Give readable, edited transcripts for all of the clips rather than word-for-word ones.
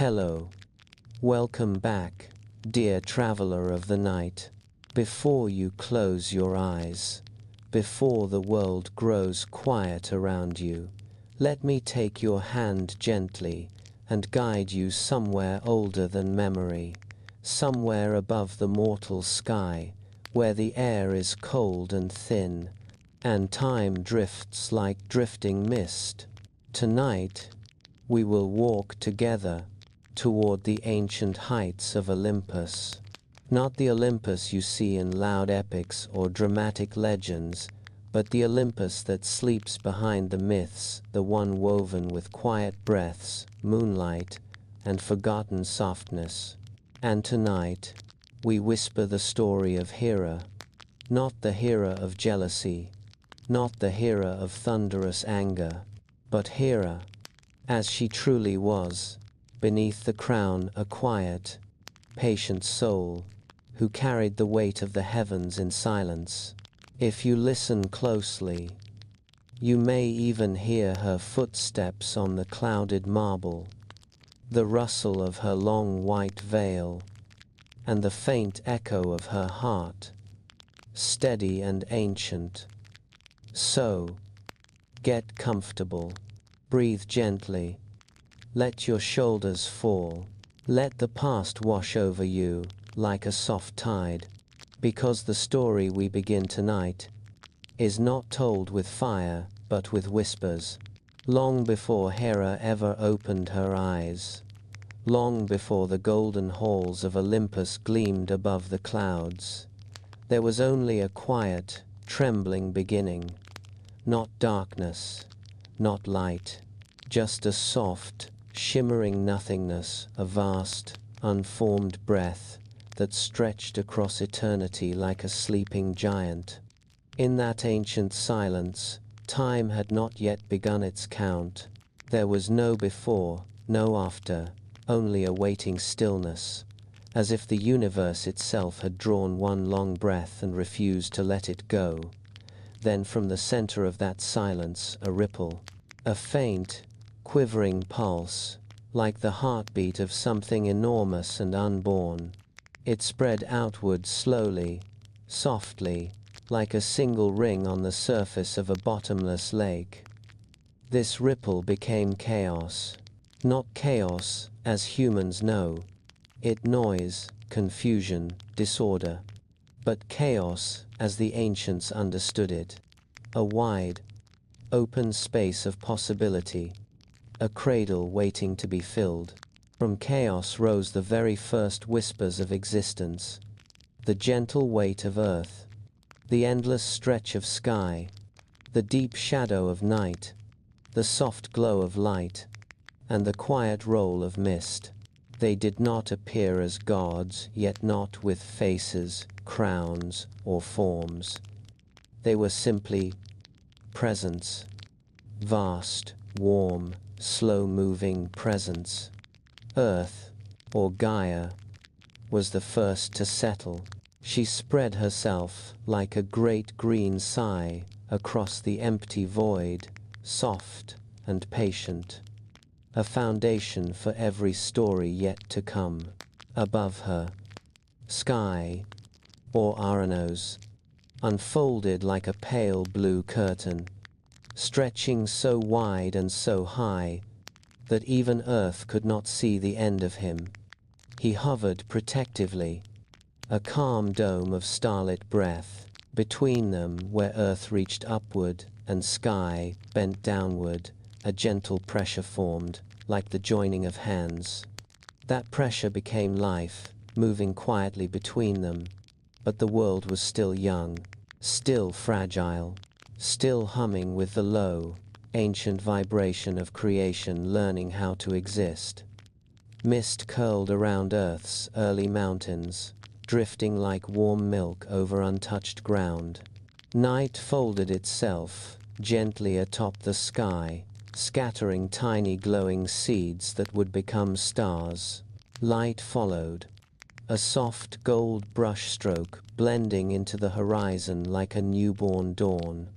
Hello. Welcome back, dear traveler of the night. Before you close your eyes, before the world grows quiet around you, let me take your hand gently and guide you somewhere older than memory, somewhere above the mortal sky, where the air is cold and thin, and time drifts like drifting mist. Tonight, we will walk together toward the ancient heights of Olympus. Not the Olympus you see in loud epics or dramatic legends, but the Olympus that sleeps behind the myths, the one woven with quiet breaths, moonlight, and forgotten softness. And tonight, we whisper the story of Hera, not the Hera of jealousy, not the Hera of thunderous anger, but Hera, as she truly was, beneath the crown a quiet, patient soul, who carried the weight of the heavens in silence. If you listen closely, you may even hear her footsteps on the clouded marble, the rustle of her long white veil, and the faint echo of her heart, steady and ancient. So, get comfortable, breathe gently, let your shoulders fall, let the past wash over you like a soft tide, because the story we begin tonight is not told with fire but with whispers. Long before Hera ever opened her eyes, long before the golden halls of Olympus gleamed above the clouds, there was only a quiet, trembling beginning. Not darkness, not light, just a soft, shimmering nothingness, a vast, unformed breath that stretched across eternity like a sleeping giant. In that ancient silence, time had not yet begun its count. There was no before, no after, only a waiting stillness, as if the universe itself had drawn one long breath and refused to let it go. Then from the center of that silence, a ripple, a faint, quivering pulse, like the heartbeat of something enormous and unborn. It spread outward slowly, softly, like a single ring on the surface of a bottomless lake. This ripple became chaos. Not chaos, as humans know it, noise, confusion, disorder, but chaos, as the ancients understood it, a wide, open space of possibility, a cradle waiting to be filled. From chaos rose the very first whispers of existence, the gentle weight of earth, the endless stretch of sky, the deep shadow of night, the soft glow of light, and the quiet roll of mist. They did not appear as gods, yet not with faces, crowns, or forms. They were simply presence, vast, warm, slow-moving presence. Earth, or Gaia, was the first to settle. She spread herself like a great green sigh across the empty void, soft and patient. A foundation for every story yet to come. Above her, sky, or Aranos, unfolded like a pale blue curtain, stretching so wide and so high that even Earth could not see the end of him. He hovered protectively, a calm dome of starlit breath. Between them, where Earth reached upward and sky bent downward, a gentle pressure formed, like the joining of hands. That pressure became life, moving quietly between them. But the world was still young, still fragile, still humming with the low, ancient vibration of creation learning how to exist. Mist curled around Earth's early mountains, drifting like warm milk over untouched ground. Night folded itself gently atop the sky, scattering tiny glowing seeds that would become stars. Light followed, a soft gold brushstroke blending into the horizon like a newborn dawn.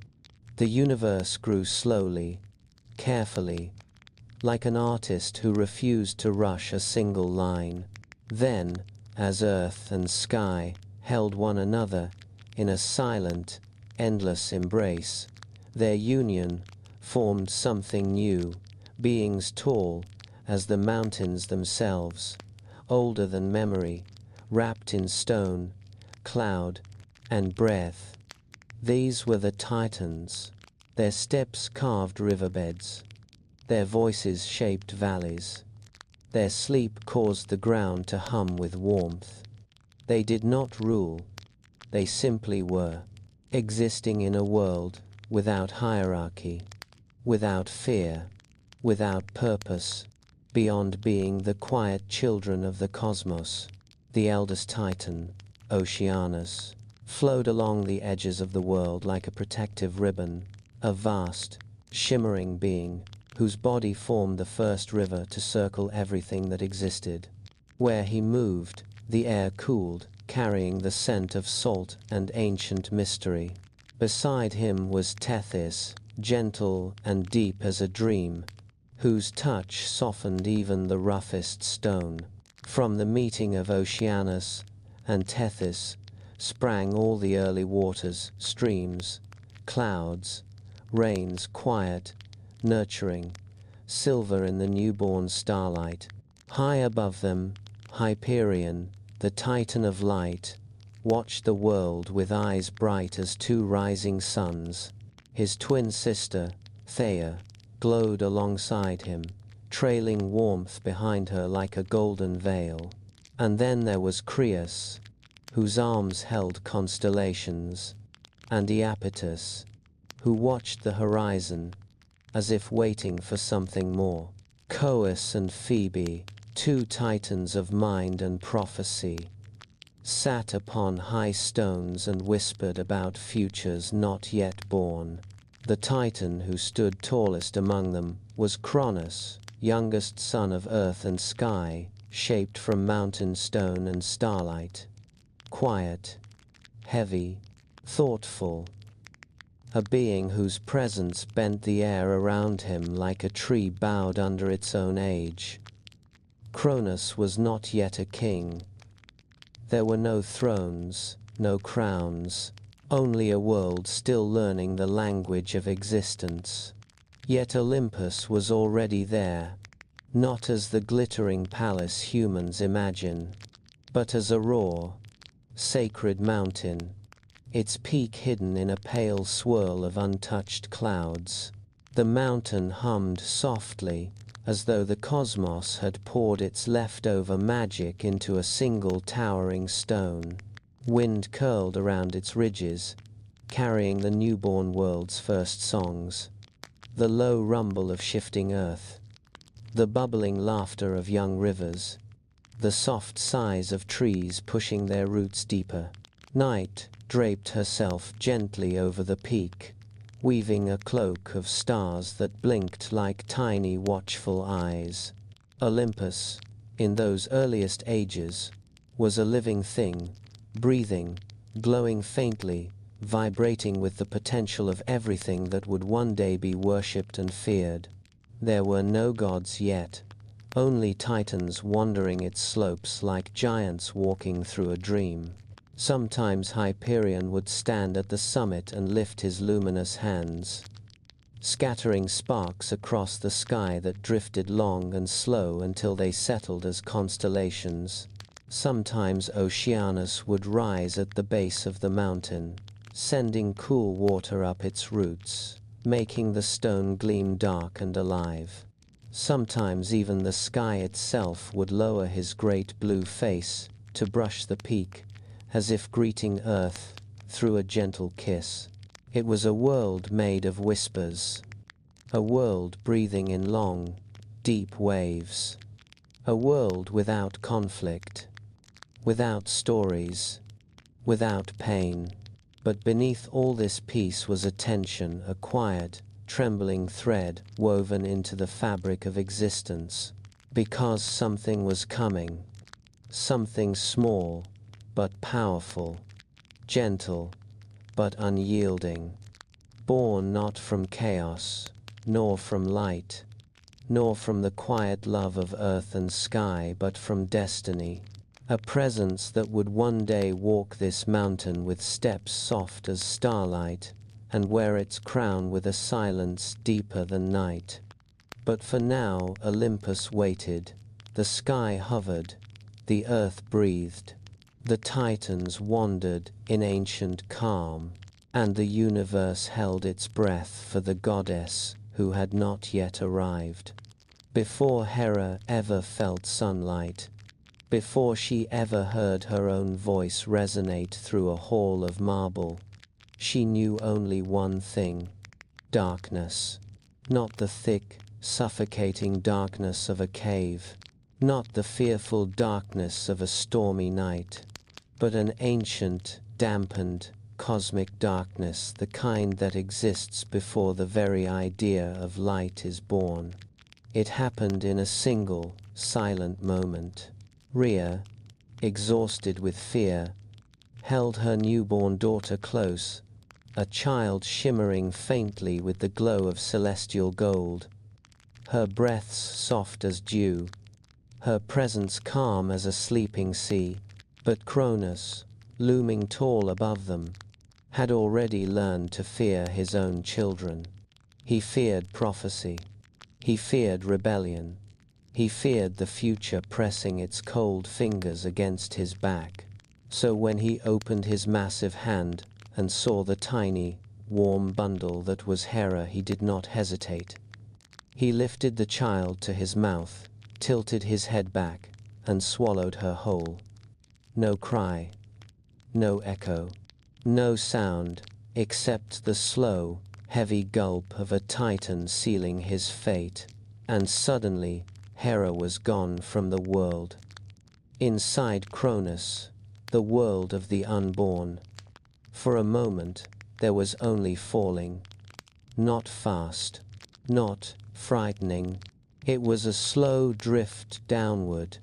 The universe grew slowly, carefully, like an artist who refused to rush a single line. Then, as earth and sky held one another in a silent, endless embrace, their union formed something new, beings tall as the mountains themselves, older than memory, wrapped in stone, cloud, and breath. These were the Titans. Their steps carved riverbeds. Their voices shaped valleys. Their sleep caused the ground to hum with warmth. They did not rule. They simply were, existing in a world without hierarchy, without fear, without purpose, beyond being the quiet children of the cosmos. The eldest Titan, Oceanus, flowed along the edges of the world like a protective ribbon, a vast, shimmering being whose body formed the first river to circle everything that existed. Where he moved, the air cooled, carrying the scent of salt and ancient mystery. Beside him was Tethys, gentle and deep as a dream, whose touch softened even the roughest stone. From the meeting of Oceanus and Tethys sprang all the early waters, streams, clouds, rains, quiet, nurturing, silver in the newborn starlight. High above them, Hyperion, the Titan of light, watched the world with eyes bright as two rising suns. His twin sister, Theia, glowed alongside him, trailing warmth behind her like a golden veil. And then there was Creus, whose arms held constellations, and Iapetus, who watched the horizon, as if waiting for something more. Coeus and Phoebe, two titans of mind and prophecy, sat upon high stones and whispered about futures not yet born. The Titan who stood tallest among them was Cronus, youngest son of earth and sky, shaped from mountain stone and starlight. Quiet, heavy, thoughtful, a being whose presence bent the air around him like a tree bowed under its own age. Cronus was not yet a king. There were no thrones, no crowns, only a world still learning the language of existence. Yet Olympus was already there, not as the glittering palace humans imagine, but as a raw, sacred mountain, its peak hidden in a pale swirl of untouched clouds. The mountain hummed softly, as though the cosmos had poured its leftover magic into a single towering stone. Wind curled around its ridges, carrying the newborn world's first songs. The low rumble of shifting earth, the bubbling laughter of young rivers, the soft sighs of trees pushing their roots deeper. Night draped herself gently over the peak, weaving a cloak of stars that blinked like tiny watchful eyes. Olympus, in those earliest ages, was a living thing, breathing, glowing faintly, vibrating with the potential of everything that would one day be worshipped and feared. There were no gods yet, only titans wandering its slopes like giants walking through a dream. Sometimes Hyperion would stand at the summit and lift his luminous hands, scattering sparks across the sky that drifted long and slow until they settled as constellations. Sometimes Oceanus would rise at the base of the mountain, sending cool water up its roots, making the stone gleam dark and alive. Sometimes even the sky itself would lower his great blue face to brush the peak, as if greeting Earth through a gentle kiss. It was a world made of whispers, a world breathing in long, deep waves, a world without conflict, without stories, without pain. But beneath all this peace was a tension, a quiet, trembling thread woven into the fabric of existence. Because something was coming, something small but powerful, gentle but unyielding, born not from chaos nor from light, nor from the quiet love of earth and sky, but from destiny. A presence that would one day walk this mountain with steps soft as starlight, and wear its crown with a silence deeper than night. But for now Olympus waited, the sky hovered, the earth breathed, the Titans wandered in ancient calm, and the universe held its breath for the goddess who had not yet arrived. Before Hera ever felt sunlight, before she ever heard her own voice resonate through a hall of marble, she knew only one thing: darkness. Not the thick, suffocating darkness of a cave, not the fearful darkness of a stormy night, but an ancient, dampened, cosmic darkness, the kind that exists before the very idea of light is born. It happened in a single, silent moment. Rhea, exhausted with fear, held her newborn daughter close, a child shimmering faintly with the glow of celestial gold, her breaths soft as dew, her presence calm as a sleeping sea. But Cronus, looming tall above them, had already learned to fear his own children. He feared prophecy. He feared rebellion. He feared the future pressing its cold fingers against his back. So when he opened his massive hand and saw the tiny, warm bundle that was Hera, he did not hesitate. He lifted the child to his mouth, tilted his head back, and swallowed her whole. No cry, no echo, no sound, except the slow, heavy gulp of a Titan sealing his fate. And suddenly, Hera was gone from the world. Inside Cronus, the world of the unborn. For a moment, there was only falling. Not fast, not frightening. It was a slow drift downward,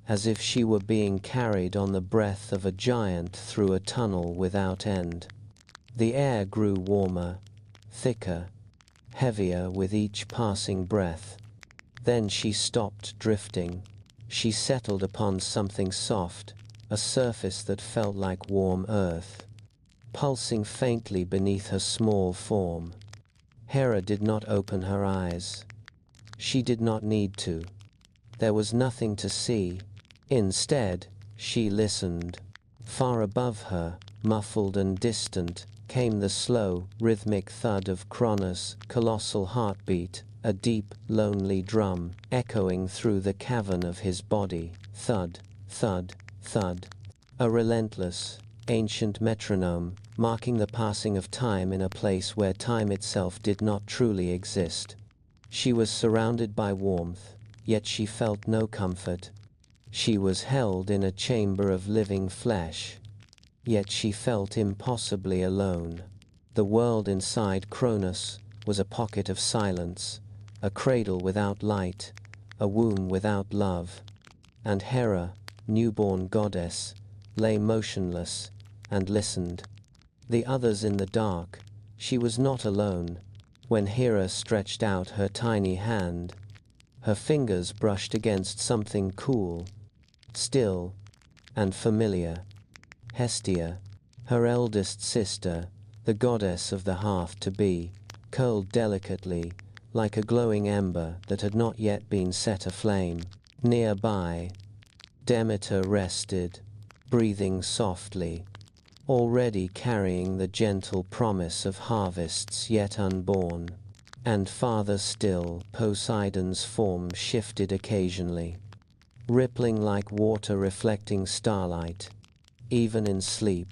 as if she were being carried on the breath of a giant through a tunnel without end. The air grew warmer, thicker, heavier with each passing breath. Then she stopped drifting. She settled upon something soft, a surface that felt like warm earth, pulsing faintly beneath her small form. Hera did not open her eyes. She did not need to. There was nothing to see. Instead, she listened. Far above her, muffled and distant, came the slow, rhythmic thud of Cronus' colossal heartbeat, a deep, lonely drum, echoing through the cavern of his body. Thud, thud, thud. A relentless, ancient metronome, marking the passing of time in a place where time itself did not truly exist. She was surrounded by warmth, yet she felt no comfort. She was held in a chamber of living flesh, yet she felt impossibly alone. The world inside Cronus was a pocket of silence, a cradle without light, a womb without love. And Hera, newborn goddess, lay motionless and listened. The others in the dark. She was not alone. When Hera stretched out her tiny hand, her fingers brushed against something cool, still, and familiar. Hestia, her eldest sister, the goddess of the hearth-to-be, curled delicately, like a glowing ember that had not yet been set aflame. Nearby, Demeter rested, breathing softly, already carrying the gentle promise of harvests yet unborn. And farther still, Poseidon's form shifted occasionally, rippling like water reflecting starlight. Even in sleep,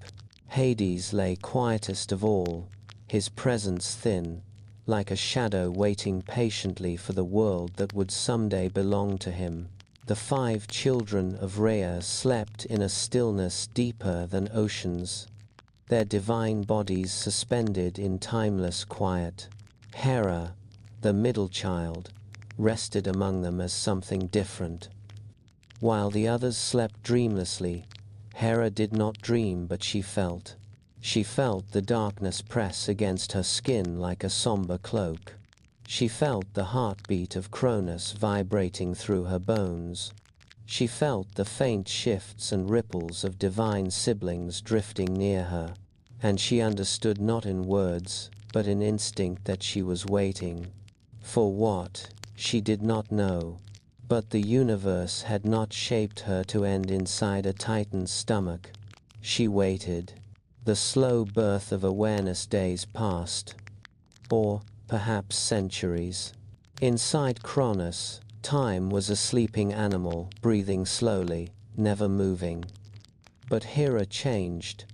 Hades lay quietest of all, his presence thin, like a shadow waiting patiently for the world that would someday belong to him. The 5 children of Rhea slept in a stillness deeper than oceans, their divine bodies suspended in timeless quiet. Hera, the middle child, rested among them as something different. While the others slept dreamlessly, Hera did not dream, but she felt. She felt the darkness press against her skin like a somber cloak. She felt the heartbeat of Cronus vibrating through her bones. She felt the faint shifts and ripples of divine siblings drifting near her, and she understood not in words, but in instinct that she was waiting. For what, she did not know. But the universe had not shaped her to end inside a Titan's stomach. She waited. The slow birth of awareness. Days passed. Or perhaps centuries. Inside Cronus, time was a sleeping animal, breathing slowly, never moving. But Hera changed.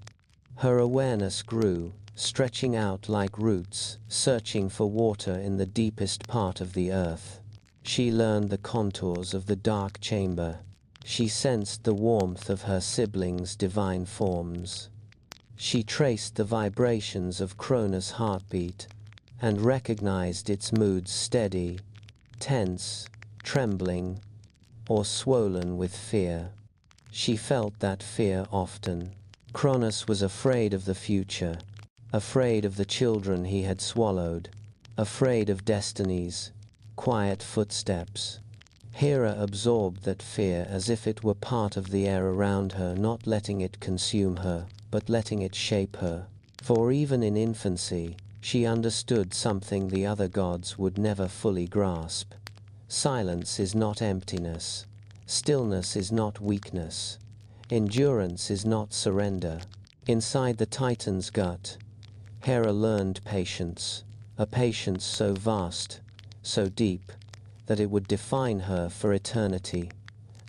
Her awareness grew, stretching out like roots, searching for water in the deepest part of the earth. She learned the contours of the dark chamber. She sensed the warmth of her siblings' divine forms. She traced the vibrations of Cronus' heartbeat and recognized its moods: steady, tense, trembling, or swollen with fear. She felt that fear often. Cronus was afraid of the future, afraid of the children he had swallowed, afraid of destiny's quiet footsteps. Hera absorbed that fear as if it were part of the air around her, not letting it consume her, but letting it shape her. For even in infancy, she understood something the other gods would never fully grasp. Silence is not emptiness. Stillness is not weakness. Endurance is not surrender. Inside the Titan's gut, Hera learned patience, a patience so vast, so deep, that it would define her for eternity.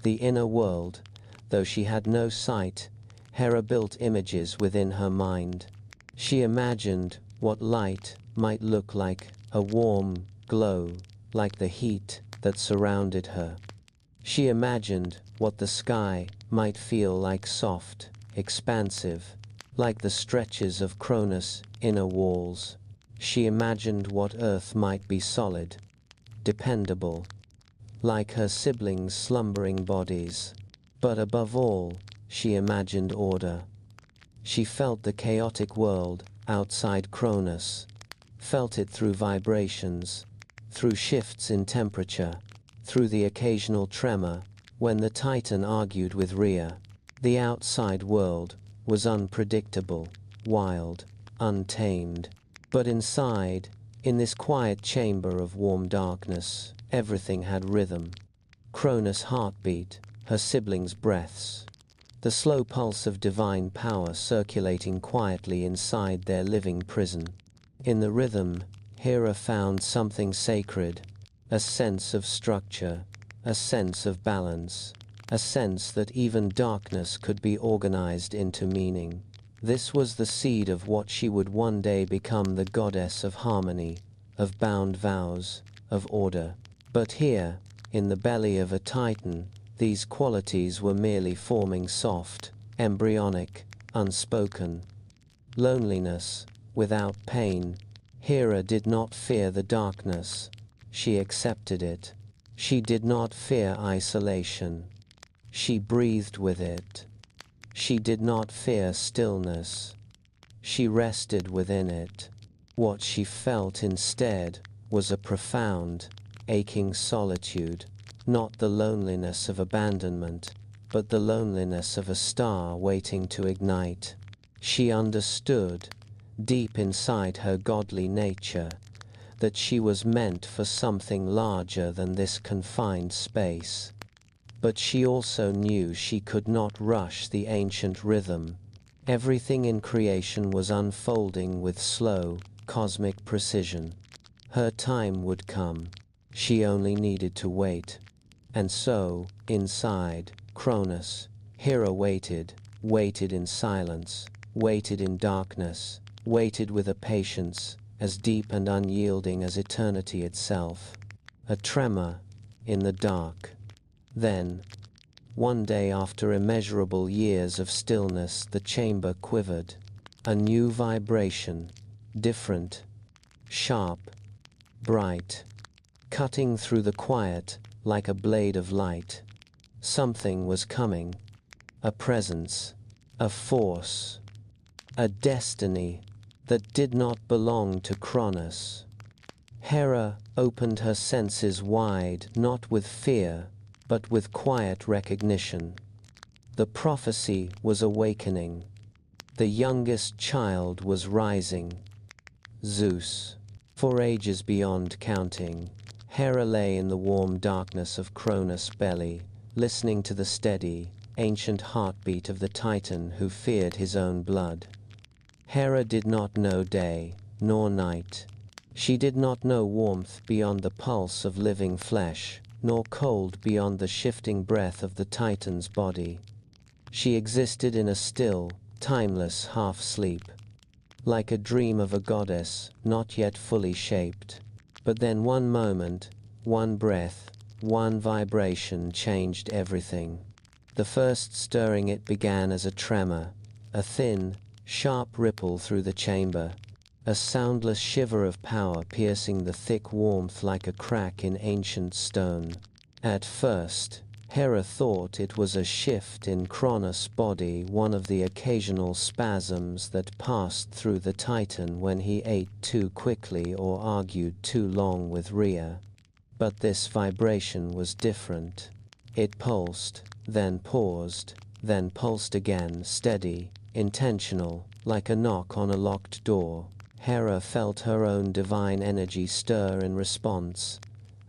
The inner world, though she had no sight, Hera built images within her mind. She imagined what light might look like, a warm glow, like the heat that surrounded her. She imagined what the sky might feel like, soft, expansive, like the stretches of Cronus' inner walls. She imagined what earth might be: solid, dependable, like her siblings' slumbering bodies. But above all, she imagined order. She felt the chaotic world outside Cronus, felt it through vibrations, through shifts in temperature, through the occasional tremor when the Titan argued with Rhea. The outside world was unpredictable, wild, untamed. But inside, in this quiet chamber of warm darkness, everything had rhythm. Cronus' heartbeat, her siblings' breaths, the slow pulse of divine power circulating quietly inside their living prison. In the rhythm, Hera found something sacred, a sense of structure, a sense of balance, a sense that even darkness could be organized into meaning. This was the seed of what she would one day become: the goddess of harmony, of bound vows, of order. But here, in the belly of a Titan, these qualities were merely forming: soft, embryonic, unspoken. Loneliness, without pain. Hera did not fear the darkness. She accepted it. She did not fear isolation. She breathed with it. She did not fear stillness. She rested within it. What she felt instead was a profound, aching solitude, not the loneliness of abandonment, but the loneliness of a star waiting to ignite. She understood, deep inside her godly nature, that she was meant for something larger than this confined space. But she also knew she could not rush the ancient rhythm. Everything in creation was unfolding with slow, cosmic precision. Her time would come. She only needed to wait. And so, inside Cronus, Hera waited, waited in silence, waited in darkness, waited with a patience as deep and unyielding as eternity itself. A tremor in the dark. Then, one day after immeasurable years of stillness, the chamber quivered. A new vibration, different, sharp, bright, cutting through the quiet like a blade of light. Something was coming, a presence, a force, a destiny that did not belong to Cronus. Hera opened her senses wide, not with fear, but with quiet recognition. The prophecy was awakening. The youngest child was rising. Zeus. For ages beyond counting, Hera lay in the warm darkness of Cronus' belly, listening to the steady, ancient heartbeat of the Titan who feared his own blood. Hera did not know day, nor night. She did not know warmth beyond the pulse of living flesh, nor cold beyond the shifting breath of the Titan's body. She existed in a still, timeless half-sleep, like a dream of a goddess not yet fully shaped. But then one moment, one breath, one vibration changed everything. The first stirring it began as a tremor, a thin, sharp ripple through the chamber, a soundless shiver of power piercing the thick warmth like a crack in ancient stone. At first, Hera thought it was a shift in Cronus' body, one of the occasional spasms that passed through the Titan when he ate too quickly or argued too long with Rhea. But this vibration was different. It pulsed, then paused, then pulsed again, steady, intentional, like a knock on a locked door. Hera felt her own divine energy stir in response,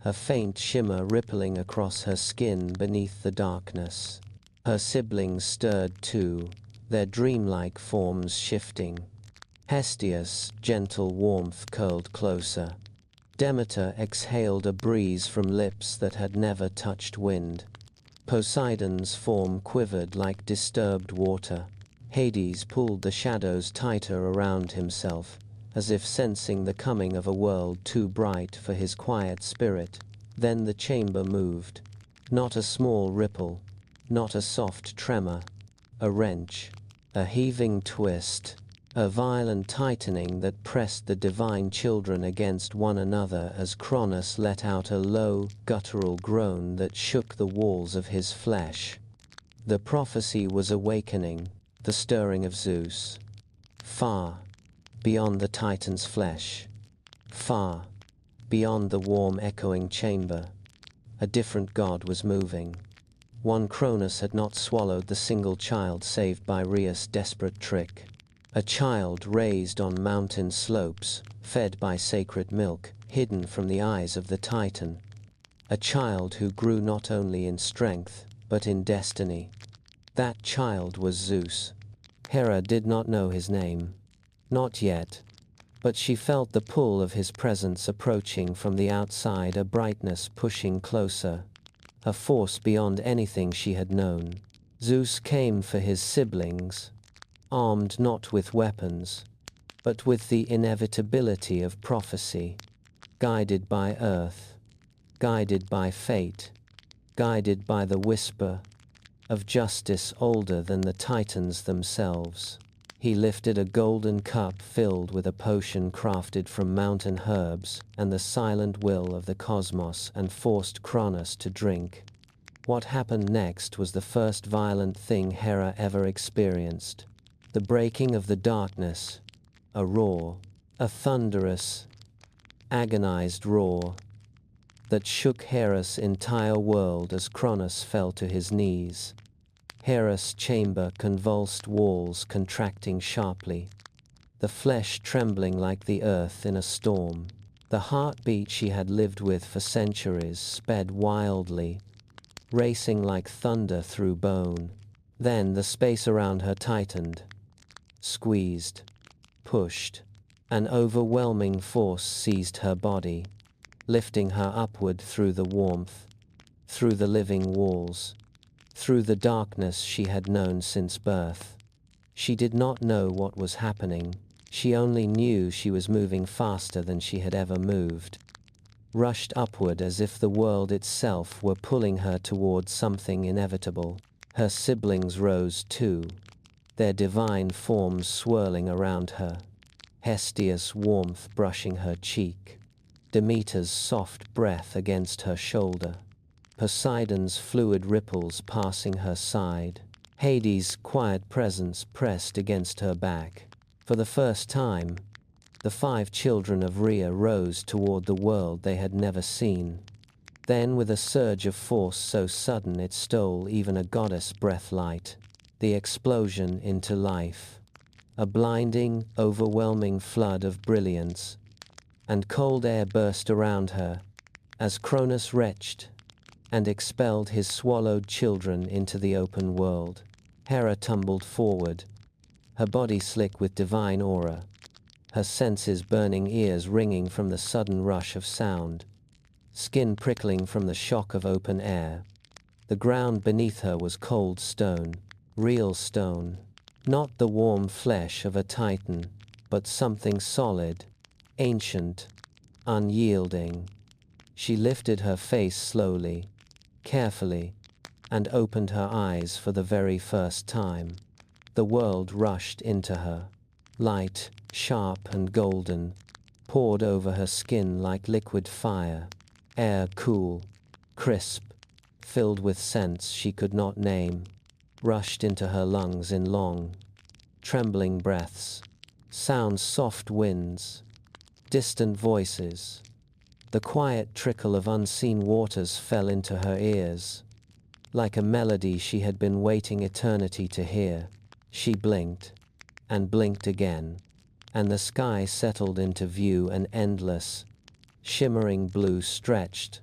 a faint shimmer rippling across her skin beneath the darkness. Her siblings stirred too, their dreamlike forms shifting. Hestia's gentle warmth curled closer. Demeter exhaled a breeze from lips that had never touched wind. Poseidon's form quivered like disturbed water. Hades pulled the shadows tighter around himself, as if sensing the coming of a world too bright for his quiet spirit. Then the chamber moved. Not a small ripple, not a soft tremor, a wrench, a heaving twist, a violent tightening that pressed the divine children against one another as Cronus let out a low, guttural groan that shook the walls of his flesh. The prophecy was awakening, the stirring of Zeus. Far beyond the Titan's flesh, far beyond the warm echoing chamber, a different god was moving. One Cronus had not swallowed the single child saved by Rhea's desperate trick. A child raised on mountain slopes, fed by sacred milk, hidden from the eyes of the Titan. A child who grew not only in strength, but in destiny. That child was Zeus. Hera did not know his name. Not yet, but she felt the pull of his presence approaching from the outside, a brightness pushing closer, a force beyond anything she had known. Zeus came for his siblings, armed not with weapons, but with the inevitability of prophecy, guided by earth, guided by fate, guided by the whisper of justice older than the Titans themselves. He lifted a golden cup filled with a potion crafted from mountain herbs and the silent will of the cosmos and forced Cronus to drink. What happened next was the first violent thing Hera ever experienced. The breaking of the darkness, a roar, a thunderous, agonized roar that shook Hera's entire world as Cronus fell to his knees. Hera's chamber convulsed, walls contracting sharply, the flesh trembling like the earth in a storm. The heartbeat she had lived with for centuries sped wildly, racing like thunder through bone. Then the space around her tightened, squeezed, pushed. An overwhelming force seized her body, lifting her upward through the warmth, through the living walls, through the darkness she had known since birth. She did not know what was happening. She only knew she was moving faster than she had ever moved, rushed upward as if the world itself were pulling her towards something inevitable. Her siblings rose too, their divine forms swirling around her, Hestia's warmth brushing her cheek, Demeter's soft breath against her shoulder, Poseidon's fluid ripples passing her side, Hades' quiet presence pressed against her back. For the first time, The 5 children of Rhea rose toward the world they had never seen. Then, with a surge of force so sudden it stole even a goddess' breath light, the explosion into life. A blinding, overwhelming flood of brilliance, and cold air burst around her, as Cronus retched and expelled his swallowed children into the open world. Hera tumbled forward, her body slick with divine aura, her senses burning, ears ringing from the sudden rush of sound, skin prickling from the shock of open air. The ground beneath her was cold stone, real stone, not the warm flesh of a titan, but something solid, ancient, unyielding. She lifted her face slowly, carefully, and opened her eyes for the very first time. The world rushed into her. Light, sharp and golden, poured over her skin like liquid fire. Air cool, crisp, filled with scents she could not name, rushed into her lungs in long, trembling breaths. Sounds, soft winds, distant voices. The quiet trickle of unseen waters fell into her ears, like a melody she had been waiting eternity to hear. She blinked, and blinked again, and the sky settled into view, an endless, shimmering blue stretched,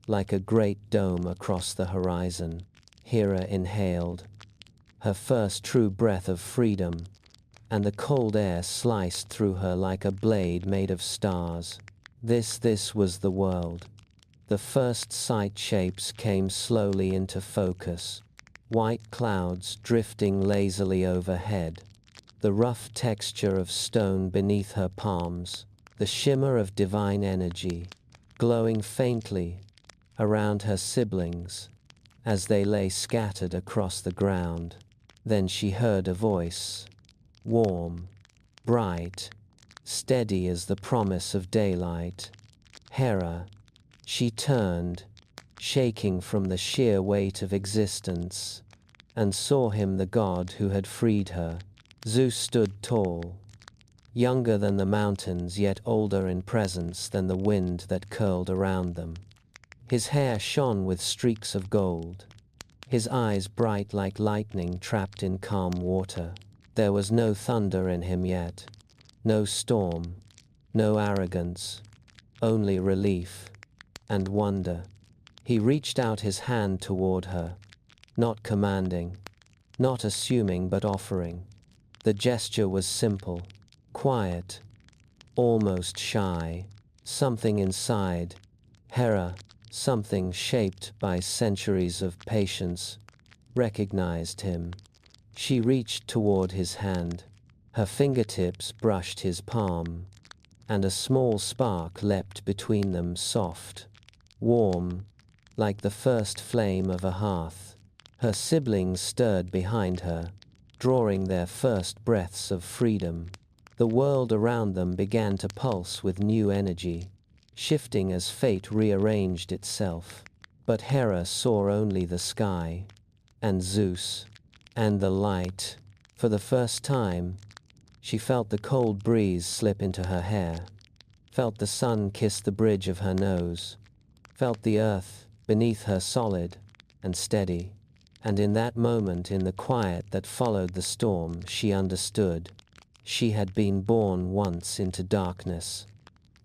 like a great dome across the horizon. Hera inhaled, her first true breath of freedom, and the cold air sliced through her like a blade made of stars. This was the world. The first sight shapes came slowly into focus. White clouds drifting lazily overhead. The rough texture of stone beneath her palms. The shimmer of divine energy, glowing faintly around her siblings as they lay scattered across the ground. Then she heard a voice, warm, bright, steady as the promise of daylight. Hera. She turned, shaking from the sheer weight of existence, and saw him, the god who had freed her. Zeus stood tall, younger than the mountains, yet older in presence than the wind that curled around them. His hair shone with streaks of gold, his eyes bright like lightning trapped in calm water. There was no thunder in him yet, no storm, no arrogance, only relief and wonder. He reached out his hand toward her, not commanding, not assuming, but offering. The gesture was simple, quiet, almost shy. Something inside Hera, something shaped by centuries of patience, recognized him. She reached toward his hand. Her fingertips brushed his palm, and a small spark leapt between them, soft, warm, like the first flame of a hearth. Her siblings stirred behind her, drawing their first breaths of freedom. The world around them began to pulse with new energy, shifting as fate rearranged itself. But Hera saw only the sky, and Zeus, and the light. For the first time, she felt the cold breeze slip into her hair, felt the sun kiss the bridge of her nose, felt the earth beneath her solid and steady. And in that moment, in the quiet that followed the storm, she understood. She had been born once into darkness,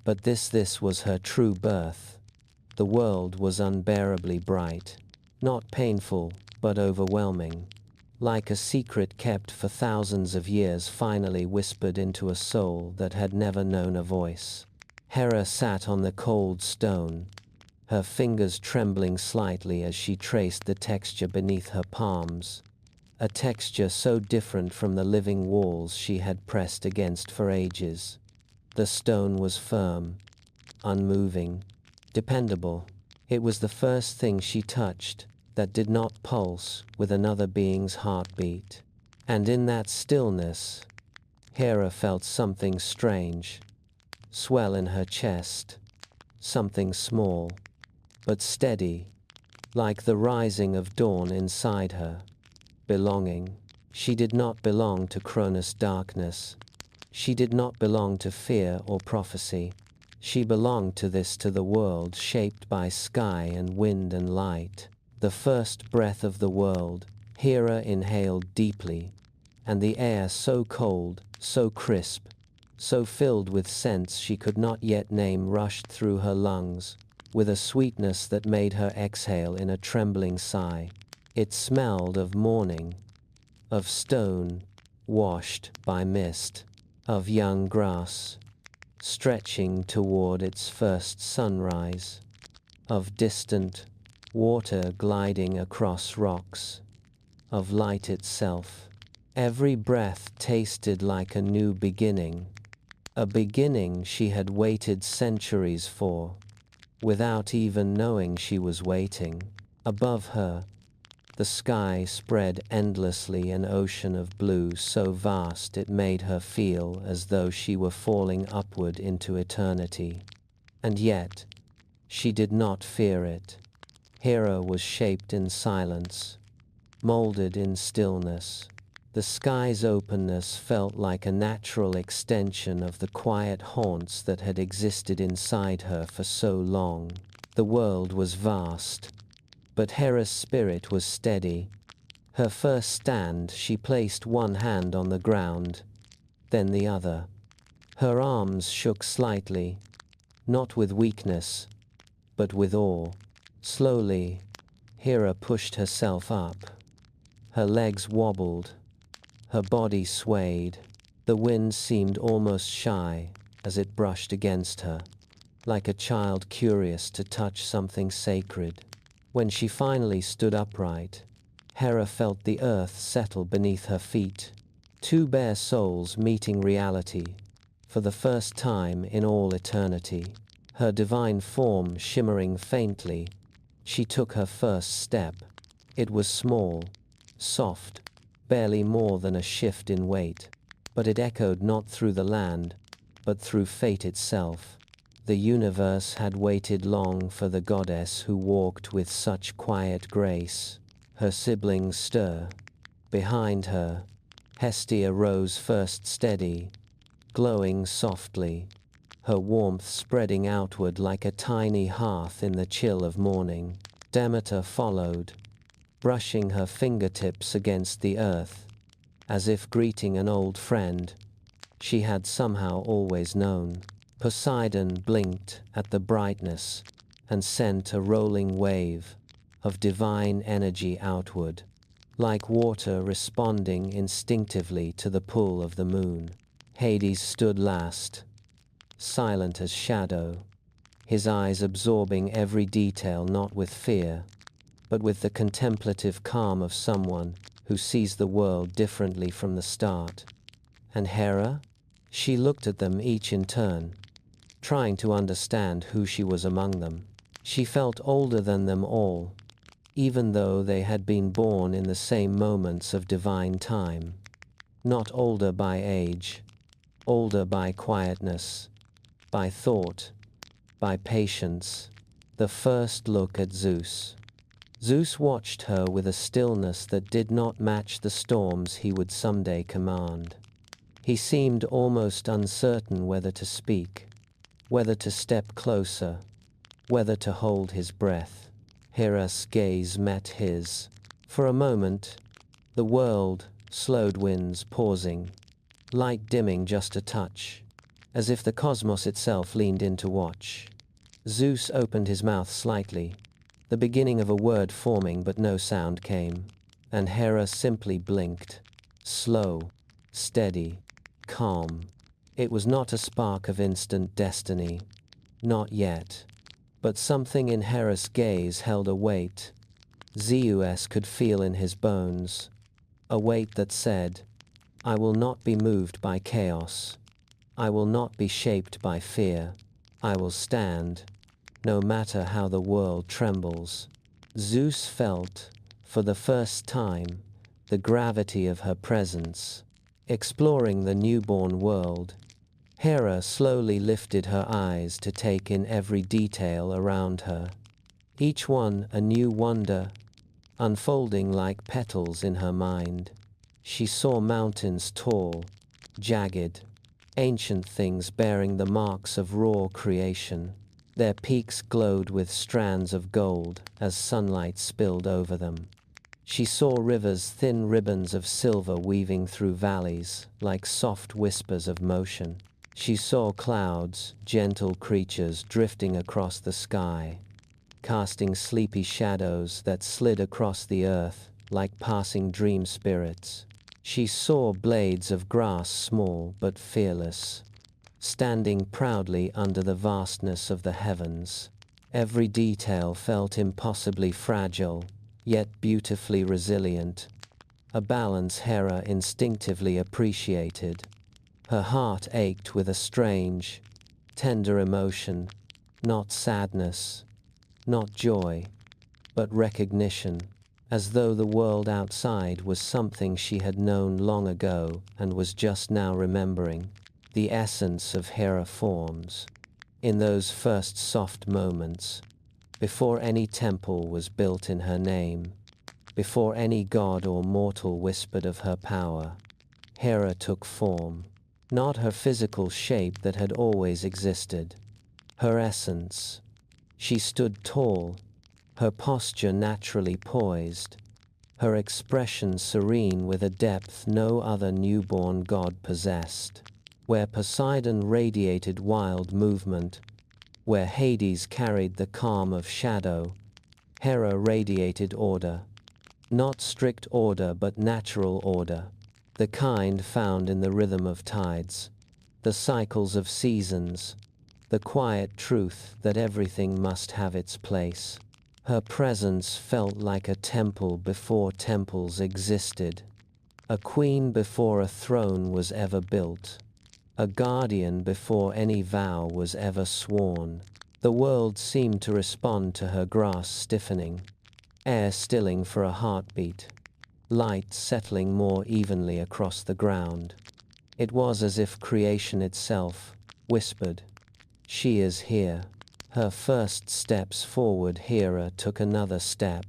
but this was her true birth. The world was unbearably bright, not painful, but overwhelming, like a secret kept for thousands of years finally whispered into a soul that had never known a voice. Hera sat on the cold stone, her fingers trembling slightly as she traced the texture beneath her palms, a texture so different from the living walls she had pressed against for ages. The stone was firm, unmoving, dependable. It was the first thing she touched that did not pulse with another being's heartbeat. And in that stillness, Hera felt something strange swell in her chest, something small, but steady, like the rising of dawn inside her. Belonging. She did not belong to Cronus' darkness. She did not belong to fear or prophecy. She belonged to the world shaped by sky and wind and light. The first breath of the world, Hera inhaled deeply, and the air so cold, so crisp, so filled with scents she could not yet name rushed through her lungs, with a sweetness that made her exhale in a trembling sigh. It smelled of morning, of stone washed by mist, of young grass stretching toward its first sunrise, of distant water gliding across rocks, of light itself. Every breath tasted like a new beginning, a beginning she had waited centuries for, without even knowing she was waiting. Above her, the sky spread endlessly, an ocean of blue so vast it made her feel as though she were falling upward into eternity. And yet, she did not fear it. Hera was shaped in silence, molded in stillness. The sky's openness felt like a natural extension of the quiet haunts that had existed inside her for so long. The world was vast, but Hera's spirit was steady. Her first stand, she placed one hand on the ground, then the other. Her arms shook slightly, not with weakness, but with awe. Slowly, Hera pushed herself up. Her legs wobbled, her body swayed. The wind seemed almost shy as it brushed against her, like a child curious to touch something sacred. When she finally stood upright, Hera felt the earth settle beneath her feet. Two bare souls meeting reality, for the first time in all eternity. Her divine form shimmering faintly, she took her first step. It was small, soft, barely more than a shift in weight, but it echoed not through the land, but through fate itself. The universe had waited long for the goddess who walked with such quiet grace. Her siblings stir. Behind her, Hestia rose first, steady, glowing softly, her warmth spreading outward like a tiny hearth in the chill of morning. Demeter followed, brushing her fingertips against the earth, as if greeting an old friend she had somehow always known. Poseidon blinked at the brightness and sent a rolling wave of divine energy outward, like water responding instinctively to the pull of the moon. Hades stood last, silent as shadow, his eyes absorbing every detail, not with fear, but with the contemplative calm of someone who sees the world differently from the start. And Hera? She looked at them each in turn, trying to understand who she was among them. She felt older than them all, even though they had been born in the same moments of divine time. Not older by age, older by quietness, by thought, by patience. The first look at Zeus. Zeus watched her with a stillness that did not match the storms he would someday command. He seemed almost uncertain whether to speak, whether to step closer, whether to hold his breath. Hera's gaze met his. For a moment, the world slowed, winds pausing, light dimming just a touch, as if the cosmos itself leaned in to watch. Zeus opened his mouth slightly, the beginning of a word forming, but no sound came, and Hera simply blinked. Slow, steady, calm. It was not a spark of instant destiny, not yet, but something in Hera's gaze held a weight Zeus could feel in his bones, a weight that said, "I will not be moved by chaos. I will not be shaped by fear. I will stand, no matter how the world trembles." Zeus felt, for the first time, the gravity of her presence. Exploring the newborn world, Hera slowly lifted her eyes to take in every detail around her, each one a new wonder, unfolding like petals in her mind. She saw mountains tall, jagged, ancient things bearing the marks of raw creation. Their peaks glowed with strands of gold as sunlight spilled over them. She saw rivers, thin ribbons of silver weaving through valleys, like soft whispers of motion. She saw clouds, gentle creatures drifting across the sky, casting sleepy shadows that slid across the earth like passing dream spirits. She saw blades of grass, small but fearless, standing proudly under the vastness of the heavens. Every detail felt impossibly fragile, yet beautifully resilient, a balance Hera instinctively appreciated. Her heart ached with a strange, tender emotion, not sadness, not joy, but recognition, as though the world outside was something she had known long ago and was just now remembering. The essence of Hera forms in those first soft moments, before any temple was built in her name, before any god or mortal whispered of her power. Hera took form, not her physical shape that had always existed, her essence. She stood tall, her posture naturally poised, her expression serene with a depth no other newborn god possessed. Where Poseidon radiated wild movement, where Hades carried the calm of shadow, Hera radiated order. Not strict order but natural order, the kind found in the rhythm of tides, the cycles of seasons, the quiet truth that everything must have its place. Her presence felt like a temple before temples existed, a queen before a throne was ever built, a guardian before any vow was ever sworn. The world seemed to respond to her grasp stiffening, air stilling for a heartbeat, light settling more evenly across the ground. It was as if creation itself whispered, "She is here." Her first steps forward, Hera took another step,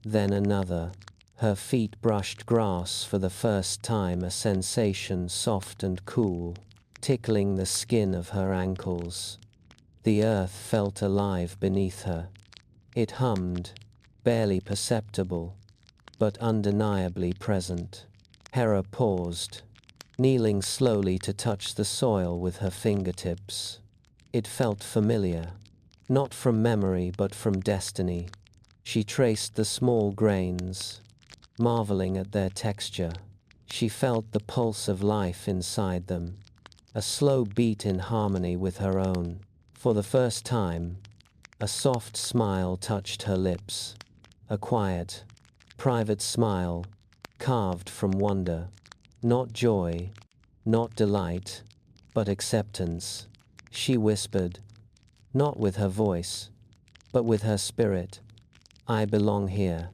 then another. Her feet brushed grass for the first time, a sensation soft and cool, tickling the skin of her ankles. The earth felt alive beneath her. It hummed, barely perceptible, but undeniably present. Hera paused, kneeling slowly to touch the soil with her fingertips. It felt familiar, not from memory but from destiny. She traced the small grains, marveling at their texture. She felt the pulse of life inside them, a slow beat in harmony with her own. For the first time, a soft smile touched her lips, a quiet, private smile, carved from wonder, not joy, not delight, but acceptance. She whispered, not with her voice, but with her spirit, "I belong here."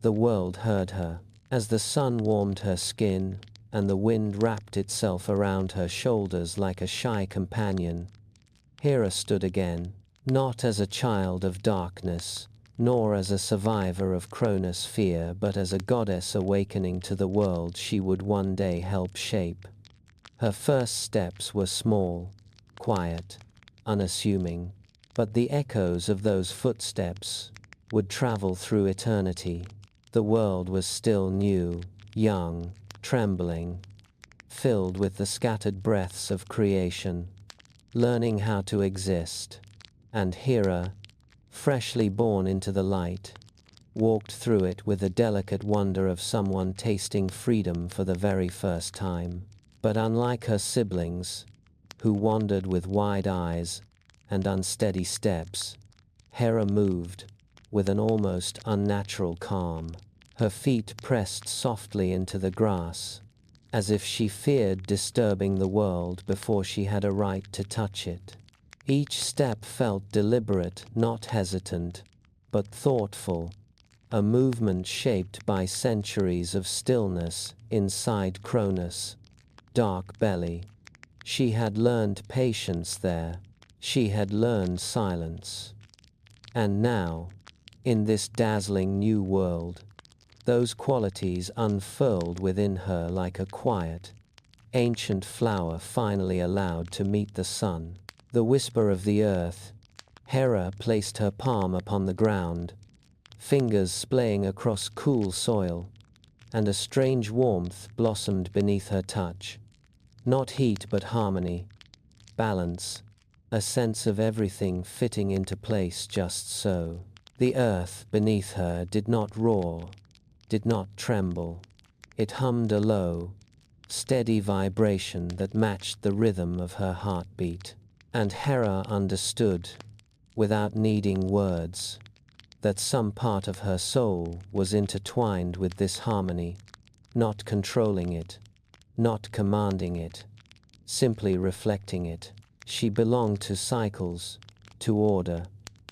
The world heard her. As the sun warmed her skin, and the wind wrapped itself around her shoulders like a shy companion, Hera stood again, not as a child of darkness, nor as a survivor of Cronus' fear, but as a goddess awakening to the world she would one day help shape. Her first steps were small, quiet, unassuming, but the echoes of those footsteps would travel through eternity. The world was still new, young, trembling, filled with the scattered breaths of creation, learning how to exist. And Hera, freshly born into the light, walked through it with the delicate wonder of someone tasting freedom for the very first time. But unlike her siblings, who wandered with wide eyes and unsteady steps, Hera moved with an almost unnatural calm. Her feet pressed softly into the grass, as if she feared disturbing the world before she had a right to touch it. Each step felt deliberate, not hesitant, but thoughtful, a movement shaped by centuries of stillness inside Cronus' dark belly. She had learned patience there. She had learned silence. And now, in this dazzling new world, those qualities unfurled within her like a quiet, ancient flower finally allowed to meet the sun. The whisper of the earth. Hera placed her palm upon the ground, fingers splaying across cool soil, and a strange warmth blossomed beneath her touch. Not heat but harmony, balance, a sense of everything fitting into place just so. The earth beneath her did not roar, did not tremble. It hummed a low, steady vibration that matched the rhythm of her heartbeat. And Hera understood, without needing words, that some part of her soul was intertwined with this harmony, not controlling it, not commanding it, simply reflecting it. She belonged to cycles, to order,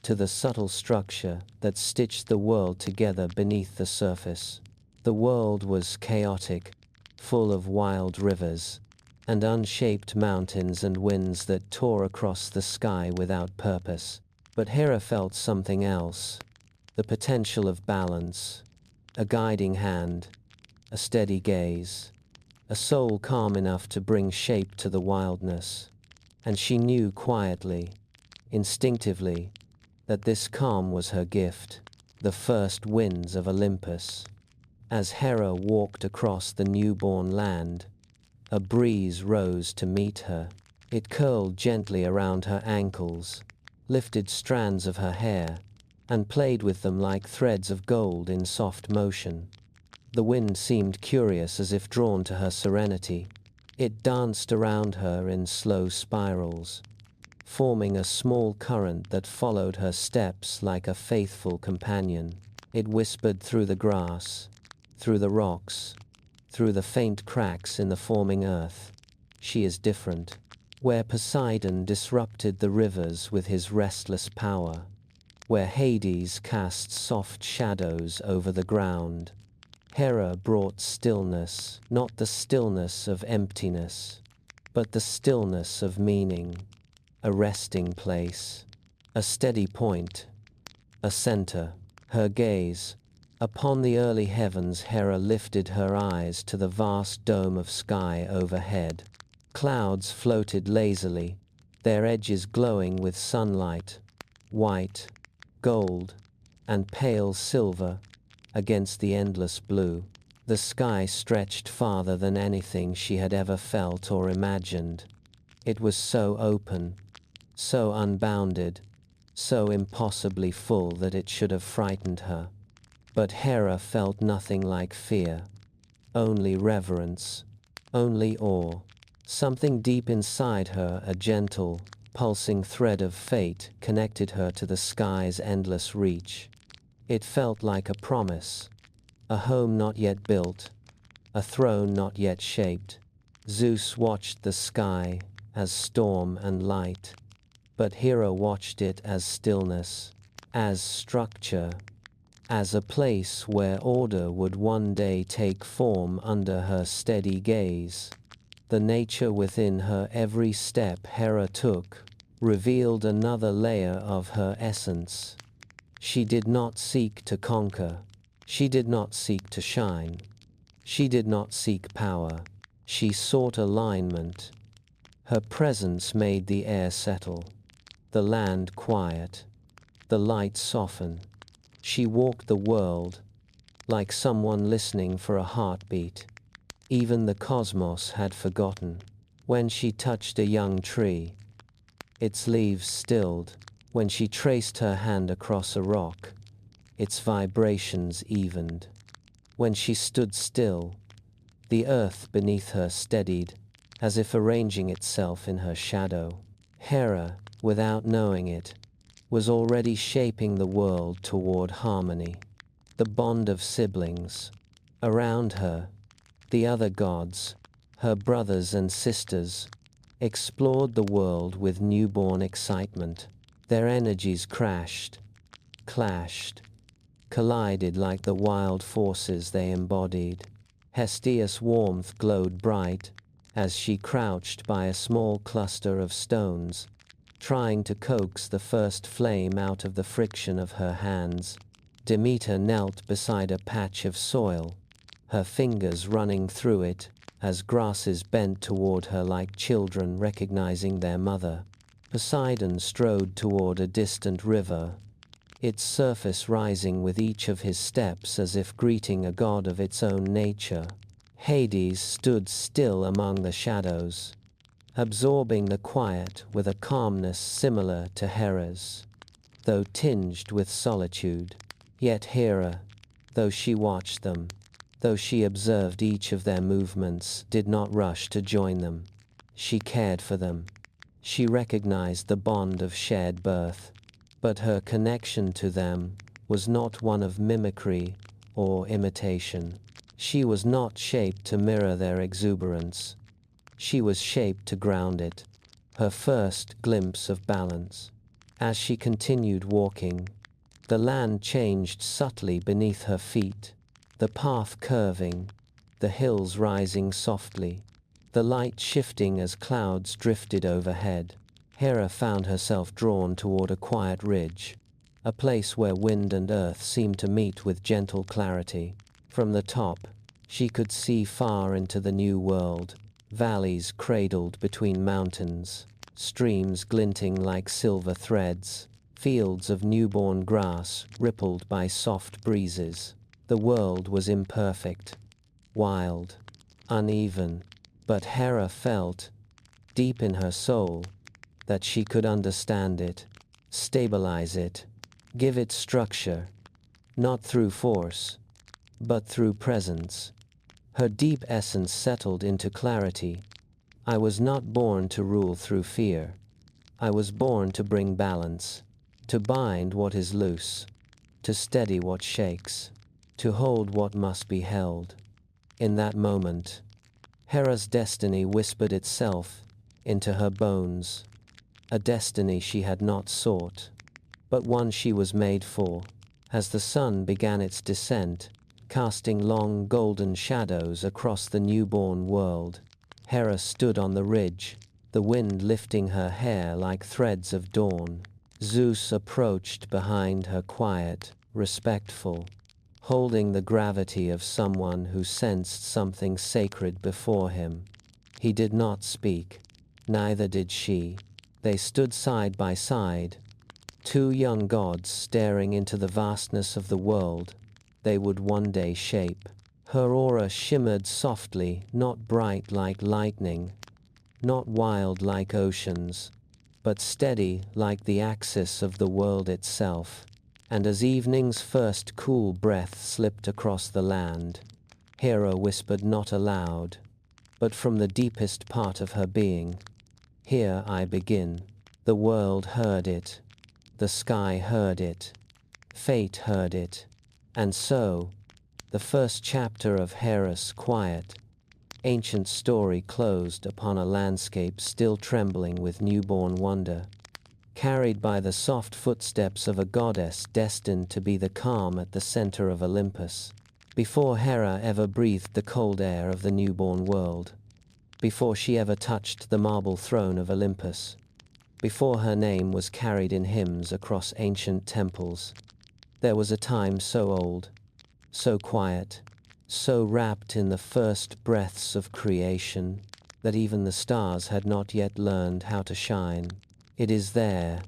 to the subtle structure that stitched the world together beneath the surface. The world was chaotic, full of wild rivers, and unshaped mountains and winds that tore across the sky without purpose. But Hera felt something else, the potential of balance, a guiding hand, a steady gaze, a soul calm enough to bring shape to the wildness. And she knew quietly, instinctively, that this calm was her gift, the first winds of Olympus. As Hera walked across the newborn land, a breeze rose to meet her. It curled gently around her ankles, lifted strands of her hair, and played with them like threads of gold in soft motion. The wind seemed curious, as if drawn to her serenity. It danced around her in slow spirals, forming a small current that followed her steps like a faithful companion. It whispered through the grass, through the rocks, through the faint cracks in the forming earth. She is different. Where Poseidon disrupted the rivers with his restless power, where Hades cast soft shadows over the ground, Hera brought stillness, not the stillness of emptiness, but the stillness of meaning, a resting place, a steady point, a center. Her gaze, upon the early heavens. Hera lifted her eyes to the vast dome of sky overhead. Clouds floated lazily, their edges glowing with sunlight, white, gold, and pale silver, against the endless blue. The sky stretched farther than anything she had ever felt or imagined. It was so open, so unbounded, so impossibly full that it should have frightened her. But Hera felt nothing like fear, only reverence, only awe. Something deep inside her, a gentle, pulsing thread of fate, connected her to the sky's endless reach. It felt like a promise, a home not yet built, a throne not yet shaped. Zeus watched the sky as storm and light, but Hera watched it as stillness, as structure, as a place where order would one day take form under her steady gaze. The nature within her every step Hera took revealed another layer of her essence. She did not seek to conquer. She did not seek to shine. She did not seek power. She sought alignment. Her presence made the air settle, the land quiet, the light soften. She walked the world like someone listening for a heartbeat. Even the cosmos had forgotten. When she touched a young tree, its leaves stilled. When she traced her hand across a rock, its vibrations evened. When she stood still, the earth beneath her steadied, as if arranging itself in her shadow. Hera, without knowing it, was already shaping the world toward harmony. The bond of siblings. Around her, the other gods, her brothers and sisters, explored the world with newborn excitement. Their energies crashed, clashed, collided like the wild forces they embodied. Hestia's warmth glowed bright as she crouched by a small cluster of stones, trying to coax the first flame out of the friction of her hands. Demeter knelt beside a patch of soil, her fingers running through it, as grasses bent toward her like children recognizing their mother. Poseidon strode toward a distant river, its surface rising with each of his steps as if greeting a god of its own nature. Hades stood still among the shadows, absorbing the quiet with a calmness similar to Hera's, though tinged with solitude. Yet Hera, though she watched them, though she observed each of their movements, did not rush to join them. She cared for them. She recognized the bond of shared birth, but her connection to them was not one of mimicry or imitation. She was not shaped to mirror their exuberance. She was shaped to ground it, her first glimpse of balance. As she continued walking, the land changed subtly beneath her feet, the path curving, the hills rising softly, the light shifting as clouds drifted overhead. Hera found herself drawn toward a quiet ridge, a place where wind and earth seemed to meet with gentle clarity. From the top, she could see far into the new world, valleys cradled between mountains, streams glinting like silver threads, fields of newborn grass rippled by soft breezes. The world was imperfect, wild, uneven, but Hera felt, deep in her soul, that she could understand it, stabilize it, give it structure, not through force, but through presence. Her deep essence settled into clarity. I was not born to rule through fear. I was born to bring balance, to bind what is loose, to steady what shakes, to hold what must be held. In that moment, Hera's destiny whispered itself into her bones, a destiny she had not sought, but one she was made for. As the sun began its descent, casting long golden shadows across the newborn world, Hera stood on the ridge, the wind lifting her hair like threads of dawn. Zeus approached behind her, quiet, respectful, holding the gravity of someone who sensed something sacred before him. He did not speak, neither did she. They stood side by side, two young gods staring into the vastness of the world they would one day shape. Her aura shimmered softly, not bright like lightning, not wild like oceans, but steady like the axis of the world itself. And as evening's first cool breath slipped across the land, Hera whispered not aloud, but from the deepest part of her being, "Here I begin." The world heard it, the sky heard it, fate heard it, and so, the first chapter of Hera's quiet, ancient story closed upon a landscape still trembling with newborn wonder, carried by the soft footsteps of a goddess destined to be the calm at the center of Olympus. Before Hera ever breathed the cold air of the newborn world, before she ever touched the marble throne of Olympus, before her name was carried in hymns across ancient temples, there was a time so old, so quiet, so wrapped in the first breaths of creation, that even the stars had not yet learned how to shine. It is there,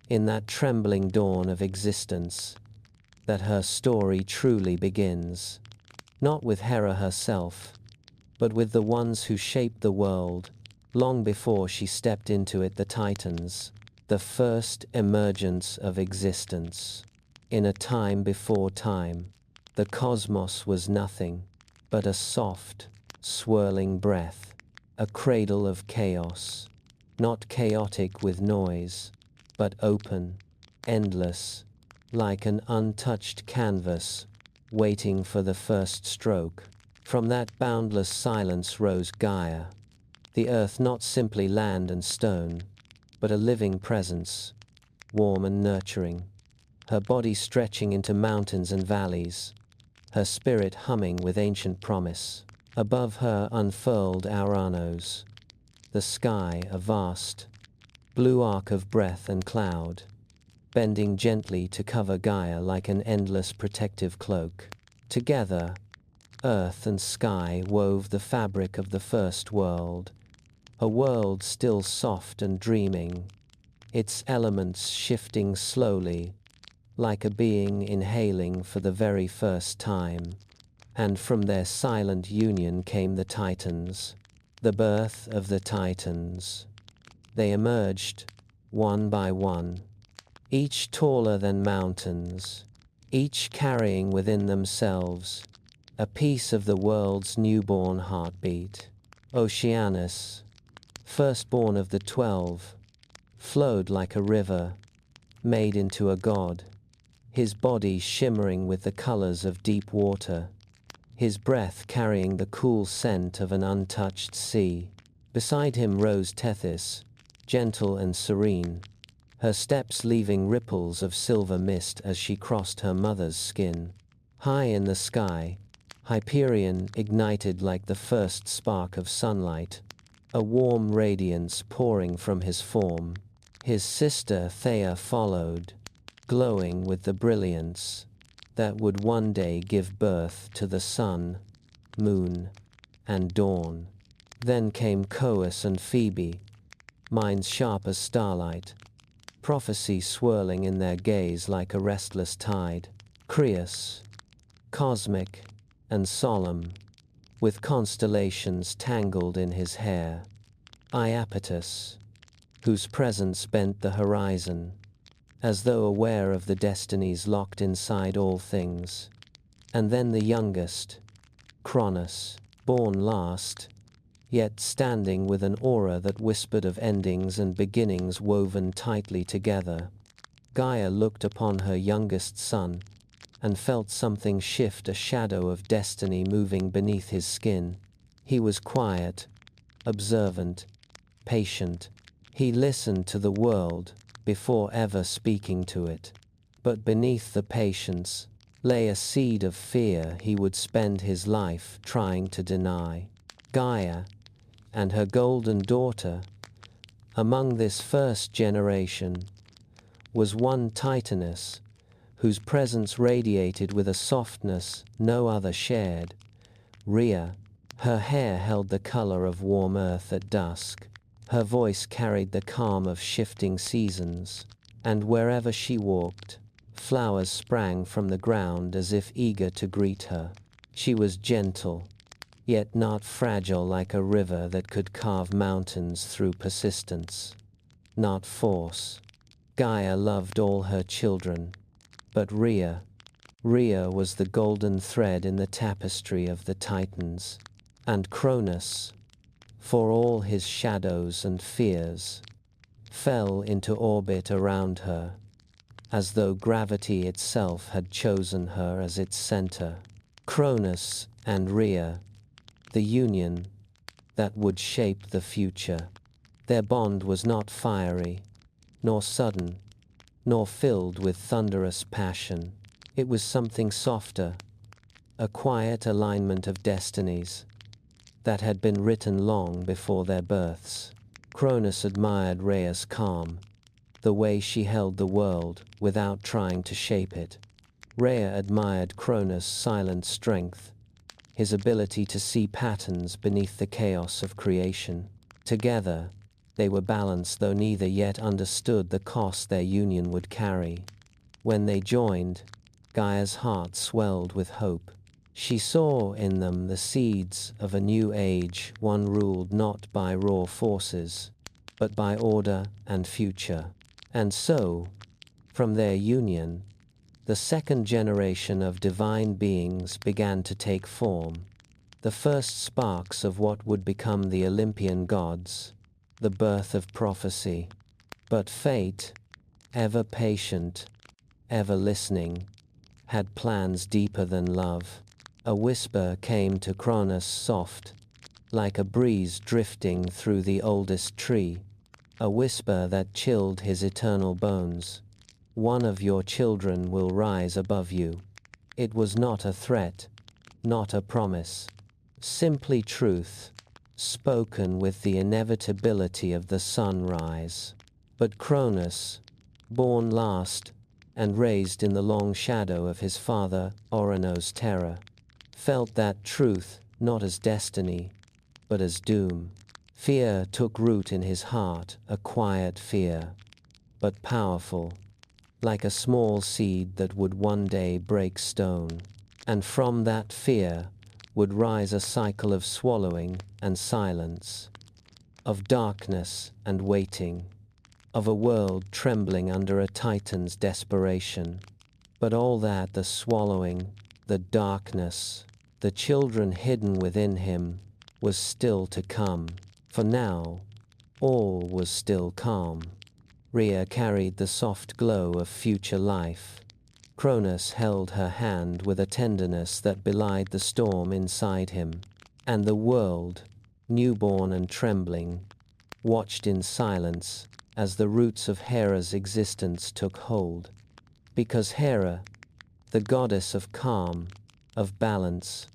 in that trembling dawn of existence, that her story truly begins. Not with Hera herself, but with the ones who shaped the world, long before she stepped into it, the Titans, the first emergence of existence. In a time before time, the cosmos was nothing but a soft, swirling breath, a cradle of chaos, not chaotic with noise, but open, endless, like an untouched canvas, waiting for the first stroke. From that boundless silence rose Gaia, the earth not simply land and stone, but a living presence, warm and nurturing, her body stretching into mountains and valleys, her spirit humming with ancient promise. Above her unfurled Ouranos, the sky a vast, blue arc of breath and cloud, bending gently to cover Gaia like an endless protective cloak. Together, earth and sky wove the fabric of the first world, a world still soft and dreaming, its elements shifting slowly, like a being inhaling for the very first time. And from their silent union came the Titans, the birth of the Titans. They emerged, one by one, each taller than mountains, each carrying within themselves a piece of the world's newborn heartbeat. Oceanus, firstborn of the 12, flowed like a river, made into a god, his body shimmering with the colors of deep water, his breath carrying the cool scent of an untouched sea. Beside him rose Tethys, gentle and serene, her steps leaving ripples of silver mist as she crossed her mother's skin. High in the sky, Hyperion ignited like the first spark of sunlight, a warm radiance pouring from his form. His sister Thea followed, glowing with the brilliance that would one day give birth to the sun, moon, and dawn. Then came Coeus and Phoebe, minds sharp as starlight, prophecy swirling in their gaze like a restless tide. Creus, cosmic and solemn, with constellations tangled in his hair. Iapetus, whose presence bent the horizon, as though aware of the destinies locked inside all things. And then the youngest, Cronus, born last, yet standing with an aura that whispered of endings and beginnings woven tightly together. Gaia looked upon her youngest son and felt something shift, a shadow of destiny moving beneath his skin. He was quiet, observant, patient. He listened to the world before ever speaking to it. But beneath the patience lay a seed of fear he would spend his life trying to deny. Gaia and her golden daughter, among this first generation, was one Titaness, whose presence radiated with a softness no other shared. Rhea, her hair held the color of warm earth at dusk, her voice carried the calm of shifting seasons, and wherever she walked, flowers sprang from the ground as if eager to greet her. She was gentle, yet not fragile, like a river that could carve mountains through persistence, not force. Gaia loved all her children, but Rhea was the golden thread in the tapestry of the Titans. And Cronus, for all his shadows and fears, fell into orbit around her, as though gravity itself had chosen her as its center. Cronus and Rhea, the union that would shape the future. Their bond was not fiery, nor sudden, nor filled with thunderous passion. It was something softer, a quiet alignment of destinies that had been written long before their births. Cronus admired Rhea's calm, the way she held the world without trying to shape it. Rhea admired Cronus' silent strength, his ability to see patterns beneath the chaos of creation. Together, they were balanced, though neither yet understood the cost their union would carry. When they joined, Gaia's heart swelled with hope. She saw in them the seeds of a new age, one ruled not by raw forces, but by order and future. And so, from their union, the second generation of divine beings began to take form, the first sparks of what would become the Olympian gods, the birth of prophecy. But fate, ever patient, ever listening, had plans deeper than love. A whisper came to Cronus, soft, like a breeze drifting through the oldest tree, a whisper that chilled his eternal bones. One of your children will rise above you. It was not a threat, not a promise, simply truth, spoken with the inevitability of the sunrise. But Cronus, born last and raised in the long shadow of his father Orono's terror, felt that truth not as destiny, but as doom. Fear took root in his heart, a quiet fear, but powerful, like a small seed that would one day break stone. And from that fear would rise a cycle of swallowing and silence, of darkness and waiting, of a world trembling under a titan's desperation. But all that, the swallowing, the darkness, the children hidden within him, was still to come. For now, all was still calm. Rhea carried the soft glow of future life. Cronus held her hand with a tenderness that belied the storm inside him. And the world, newborn and trembling, watched in silence as the roots of Hera's existence took hold. Because Hera, the goddess of calm, of balance,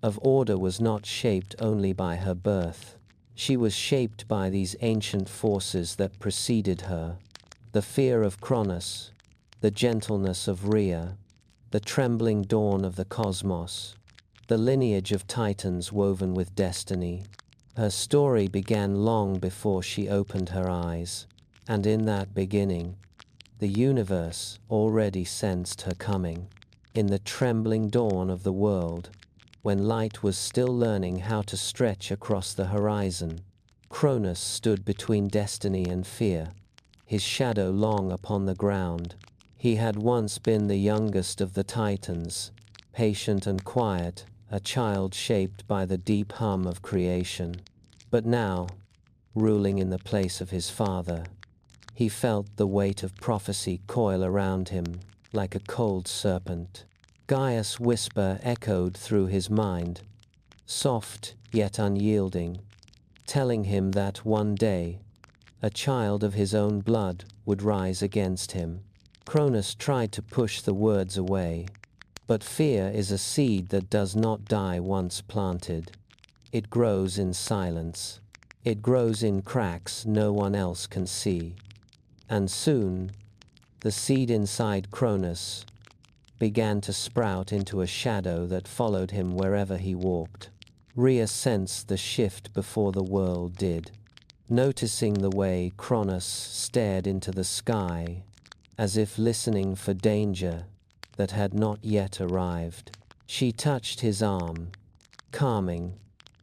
of order, was not shaped only by her birth. She was shaped by these ancient forces that preceded her: the fear of Cronus, the gentleness of Rhea, the trembling dawn of the cosmos, the lineage of titans woven with destiny. Her story began long before she opened her eyes, and in that beginning, the universe already sensed her coming. In the trembling dawn of the world, when light was still learning how to stretch across the horizon, Cronus stood between destiny and fear, his shadow long upon the ground. He had once been the youngest of the titans, patient and quiet, a child shaped by the deep hum of creation. But now, ruling in the place of his father, he felt the weight of prophecy coil around him like a cold serpent. Gaia's whisper echoed through his mind, soft yet unyielding, telling him that one day, a child of his own blood would rise against him. Cronus tried to push the words away, but fear is a seed that does not die once planted. It grows in silence. It grows in cracks no one else can see. And soon, the seed inside Cronus began to sprout into a shadow that followed him wherever he walked. Rhea sensed the shift before the world did, noticing the way Cronus stared into the sky, as if listening for danger that had not yet arrived. She touched his arm, calming,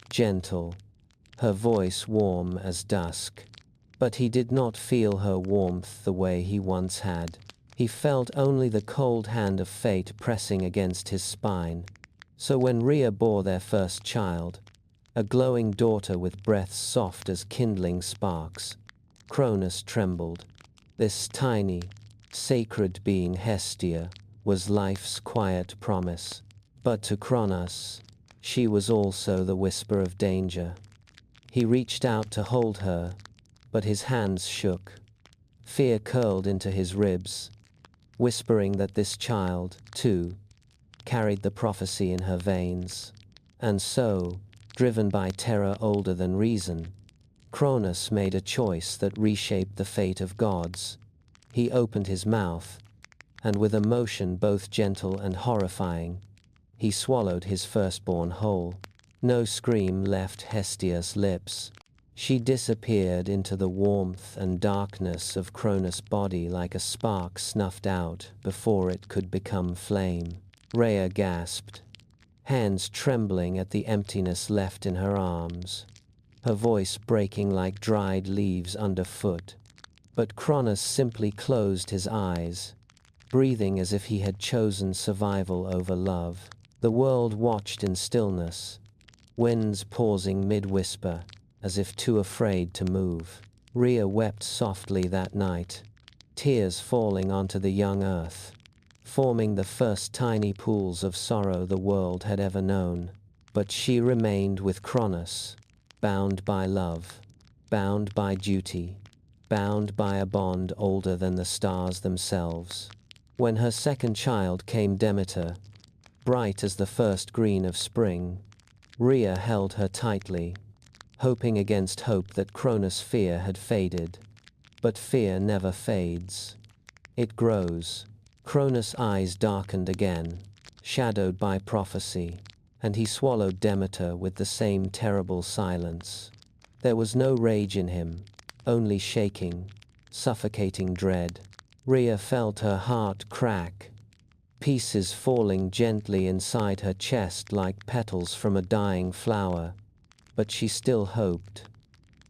gentle, her voice warm as dusk. But he did not feel her warmth the way he once had. He felt only the cold hand of fate pressing against his spine. So when Rhea bore their first child, a glowing daughter with breaths soft as kindling sparks, Cronus trembled. This tiny, sacred being, Hestia, was life's quiet promise. But to Cronus, she was also the whisper of danger. He reached out to hold her, but his hands shook. Fear curled into his ribs, whispering that this child, too, carried the prophecy in her veins. And so, driven by terror older than reason, Cronus made a choice that reshaped the fate of gods. He opened his mouth, and with a motion both gentle and horrifying, he swallowed his firstborn whole. No scream left Hestia's lips. She disappeared into the warmth and darkness of Cronus' body like a spark snuffed out before it could become flame. Rhea gasped, hands trembling at the emptiness left in her arms, her voice breaking like dried leaves underfoot. But Cronus simply closed his eyes, breathing as if he had chosen survival over love. The world watched in stillness, winds pausing mid-whisper, as if too afraid to move. Rhea wept softly that night, tears falling onto the young earth, forming the first tiny pools of sorrow the world had ever known. But she remained with Cronus, bound by love, bound by duty, bound by a bond older than the stars themselves. When her second child came, Demeter, bright as the first green of spring, Rhea held her tightly, hoping against hope that Cronus' fear had faded. But fear never fades. It grows. Cronus' eyes darkened again, shadowed by prophecy, and he swallowed Demeter with the same terrible silence. There was no rage in him, only shaking, suffocating dread. Rhea felt her heart crack, pieces falling gently inside her chest like petals from a dying flower. But she still hoped.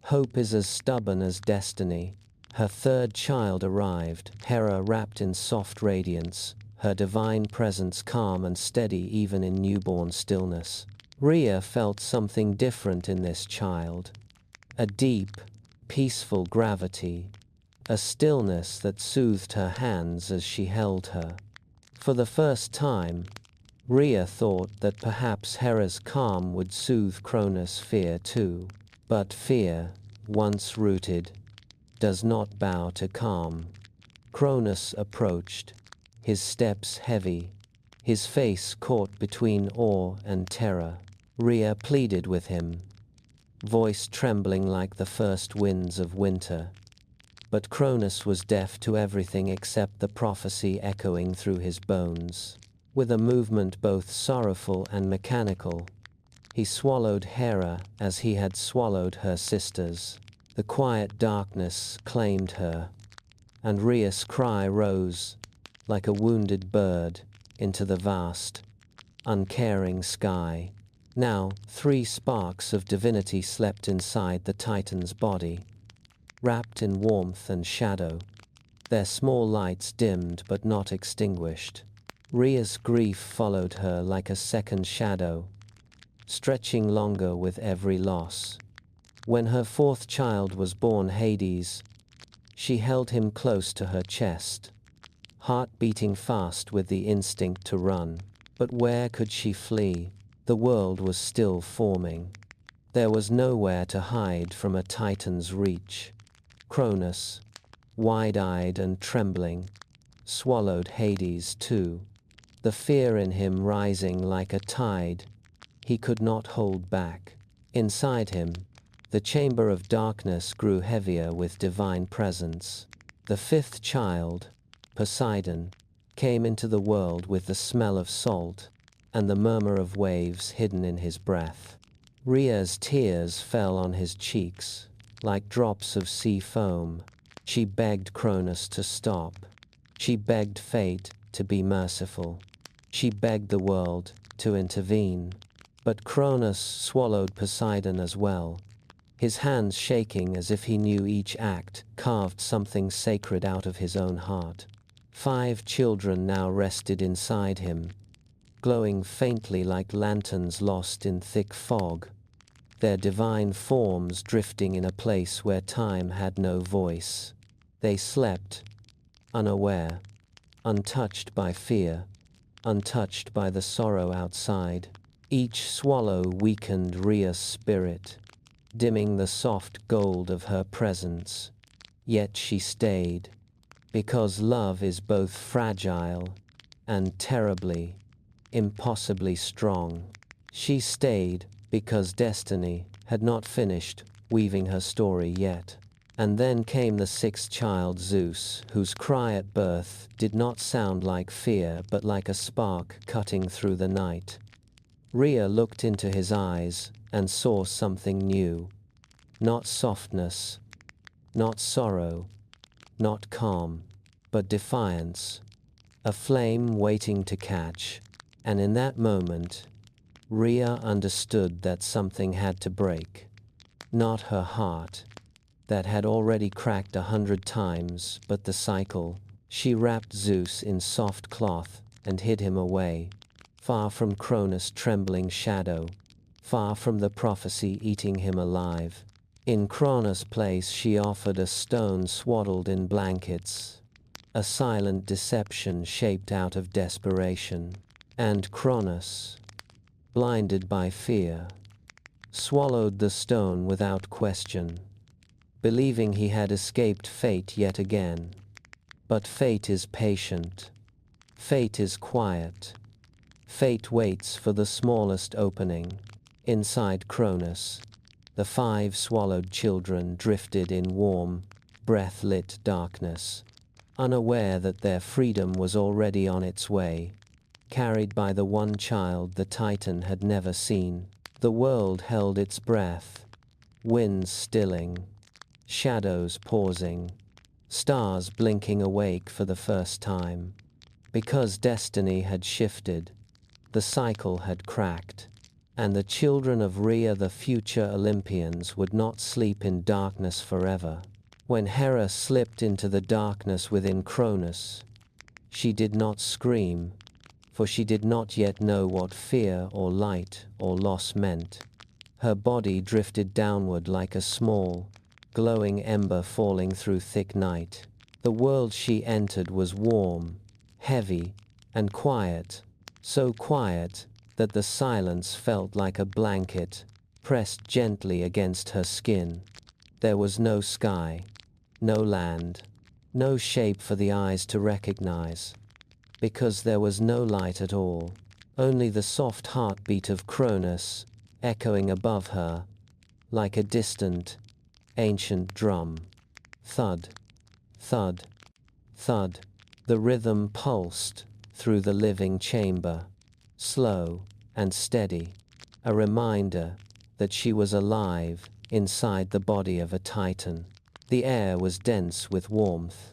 Hope is as stubborn as destiny. Her third child arrived, Hera wrapped in soft radiance, her divine presence calm and steady even in newborn stillness. Rhea felt something different in this child. A deep, peaceful gravity, a stillness that soothed her hands as she held her. For the first time, Rhea thought that perhaps Hera's calm would soothe Cronus' fear too. But fear, once rooted, does not bow to calm. Cronus approached, his steps heavy, his face caught between awe and terror. Rhea pleaded with him, voice trembling like the first winds of winter. But Cronus was deaf to everything except the prophecy echoing through his bones. With a movement both sorrowful and mechanical, he swallowed Hera as he had swallowed her sisters. The quiet darkness claimed her, and Rhea's cry rose, like a wounded bird, into the vast, uncaring sky. Now, 3 sparks of divinity slept inside the Titan's body, wrapped in warmth and shadow, their small lights dimmed but not extinguished. Rhea's grief followed her like a second shadow, stretching longer with every loss. When her 4th child was born, Hades, she held him close to her chest, heart beating fast with the instinct to run. But where could she flee? The world was still forming. There was nowhere to hide from a Titan's reach. Cronus, wide-eyed and trembling, swallowed Hades too, the fear in him rising like a tide he could not hold back. Inside him, the chamber of darkness grew heavier with divine presence. The 5th child, Poseidon, came into the world with the smell of salt and the murmur of waves hidden in his breath. Rhea's tears fell on his cheeks, like drops of sea foam. She begged Cronus to stop. She begged fate to be merciful. She begged the world to intervene. But Cronus swallowed Poseidon as well, his hands shaking as if he knew each act carved something sacred out of his own heart. 5 children now rested inside him, glowing faintly like lanterns lost in thick fog, their divine forms drifting in a place where time had no voice. They slept, unaware, untouched by fear, untouched by the sorrow outside. Each swallow weakened Rhea's spirit, dimming the soft gold of her presence. Yet she stayed, because love is both fragile and terribly, impossibly strong. She stayed because destiny had not finished weaving her story yet. And then came the 6th child, Zeus, whose cry at birth did not sound like fear but like a spark cutting through the night. Rhea looked into his eyes and saw something new. Not softness, not sorrow, not calm, but defiance. A flame waiting to catch. And in that moment, Rhea understood that something had to break. Not her heart, that had already cracked 100 times, but the cycle. She wrapped Zeus in soft cloth and hid him away, far from Cronus' trembling shadow, far from the prophecy eating him alive. In Cronus' place she offered a stone swaddled in blankets, a silent deception shaped out of desperation. And Cronus, blinded by fear, swallowed the stone without question, believing he had escaped fate yet again. But fate is patient. Fate is quiet. Fate waits for the smallest opening. Inside Cronus, the 5 swallowed children drifted in warm, breath-lit darkness, unaware that their freedom was already on its way, carried by the one child the Titan had never seen. The world held its breath, winds stilling, shadows pausing, stars blinking awake for the first time. Because destiny had shifted, the cycle had cracked, and the children of Rhea, the future Olympians, would not sleep in darkness forever. When Hera slipped into the darkness within Cronus, she did not scream, for she did not yet know what fear or light or loss meant. Her body drifted downward like a small, glowing ember falling through thick night. The world she entered was warm, heavy, and quiet, so quiet that the silence felt like a blanket pressed gently against her skin. There was no sky, no land, no shape for the eyes to recognize, because there was no light at all, only the soft heartbeat of Cronus echoing above her like a distant, ancient drum. Thud, thud, thud. The rhythm pulsed through the living chamber, slow and steady, a reminder that she was alive inside the body of a Titan. The air was dense with warmth,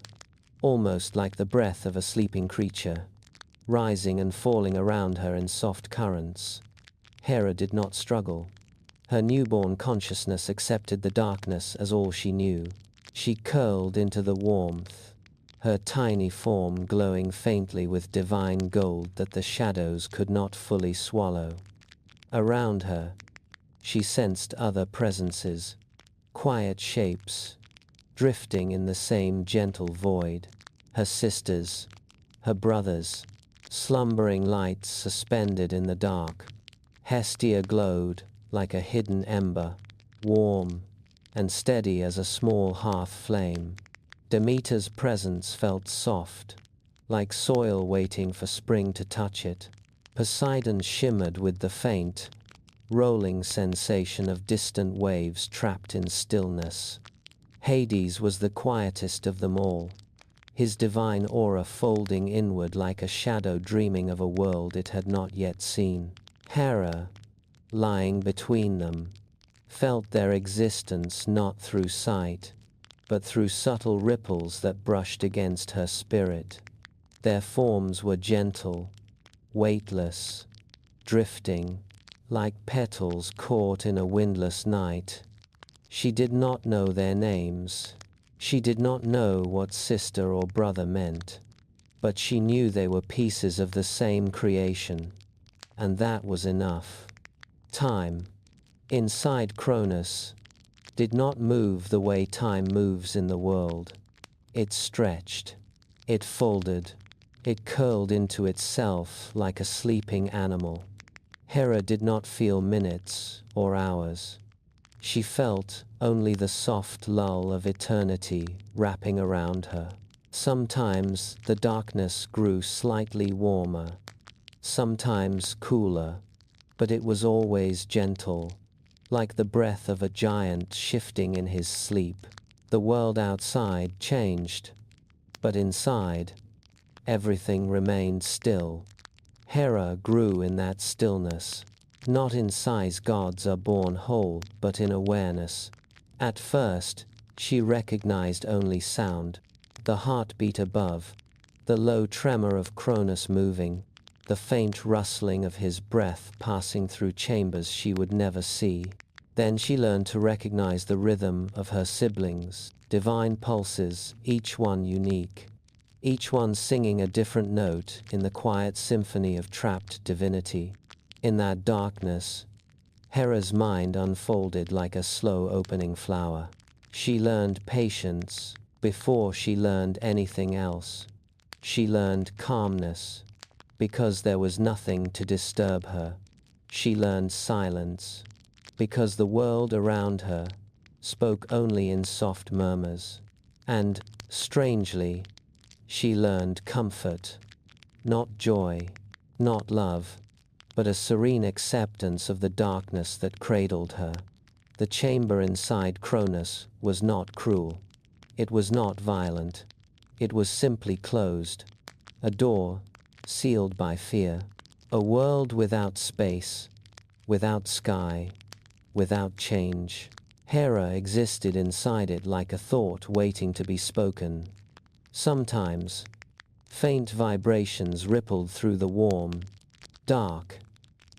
almost like the breath of a sleeping creature, rising and falling around her in soft currents. Hera did not struggle. Her newborn consciousness accepted the darkness as all she knew. She curled into the warmth, her tiny form glowing faintly with divine gold that the shadows could not fully swallow. Around her, she sensed other presences, quiet shapes, drifting in the same gentle void. Her sisters, her brothers, slumbering lights suspended in the dark. Hestia glowed like a hidden ember, warm and steady as a small hearth flame. Demeter's presence felt soft, like soil waiting for spring to touch it. Poseidon shimmered with the faint, rolling sensation of distant waves trapped in stillness. Hades was the quietest of them all, his divine aura folding inward like a shadow dreaming of a world it had not yet seen. Hera, lying between them, felt their existence not through sight, but through subtle ripples that brushed against her spirit. Their forms were gentle, weightless, drifting, like petals caught in a windless night. She did not know their names. She did not know what sister or brother meant, but she knew they were pieces of the same creation, and that was enough. Time, inside Cronus, did not move the way time moves in the world. It stretched, it folded, it curled into itself like a sleeping animal. Hera did not feel minutes or hours. She felt only the soft lull of eternity wrapping around her. Sometimes the darkness grew slightly warmer, sometimes cooler, but it was always gentle, like the breath of a giant shifting in his sleep. The world outside changed, but inside, everything remained still. Hera grew in that stillness, not in size gods are born whole, but in awareness. At first, she recognized only sound, the heartbeat above, the low tremor of Cronus moving, the faint rustling of his breath passing through chambers she would never see. Then she learned to recognize the rhythm of her siblings, divine pulses, each one unique, each one singing a different note in the quiet symphony of trapped divinity. In that darkness, Hera's mind unfolded like a slow opening flower. She learned patience before she learned anything else. She learned calmness because there was nothing to disturb her. She learned silence because the world around her spoke only in soft murmurs. And, strangely, she learned comfort, not joy, not love, but a serene acceptance of the darkness that cradled her. The chamber inside Cronus was not cruel. It was not violent. It was simply closed. A door, sealed by fear. A world without space, without sky, without change. Hera existed inside it like a thought waiting to be spoken. Sometimes, faint vibrations rippled through the warm, dark,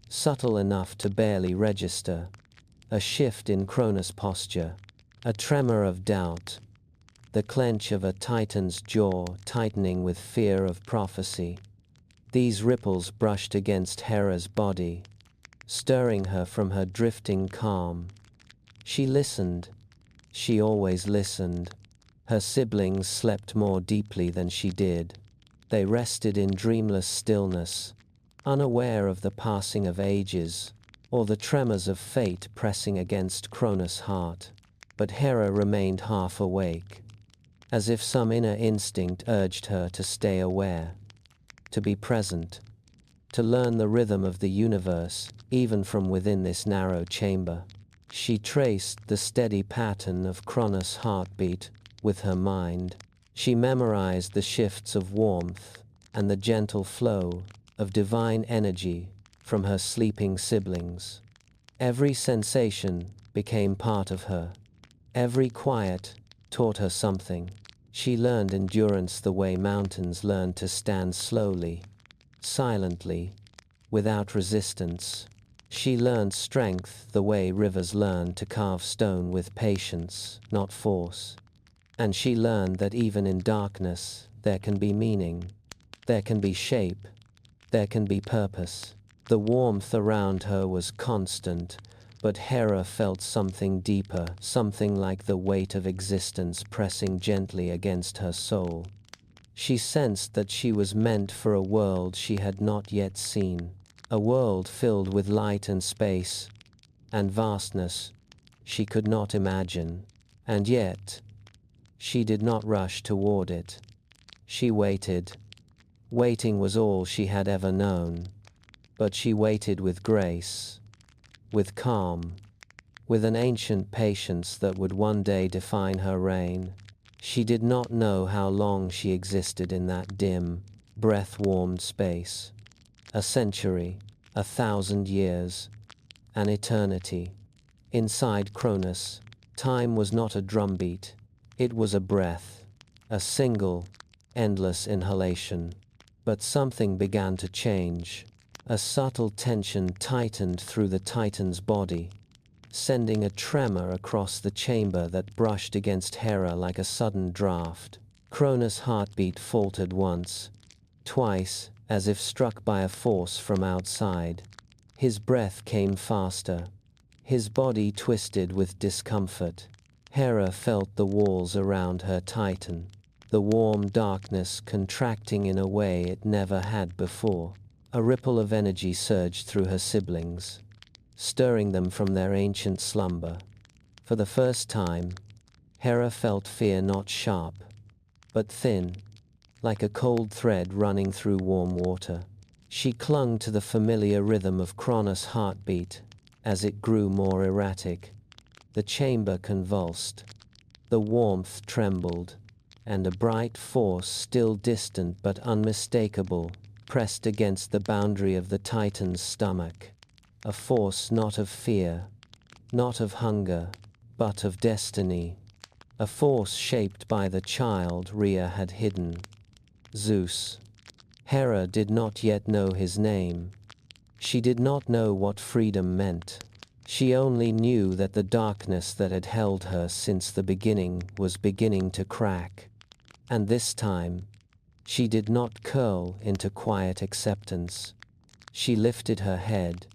subtle enough to barely register. A shift in Cronus' posture, a tremor of doubt, the clench of a titan's jaw tightening with fear of prophecy. These ripples brushed against Hera's body, stirring her from her drifting calm. She listened. She always listened. Her siblings slept more deeply than she did. They rested in dreamless stillness, unaware of the passing of ages or the tremors of fate pressing against Cronus' heart. But Hera remained half awake, as if some inner instinct urged her to stay aware, to be present, to learn the rhythm of the universe, even from within this narrow chamber. She traced the steady pattern of Cronus' heartbeat with her mind. She memorized the shifts of warmth and the gentle flow of divine energy from her sleeping siblings. Every sensation became part of her. Every quiet taught her something. She learned endurance the way mountains learn to stand slowly, silently, without resistance. She learned strength the way rivers learn to carve stone with patience, not force. And she learned that even in darkness, there can be meaning, there can be shape, there can be purpose. The warmth around her was constant, but Hera felt something deeper, something like the weight of existence pressing gently against her soul. She sensed that she was meant for a world she had not yet seen, a world filled with light and space and vastness she could not imagine. And yet, she did not rush toward it. She waited. Waiting was all she had ever known. But she waited with grace, with calm, with an ancient patience that would one day define her reign. She did not know how long she existed in that dim, breath-warmed space. A century, 1,000 years, an eternity. Inside Cronus, time was not a drumbeat. It was a breath, a single, endless inhalation. But something began to change. A subtle tension tightened through the Titan's body, sending a tremor across the chamber that brushed against Hera like a sudden draft. Cronus' heartbeat faltered once, twice, as if struck by a force from outside. His breath came faster, his body twisted with discomfort. Hera felt the walls around her tighten, the warm darkness contracting in a way it never had before. A ripple of energy surged through her siblings, stirring them from their ancient slumber. For the first time, Hera felt fear not sharp, but thin, like a cold thread running through warm water. She clung to the familiar rhythm of Cronus' heartbeat as it grew more erratic. The chamber convulsed, the warmth trembled, and a bright force, still distant but unmistakable, pressed against the boundary of the Titan's stomach. A force not of fear, not of hunger, but of destiny. A force shaped by the child Rhea had hidden, Zeus. Hera did not yet know his name. She did not know what freedom meant. She only knew that the darkness that had held her since the beginning was beginning to crack. And this time, she did not curl into quiet acceptance. She lifted her head.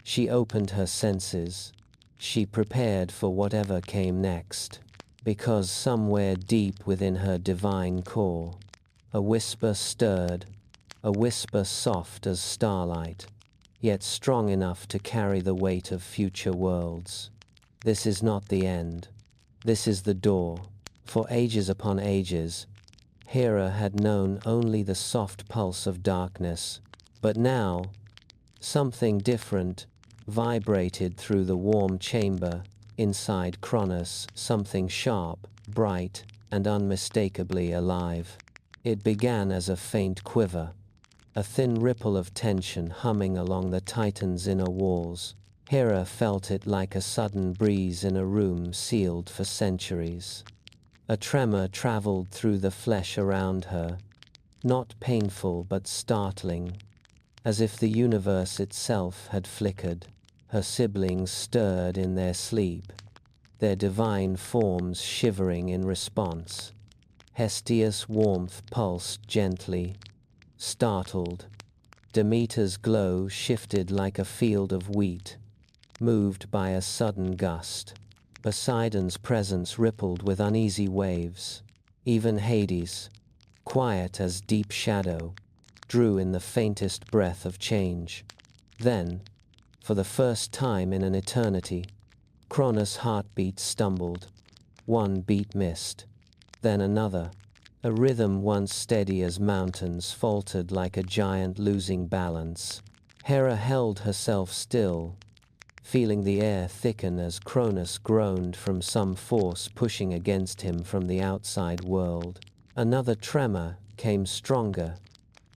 She opened her senses. She prepared for whatever came next. Because somewhere deep within her divine core, a whisper stirred, a whisper soft as starlight, yet strong enough to carry the weight of future worlds. This is not the end. This is the door. For ages upon ages, Hera had known only the soft pulse of darkness, but now, something different vibrated through the warm chamber inside Cronus, something sharp, bright, and unmistakably alive. It began as a faint quiver, a thin ripple of tension humming along the Titan's inner walls. Hera felt it like a sudden breeze in a room sealed for centuries. A tremor traveled through the flesh around her, not painful but startling, as if the universe itself had flickered. Her siblings stirred in their sleep, their divine forms shivering in response. Hestia's warmth pulsed gently. Startled, Demeter's glow shifted like a field of wheat, moved by a sudden gust. Poseidon's presence rippled with uneasy waves. Even Hades, quiet as deep shadow, drew in the faintest breath of change. Then, for the first time in an eternity, Cronus' heartbeat stumbled. One beat missed, then another. A rhythm once steady as mountains faltered like a giant losing balance. Hera held herself still, feeling the air thicken as Cronus groaned from some force pushing against him from the outside world. Another tremor came stronger,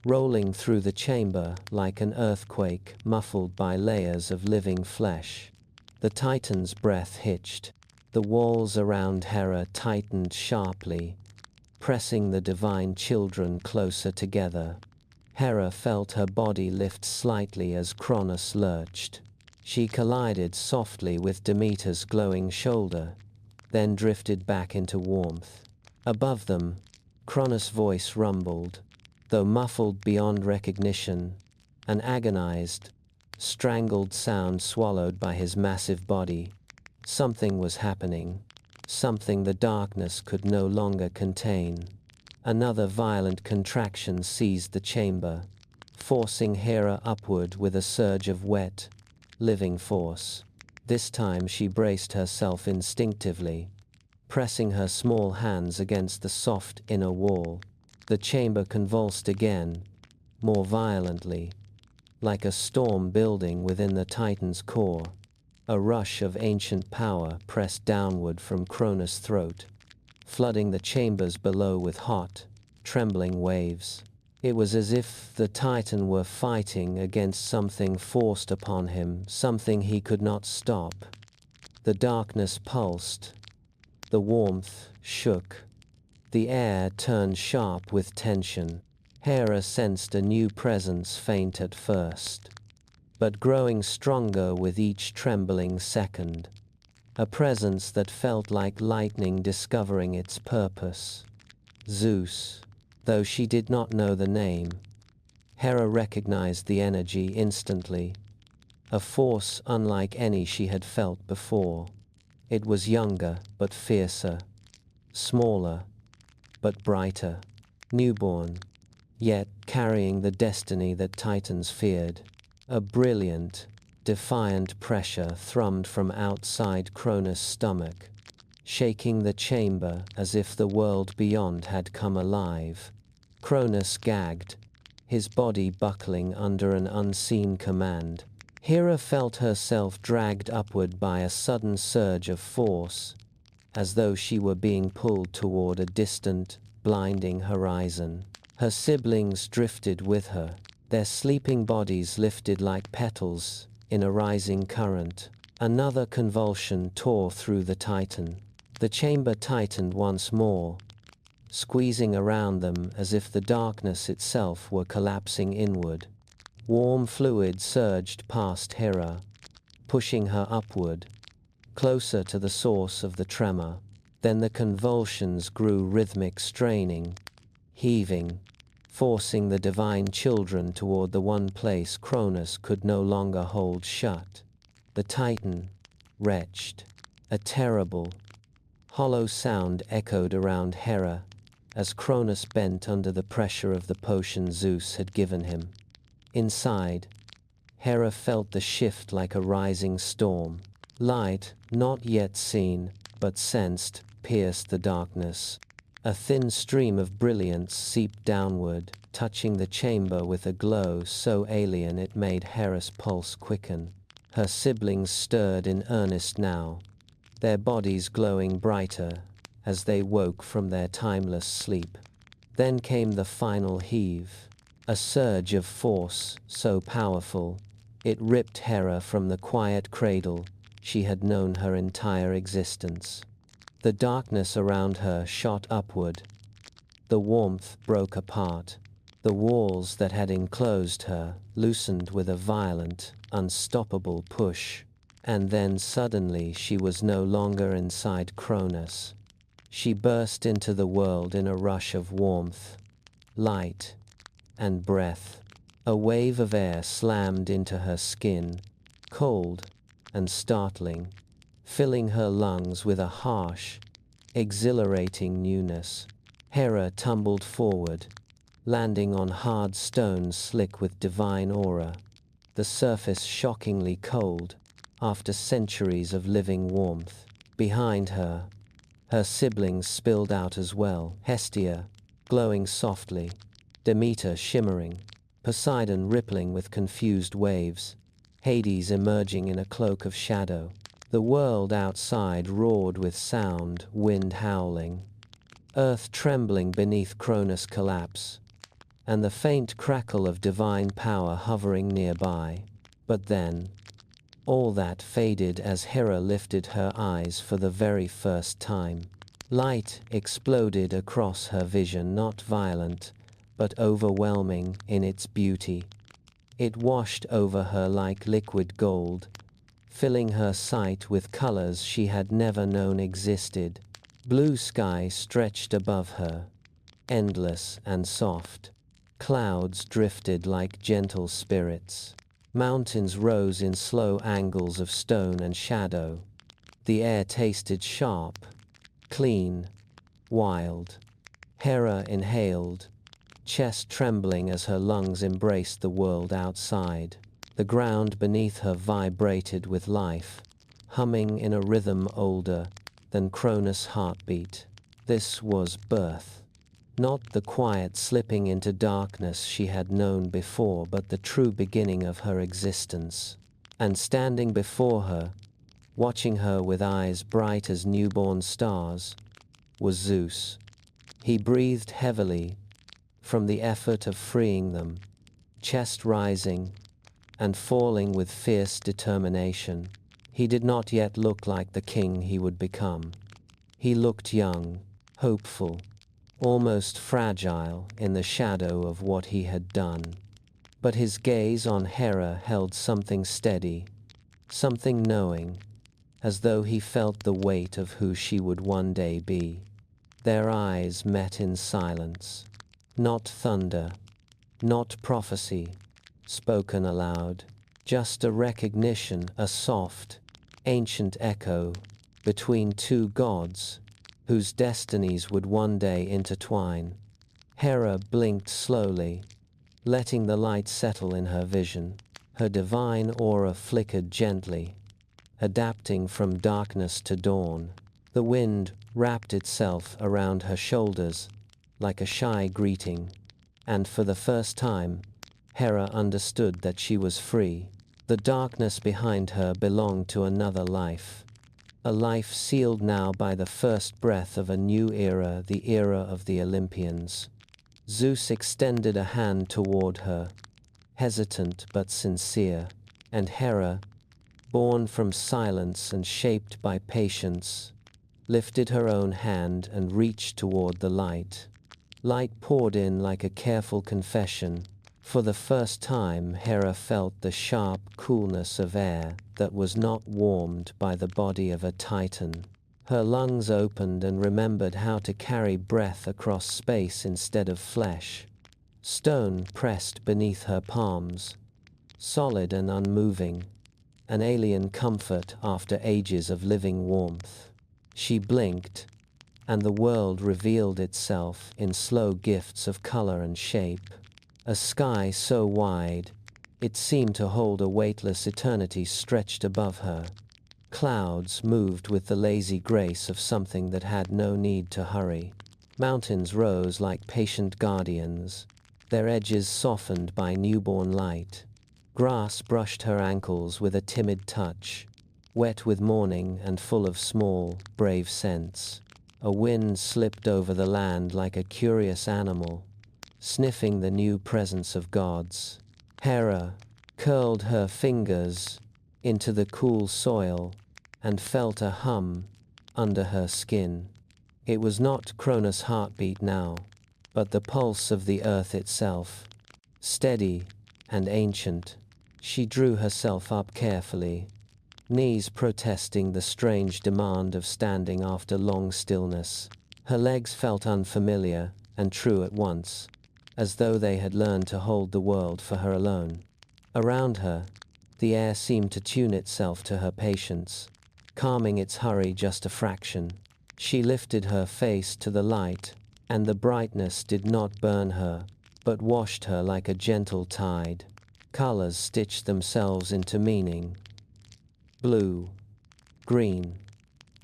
rolling through the chamber like an earthquake muffled by layers of living flesh. The Titan's breath hitched. The walls around Hera tightened sharply, pressing the divine children closer together. Hera felt her body lift slightly as Cronus lurched. She collided softly with Demeter's glowing shoulder, then drifted back into warmth. Above them, Cronus' voice rumbled, though muffled beyond recognition, an agonized, strangled sound swallowed by his massive body. Something was happening, something the darkness could no longer contain. Another violent contraction seized the chamber, forcing Hera upward with a surge of wet, living force. This time she braced herself instinctively, pressing her small hands against the soft inner wall. The chamber convulsed again, more violently, like a storm building within the Titan's core. A rush of ancient power pressed downward from Cronus' throat, flooding the chambers below with hot, trembling waves. It was as if the Titan were fighting against something forced upon him, something he could not stop. The darkness pulsed. The warmth shook. The air turned sharp with tension. Hera sensed a new presence, faint at first, but growing stronger with each trembling second. A presence that felt like lightning discovering its purpose. Zeus, though she did not know the name. Hera recognized the energy instantly, a force unlike any she had felt before. It was younger but fiercer, smaller but brighter, newborn, yet carrying the destiny that Titans feared. A brilliant, defiant pressure thrummed from outside Cronus' stomach, shaking the chamber as if the world beyond had come alive. Cronus gagged, his body buckling under an unseen command. Hera felt herself dragged upward by a sudden surge of force, as though she were being pulled toward a distant, blinding horizon. Her siblings drifted with her, their sleeping bodies lifted like petals in a rising current. Another convulsion tore through the Titan. The chamber tightened once more, squeezing around them as if the darkness itself were collapsing inward. Warm fluid surged past Hera, pushing her upward, closer to the source of the tremor. Then the convulsions grew rhythmic, straining, heaving, forcing the divine children toward the one place Cronus could no longer hold shut. The Titan retched. A terrible, hollow sound echoed around Hera as Cronus bent under the pressure of the potion Zeus had given him. Inside, Hera felt the shift like a rising storm. Light, not yet seen, but sensed, pierced the darkness. A thin stream of brilliance seeped downward, touching the chamber with a glow so alien it made Hera's pulse quicken. Her siblings stirred in earnest now, their bodies glowing brighter as they woke from their timeless sleep. Then came the final heave, A surge of force, so powerful, it ripped Hera from the quiet cradle she had known her entire existence. The darkness around her shot upward. The warmth broke apart. The walls that had enclosed her loosened with a violent, unstoppable push. And then suddenly she was no longer inside Cronus. She burst into the world in a rush of warmth, light, and breath. A wave of air slammed into her skin, cold and startling, filling her lungs with a harsh, exhilarating newness. Hera tumbled forward, landing on hard stone slick with divine aura, the surface shockingly cold after centuries of living warmth. Behind her, her siblings spilled out as well, Hestia glowing softly, Demeter shimmering, Poseidon rippling with confused waves, Hades emerging in a cloak of shadow. The world outside roared with sound, wind howling, earth trembling beneath Cronus' collapse, and the faint crackle of divine power hovering nearby. But then, all that faded as Hera lifted her eyes for the very first time. Light exploded across her vision, not violent, but overwhelming in its beauty. It washed over her like liquid gold, filling her sight with colors she had never known existed. Blue sky stretched above her, endless and soft. Clouds drifted like gentle spirits. Mountains rose in slow angles of stone and shadow. The air tasted sharp, clean, wild. Hera inhaled, chest trembling as her lungs embraced the world outside. The ground beneath her vibrated with life, humming in a rhythm older than Cronus' heartbeat. This was birth. Not the quiet slipping into darkness she had known before, but the true beginning of her existence. And standing before her, watching her with eyes bright as newborn stars, was Zeus. He breathed heavily from the effort of freeing them, chest rising and falling with fierce determination. He did not yet look like the king he would become. He looked young, hopeful, almost fragile in the shadow of what he had done. But his gaze on Hera held something steady, something knowing, as though he felt the weight of who she would one day be. Their eyes met in silence. Not thunder, not prophecy, spoken aloud, just a recognition, a soft, ancient echo between two gods whose destinies would one day intertwine. Hera blinked slowly, letting the light settle in her vision. Her divine aura flickered gently, adapting from darkness to dawn. The wind wrapped itself around her shoulders like a shy greeting, and for the first time, Hera understood that she was free. The darkness behind her belonged to another life, a life sealed now by the first breath of a new era, the era of the Olympians. Zeus extended a hand toward her, hesitant but sincere, and Hera, born from silence and shaped by patience, lifted her own hand and reached toward the light. Light poured in like a careful confession. For the first time, Hera felt the sharp coolness of air that was not warmed by the body of a titan. Her lungs opened and remembered how to carry breath across space instead of flesh. Stone pressed beneath her palms, solid and unmoving, an alien comfort after ages of living warmth. She blinked, and the world revealed itself in slow gifts of color and shape. A sky so wide, it seemed to hold a weightless eternity stretched above her. Clouds moved with the lazy grace of something that had no need to hurry. Mountains rose like patient guardians, their edges softened by newborn light. Grass brushed her ankles with a timid touch, wet with morning and full of small, brave scents. A wind slipped over the land like a curious animal, sniffing the new presence of gods. Hera curled her fingers into the cool soil and felt a hum under her skin. It was not Cronus' heartbeat now, but the pulse of the earth itself, steady and ancient. She drew herself up carefully, knees protesting the strange demand of standing after long stillness. Her legs felt unfamiliar and true at once, as though they had learned to hold the world for her alone. Around her, the air seemed to tune itself to her patience, calming its hurry just a fraction. She lifted her face to the light, and the brightness did not burn her, but washed her like a gentle tide. Colors stitched themselves into meaning. Blue, green,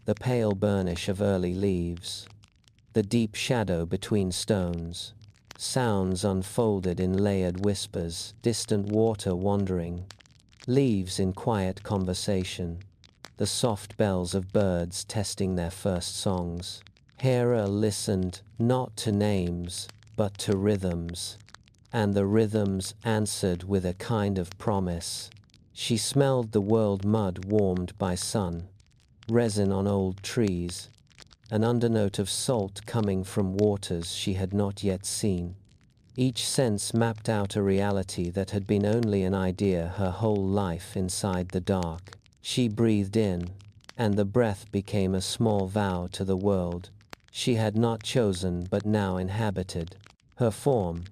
the pale burnish of early leaves, the deep shadow between stones. Sounds unfolded in layered whispers, distant water wandering, leaves in quiet conversation, the soft bells of birds testing their first songs. Hera listened not to names, but to rhythms, and the rhythms answered with a kind of promise. She smelled the world mud warmed by sun, resin on old trees, an undernote of salt coming from waters she had not yet seen. Each sense mapped out a reality that had been only an idea her whole life inside the dark. She breathed in, and the breath became a small vow to the world she had not chosen but now inhabited. Her form,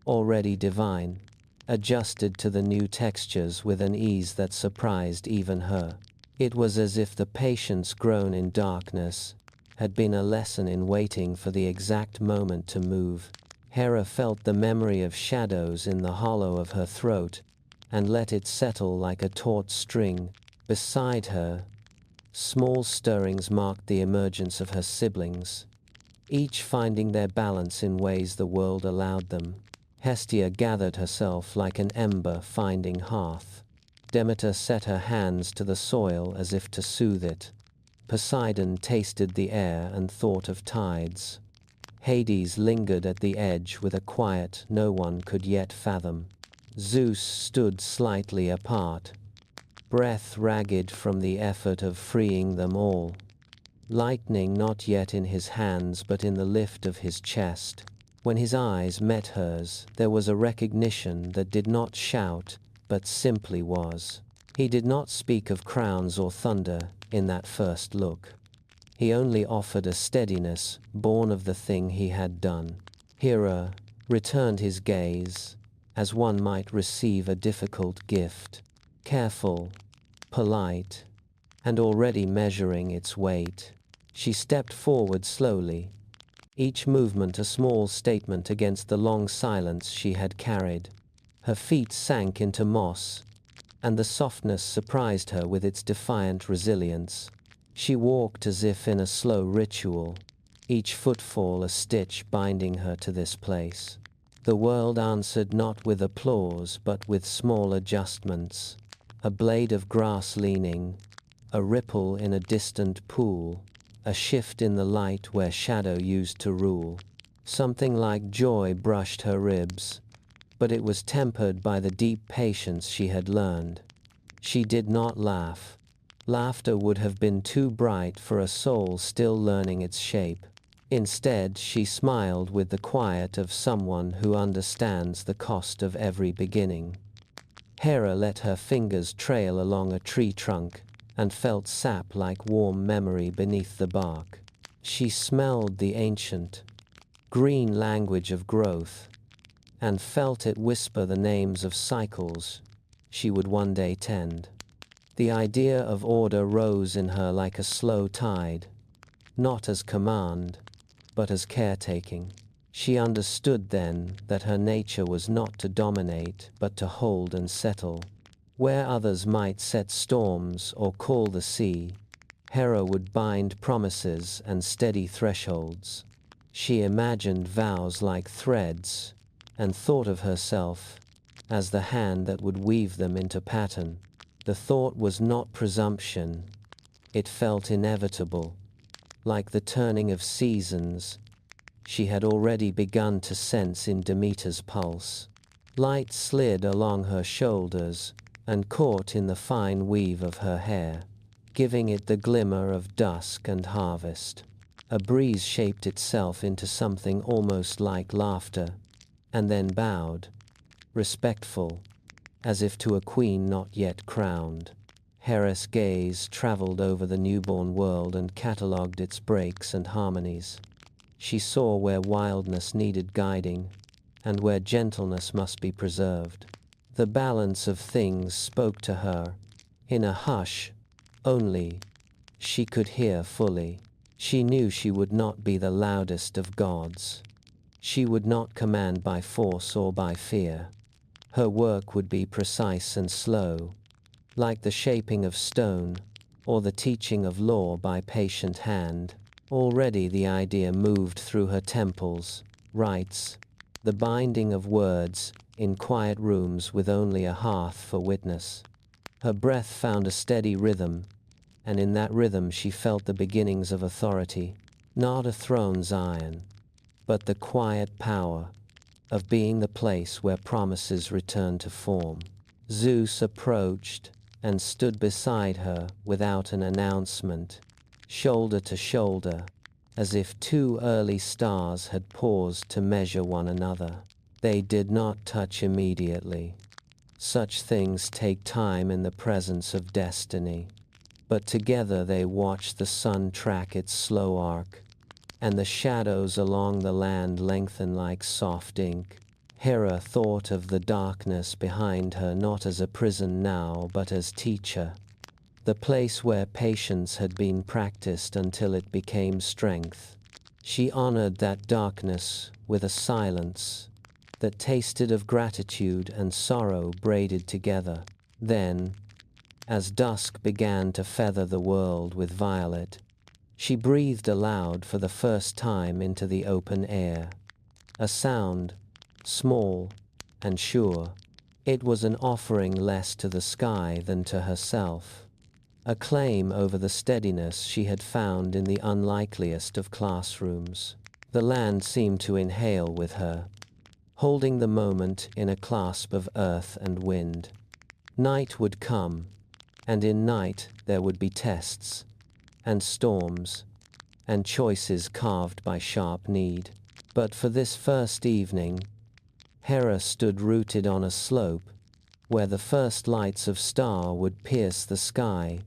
already divine, adjusted to the new textures with an ease that surprised even her. It was as if the patience grown in darkness had been a lesson in waiting for the exact moment to move. Hera felt the memory of shadows in the hollow of her throat and let it settle like a taut string. Beside her, small stirrings marked the emergence of her siblings, each finding their balance in ways the world allowed them. Hestia gathered herself like an ember finding hearth. Demeter set her hands to the soil as if to soothe it. Poseidon tasted the air and thought of tides. Hades lingered at the edge with a quiet no one could yet fathom. Zeus stood slightly apart, breath ragged from the effort of freeing them all. Lightning not yet in his hands but in the lift of his chest. When his eyes met hers, there was a recognition that did not shout, but simply was. He did not speak of crowns or thunder in that first look. He only offered a steadiness born of the thing he had done. Hera returned his gaze, as one might receive a difficult gift, careful, polite, and already measuring its weight. She stepped forward slowly, each movement a small statement against the long silence she had carried. Her feet sank into moss, and the softness surprised her with its defiant resilience. She walked as if in a slow ritual, each footfall a stitch binding her to this place. The world answered not with applause but with small adjustments. A blade of grass leaning, a ripple in a distant pool, a shift in the light where shadow used to rule. Something like joy brushed her ribs, but it was tempered by the deep patience she had learned. She did not laugh. Laughter would have been too bright for a soul still learning its shape. Instead, she smiled with the quiet of someone who understands the cost of every beginning. Hera let her fingers trail along a tree trunk and felt sap like warm memory beneath the bark. She smelled the ancient, green language of growth and felt it whisper the names of cycles she would one day tend. The idea of order rose in her like a slow tide, not as command, but as caretaking. She understood then that her nature was not to dominate, but to hold and settle. Where others might set storms or call the sea, Hera would bind promises and steady thresholds. She imagined vows like threads, and thought of herself as the hand that would weave them into pattern. The thought was not presumption. It felt inevitable, like the turning of seasons, she had already begun to sense in Demeter's pulse. Light slid along her shoulders and caught in the fine weave of her hair, giving it the glimmer of dusk and harvest. A breeze shaped itself into something almost like laughter, and then bowed, respectful, as if to a queen not yet crowned. Hera's gaze traveled over the newborn world and catalogued its breaks and harmonies. She saw where wildness needed guiding, and where gentleness must be preserved. The balance of things spoke to her, in a hush, only she could hear fully. She knew she would not be the loudest of gods. She would not command by force or by fear. Her work would be precise and slow, like the shaping of stone, or the teaching of law by patient hand. Already the idea moved through her temples, rites, the binding of words, in quiet rooms with only a hearth for witness. Her breath found a steady rhythm, and in that rhythm she felt the beginnings of authority, not a throne's iron, but the quiet power of being the place where promises return to form. Zeus approached and stood beside her without an announcement, shoulder to shoulder, as if two early stars had paused to measure one another. They did not touch immediately. Such things take time in the presence of destiny. But together they watched the sun track its slow arc, and the shadows along the land lengthen like soft ink. Hera thought of the darkness behind her not as a prison now, but as teacher, the place where patience had been practiced until it became strength. She honored that darkness with a silence that tasted of gratitude and sorrow braided together. Then, as dusk began to feather the world with violet, she breathed aloud for the first time into the open air. A sound, small and sure. It was an offering less to the sky than to herself, a claim over the steadiness she had found in the unlikeliest of classrooms. The land seemed to inhale with her, holding the moment in a clasp of earth and wind. Night would come, and in night there would be tests, and storms, and choices carved by sharp need. But for this first evening, Hera stood rooted on a slope, where the first lights of star would pierce the sky,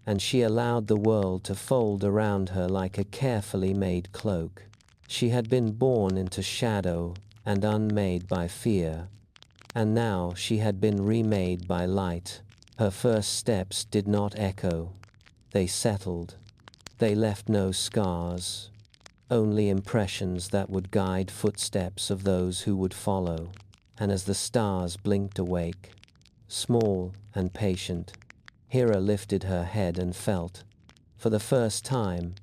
and she allowed the world to fold around her like a carefully made cloak. She had been born into shadow and unmade by fear, and now she had been remade by light. Her first steps did not echo. They settled. They left no scars, only impressions that would guide footsteps of those who would follow. And as the stars blinked awake, small and patient, Hera lifted her head and felt, for the first time,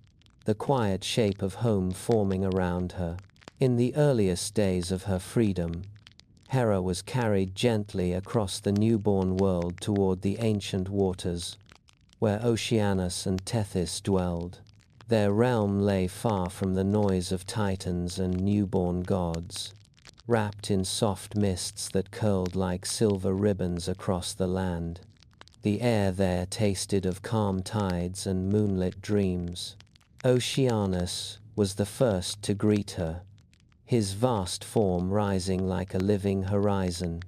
the quiet shape of home forming around her. In the earliest days of her freedom, Hera was carried gently across the newborn world toward the ancient waters, where Oceanus and Tethys dwelled. Their realm lay far from the noise of titans and newborn gods, wrapped in soft mists that curled like silver ribbons across the land. The air there tasted of calm tides and moonlit dreams. Oceanus was the first to greet her, his vast form rising like a living horizon,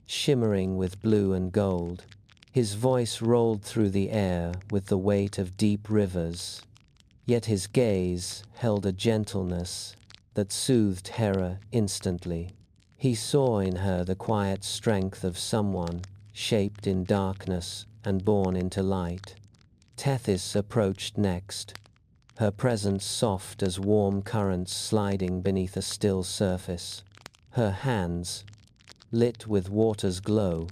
shimmering with blue and gold. His voice rolled through the air with the weight of deep rivers, yet his gaze held a gentleness that soothed Hera instantly. He saw in her the quiet strength of someone shaped in darkness and born into light. Tethys approached next, her presence soft as warm currents sliding beneath a still surface. Her hands, lit with water's glow,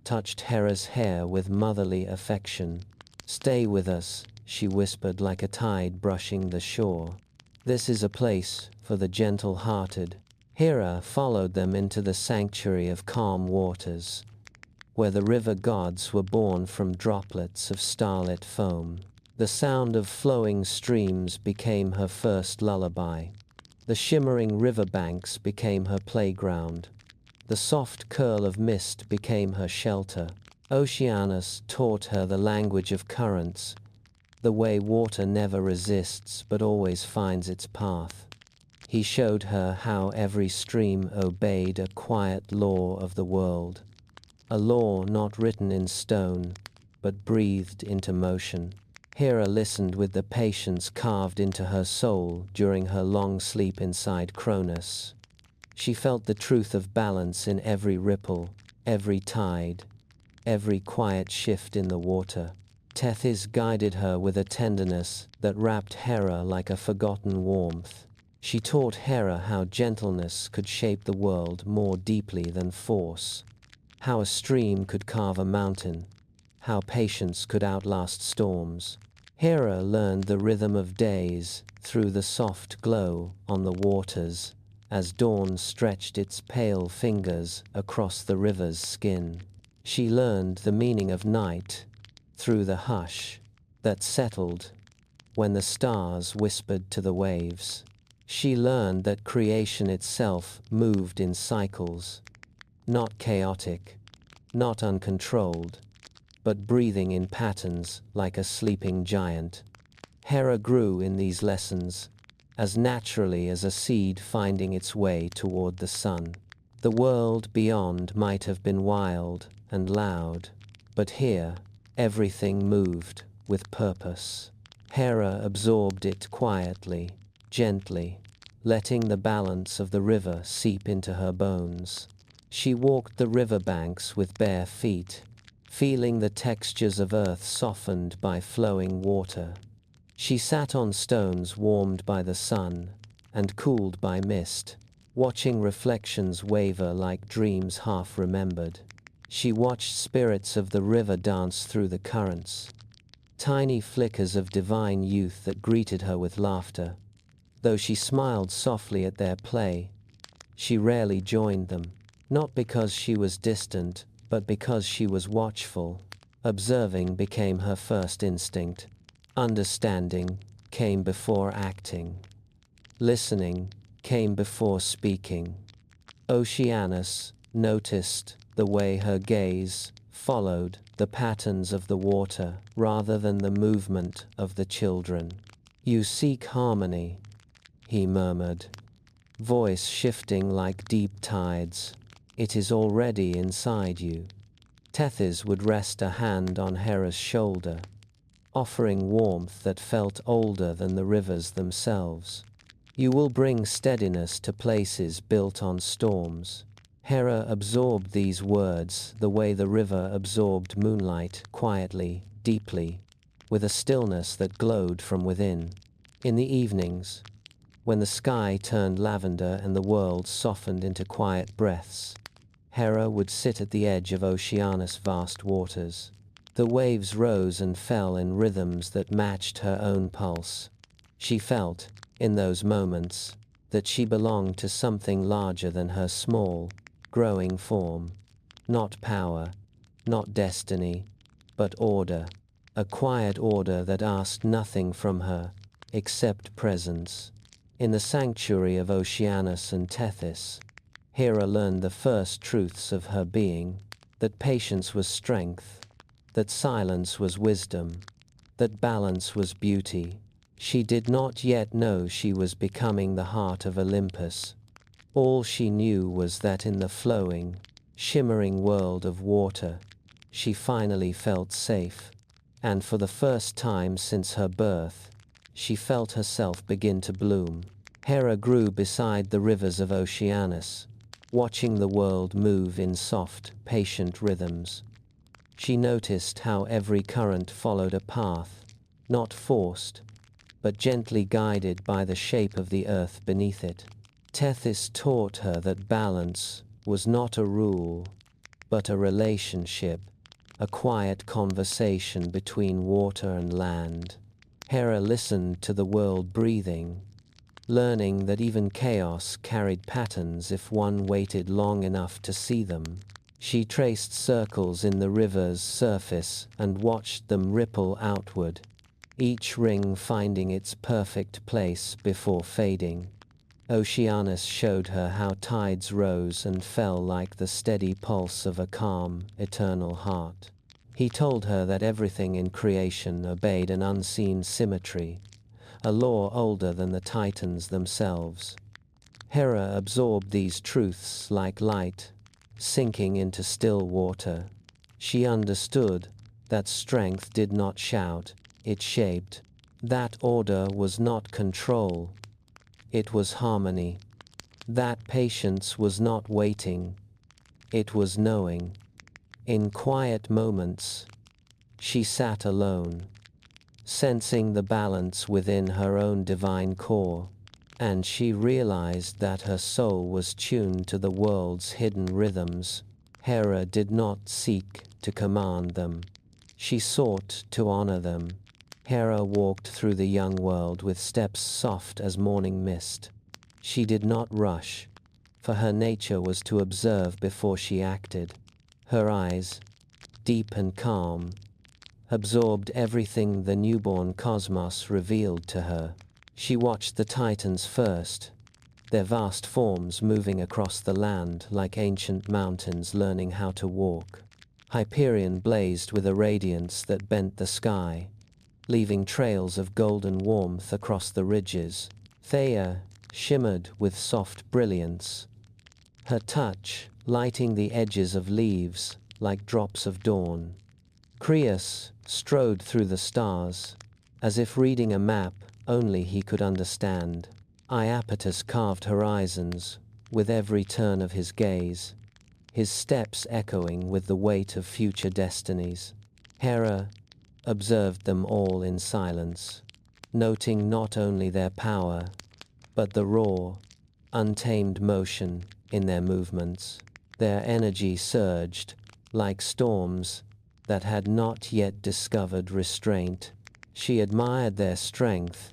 touched Hera's hair with motherly affection. "Stay with us," she whispered like a tide brushing the shore. "This is a place for the gentle-hearted." Hera followed them into the sanctuary of calm waters, where the river gods were born from droplets of starlit foam. The sound of flowing streams became her first lullaby. The shimmering riverbanks became her playground. The soft curl of mist became her shelter. Oceanus taught her the language of currents, the way water never resists but always finds its path. He showed her how every stream obeyed a quiet law of the world, a law not written in stone, but breathed into motion. Hera listened with the patience carved into her soul during her long sleep inside Cronus. She felt the truth of balance in every ripple, every tide, every quiet shift in the water. Tethys guided her with a tenderness that wrapped Hera like a forgotten warmth. She taught Hera how gentleness could shape the world more deeply than force, how a stream could carve a mountain, how patience could outlast storms. Hera learned the rhythm of days through the soft glow on the waters as dawn stretched its pale fingers across the river's skin. She learned the meaning of night through the hush that settled when the stars whispered to the waves. She learned that creation itself moved in cycles, not chaotic, not uncontrolled, but breathing in patterns like a sleeping giant. Hera grew in these lessons as naturally as a seed finding its way toward the sun. The world beyond might have been wild and loud, but here everything moved with purpose. Hera absorbed it quietly, gently, letting the balance of the river seep into her bones. She walked the riverbanks with bare feet, feeling the textures of earth softened by flowing water. She sat on stones warmed by the sun and cooled by mist, watching reflections waver like dreams half remembered. She watched spirits of the river dance through the currents, tiny flickers of divine youth that greeted her with laughter. Though she smiled softly at their play, she rarely joined them, not because she was distant, but because she was watchful. Observing became her first instinct. Understanding came before acting. Listening came before speaking. Oceanus noticed the way her gaze followed the patterns of the water rather than the movement of the children. "You seek harmony," he murmured, voice shifting like deep tides. "It is already inside you." Tethys would rest a hand on Hera's shoulder, offering warmth that felt older than the rivers themselves. "You will bring steadiness to places built on storms." Hera absorbed these words the way the river absorbed moonlight, quietly, deeply, with a stillness that glowed from within. In the evenings, when the sky turned lavender and the world softened into quiet breaths, Hera would sit at the edge of Oceanus' vast waters. The waves rose and fell in rhythms that matched her own pulse. She felt, in those moments, that she belonged to something larger than her small, growing form. Not power, not destiny, but order. A quiet order that asked nothing from her, except presence. In the sanctuary of Oceanus and Tethys, Hera learned the first truths of her being, that patience was strength, that silence was wisdom, that balance was beauty. She did not yet know she was becoming the heart of Olympus. All she knew was that in the flowing, shimmering world of water, she finally felt safe, and for the first time since her birth, she felt herself begin to bloom. Hera grew beside the rivers of Oceanus, watching the world move in soft, patient rhythms. She noticed how every current followed a path, not forced, but gently guided by the shape of the earth beneath it. Tethys taught her that balance was not a rule, but a relationship, a quiet conversation between water and land. Hera listened to the world breathing, learning that even chaos carried patterns if one waited long enough to see them. She traced circles in the river's surface and watched them ripple outward, each ring finding its perfect place before fading. Oceanus showed her how tides rose and fell like the steady pulse of a calm, eternal heart. He told her that everything in creation obeyed an unseen symmetry, a law older than the Titans themselves. Hera absorbed these truths like light, sinking into still water. She understood that strength did not shout, it shaped. That order was not control, it was harmony. That patience was not waiting, it was knowing. In quiet moments, she sat alone, sensing the balance within her own divine core, and she realized that her soul was tuned to the world's hidden rhythms. Hera did not seek to command them. She sought to honor them. Hera walked through the young world with steps soft as morning mist. She did not rush, for her nature was to observe before she acted. Her eyes, deep and calm, absorbed everything the newborn cosmos revealed to her. She watched the Titans first, their vast forms moving across the land like ancient mountains learning how to walk. Hyperion blazed with a radiance that bent the sky, leaving trails of golden warmth across the ridges. Theia shimmered with soft brilliance, her touch lighting the edges of leaves like drops of dawn. Creus strode through the stars, as if reading a map only he could understand. Iapetus carved horizons with every turn of his gaze, his steps echoing with the weight of future destinies. Hera observed them all in silence, noting not only their power, but the raw, untamed motion in their movements. Their energy surged like storms that had not yet discovered restraint. She admired their strength,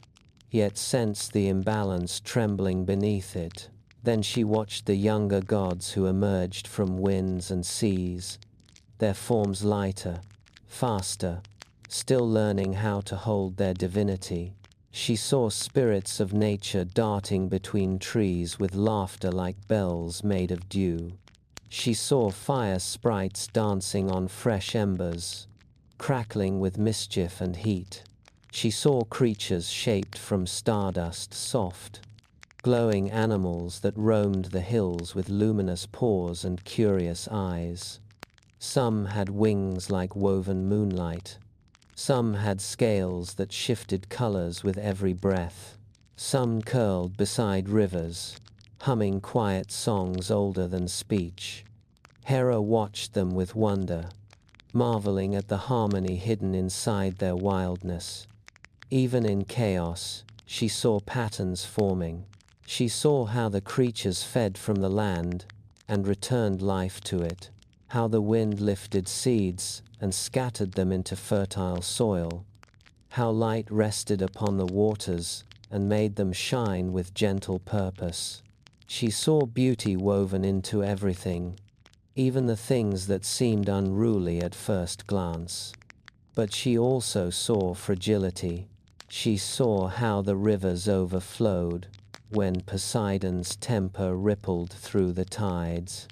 yet sensed the imbalance trembling beneath it. Then she watched the younger gods who emerged from winds and seas, their forms lighter, faster, still learning how to hold their divinity. She saw spirits of nature darting between trees with laughter like bells made of dew. She saw fire sprites dancing on fresh embers, crackling with mischief and heat. She saw creatures shaped from stardust, soft, glowing animals that roamed the hills with luminous paws and curious eyes. Some had wings like woven moonlight. Some had scales that shifted colors with every breath. Some curled beside rivers, humming quiet songs older than speech. Hera watched them with wonder, marveling at the harmony hidden inside their wildness. Even in chaos, she saw patterns forming. She saw how the creatures fed from the land and returned life to it, how the wind lifted seeds and scattered them into fertile soil, how light rested upon the waters and made them shine with gentle purpose. She saw beauty woven into everything, even the things that seemed unruly at first glance. But she also saw fragility. She saw how the rivers overflowed when Poseidon's temper rippled through the tides.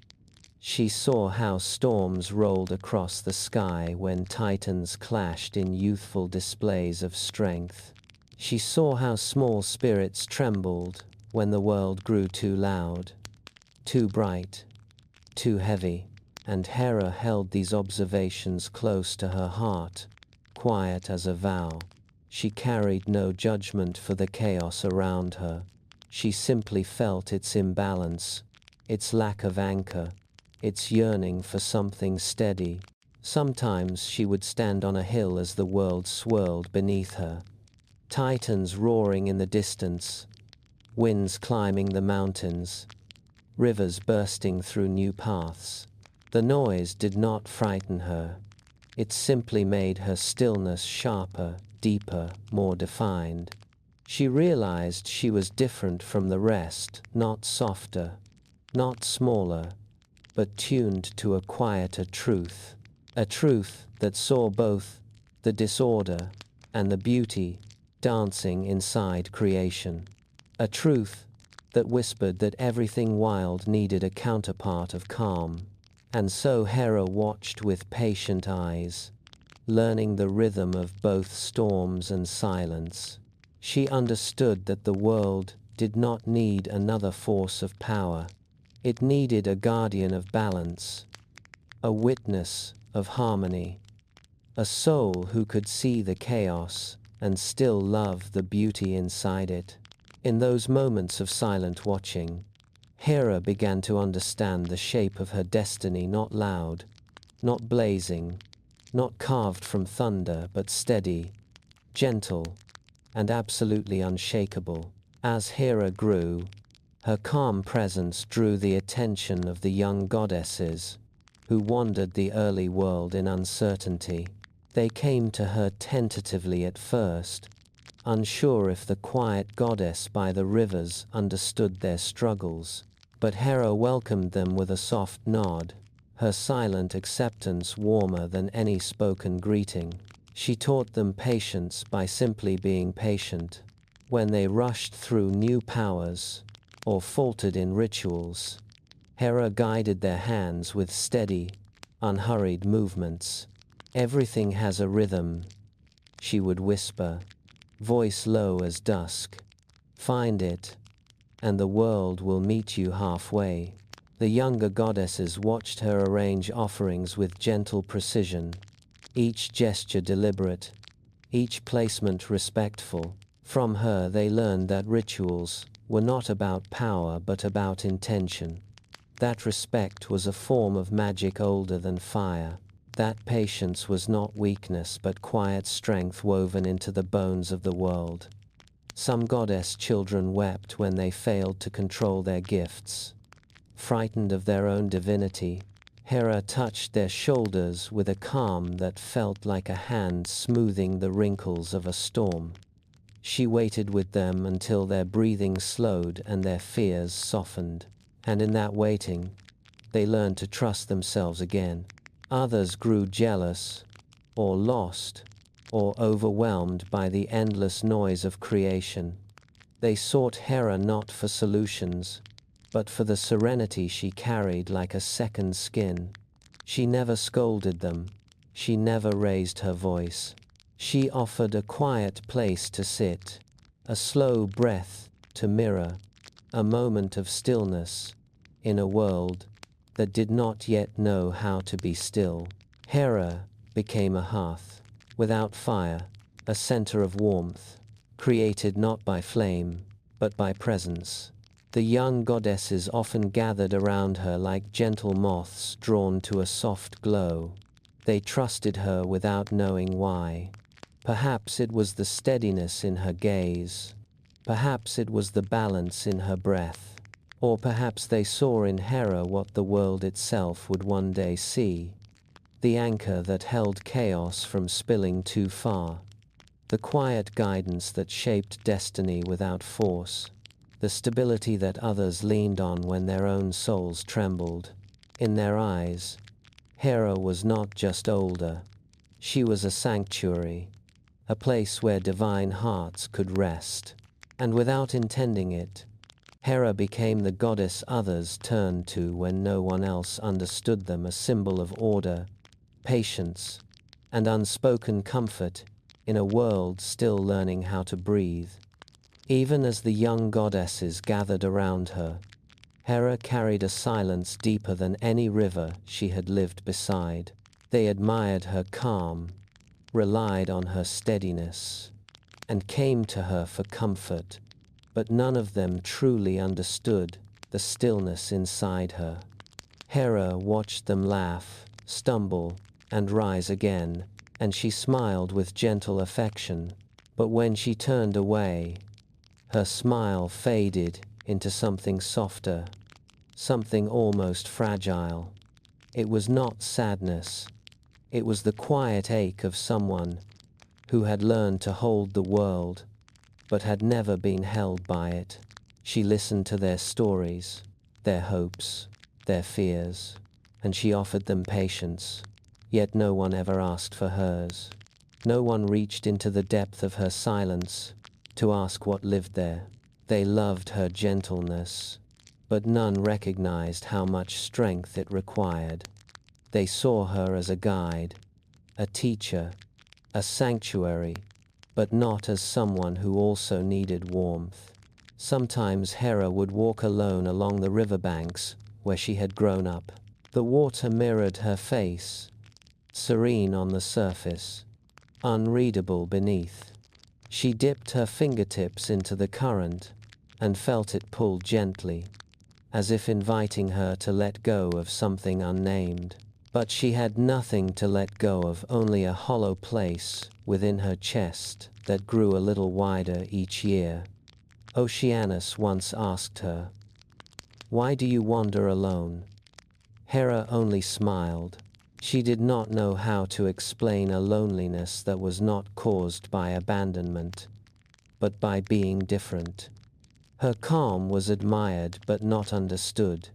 She saw how storms rolled across the sky when Titans clashed in youthful displays of strength. She saw how small spirits trembled when the world grew too loud, too bright, too heavy, and Hera held these observations close to her heart, quiet as a vow. She carried no judgment for the chaos around her. She simply felt its imbalance, its lack of anchor, its yearning for something steady. Sometimes she would stand on a hill as the world swirled beneath her, Titans roaring in the distance, winds climbing the mountains, rivers bursting through new paths. The noise did not frighten her. It simply made her stillness sharper, deeper, more defined. She realized she was different from the rest, not softer, not smaller, but tuned to a quieter truth, a truth that saw both the disorder and the beauty dancing inside creation, a truth that whispered that everything wild needed a counterpart of calm. And so Hera watched with patient eyes, learning the rhythm of both storms and silence. She understood that the world did not need another force of power. It needed a guardian of balance, a witness of harmony, a soul who could see the chaos and still love the beauty inside it. In those moments of silent watching, Hera began to understand the shape of her destiny, not loud, not blazing, not carved from thunder, but steady, gentle, and absolutely unshakable. As Hera grew, her calm presence drew the attention of the young goddesses, who wandered the early world in uncertainty. They came to her tentatively at first, unsure if the quiet goddess by the rivers understood their struggles. But Hera welcomed them with a soft nod, her silent acceptance warmer than any spoken greeting. She taught them patience by simply being patient. When they rushed through new powers, or faltered in rituals, Hera guided their hands with steady, unhurried movements. "Everything has a rhythm," she would whisper, voice low as dusk. "Find it, and the world will meet you halfway." The younger goddesses watched her arrange offerings with gentle precision, each gesture deliberate, each placement respectful. From her they learned that rituals were not about power but about intention. That respect was a form of magic older than fire. That patience was not weakness but quiet strength woven into the bones of the world. Some goddess children wept when they failed to control their gifts. Frightened of their own divinity, Hera touched their shoulders with a calm that felt like a hand smoothing the wrinkles of a storm. She waited with them until their breathing slowed and their fears softened. And in that waiting, they learned to trust themselves again. Others grew jealous, or lost, or overwhelmed by the endless noise of creation. They sought Hera not for solutions, but for the serenity she carried like a second skin. She never scolded them. She never raised her voice. She offered a quiet place to sit, a slow breath to mirror, a moment of stillness in a world that did not yet know how to be still. Hera became a hearth, without fire, a center of warmth, created not by flame, but by presence. The young goddesses often gathered around her like gentle moths drawn to a soft glow. They trusted her without knowing why. Perhaps it was the steadiness in her gaze. Perhaps it was the balance in her breath. Or perhaps they saw in Hera what the world itself would one day see. The anchor that held chaos from spilling too far. The quiet guidance that shaped destiny without force. The stability that others leaned on when their own souls trembled. In their eyes, Hera was not just older. She was a sanctuary, a place where divine hearts could rest. And without intending it, Hera became the goddess others turned to when no one else understood them, a symbol of order, patience, and unspoken comfort in a world still learning how to breathe. Even as the young goddesses gathered around her, Hera carried a silence deeper than any river she had lived beside. They admired her calm, relied on her steadiness, and came to her for comfort, but none of them truly understood the stillness inside her. Hera watched them laugh, stumble, and rise again, and she smiled with gentle affection. But when she turned away, her smile faded into something softer, something almost fragile. It was not sadness. It was the quiet ache of someone who had learned to hold the world, but had never been held by it. She listened to their stories, their hopes, their fears, and she offered them patience. Yet no one ever asked for hers. No one reached into the depth of her silence to ask what lived there. They loved her gentleness, but none recognized how much strength it required. They saw her as a guide, a teacher, a sanctuary, but not as someone who also needed warmth. Sometimes Hera would walk alone along the riverbanks where she had grown up. The water mirrored her face, serene on the surface, unreadable beneath. She dipped her fingertips into the current and felt it pull gently, as if inviting her to let go of something unnamed. But she had nothing to let go of, only a hollow place within her chest that grew a little wider each year. Oceanus once asked her, "Why do you wander alone?" Hera only smiled. She did not know how to explain a loneliness that was not caused by abandonment, but by being different. Her calm was admired but not understood.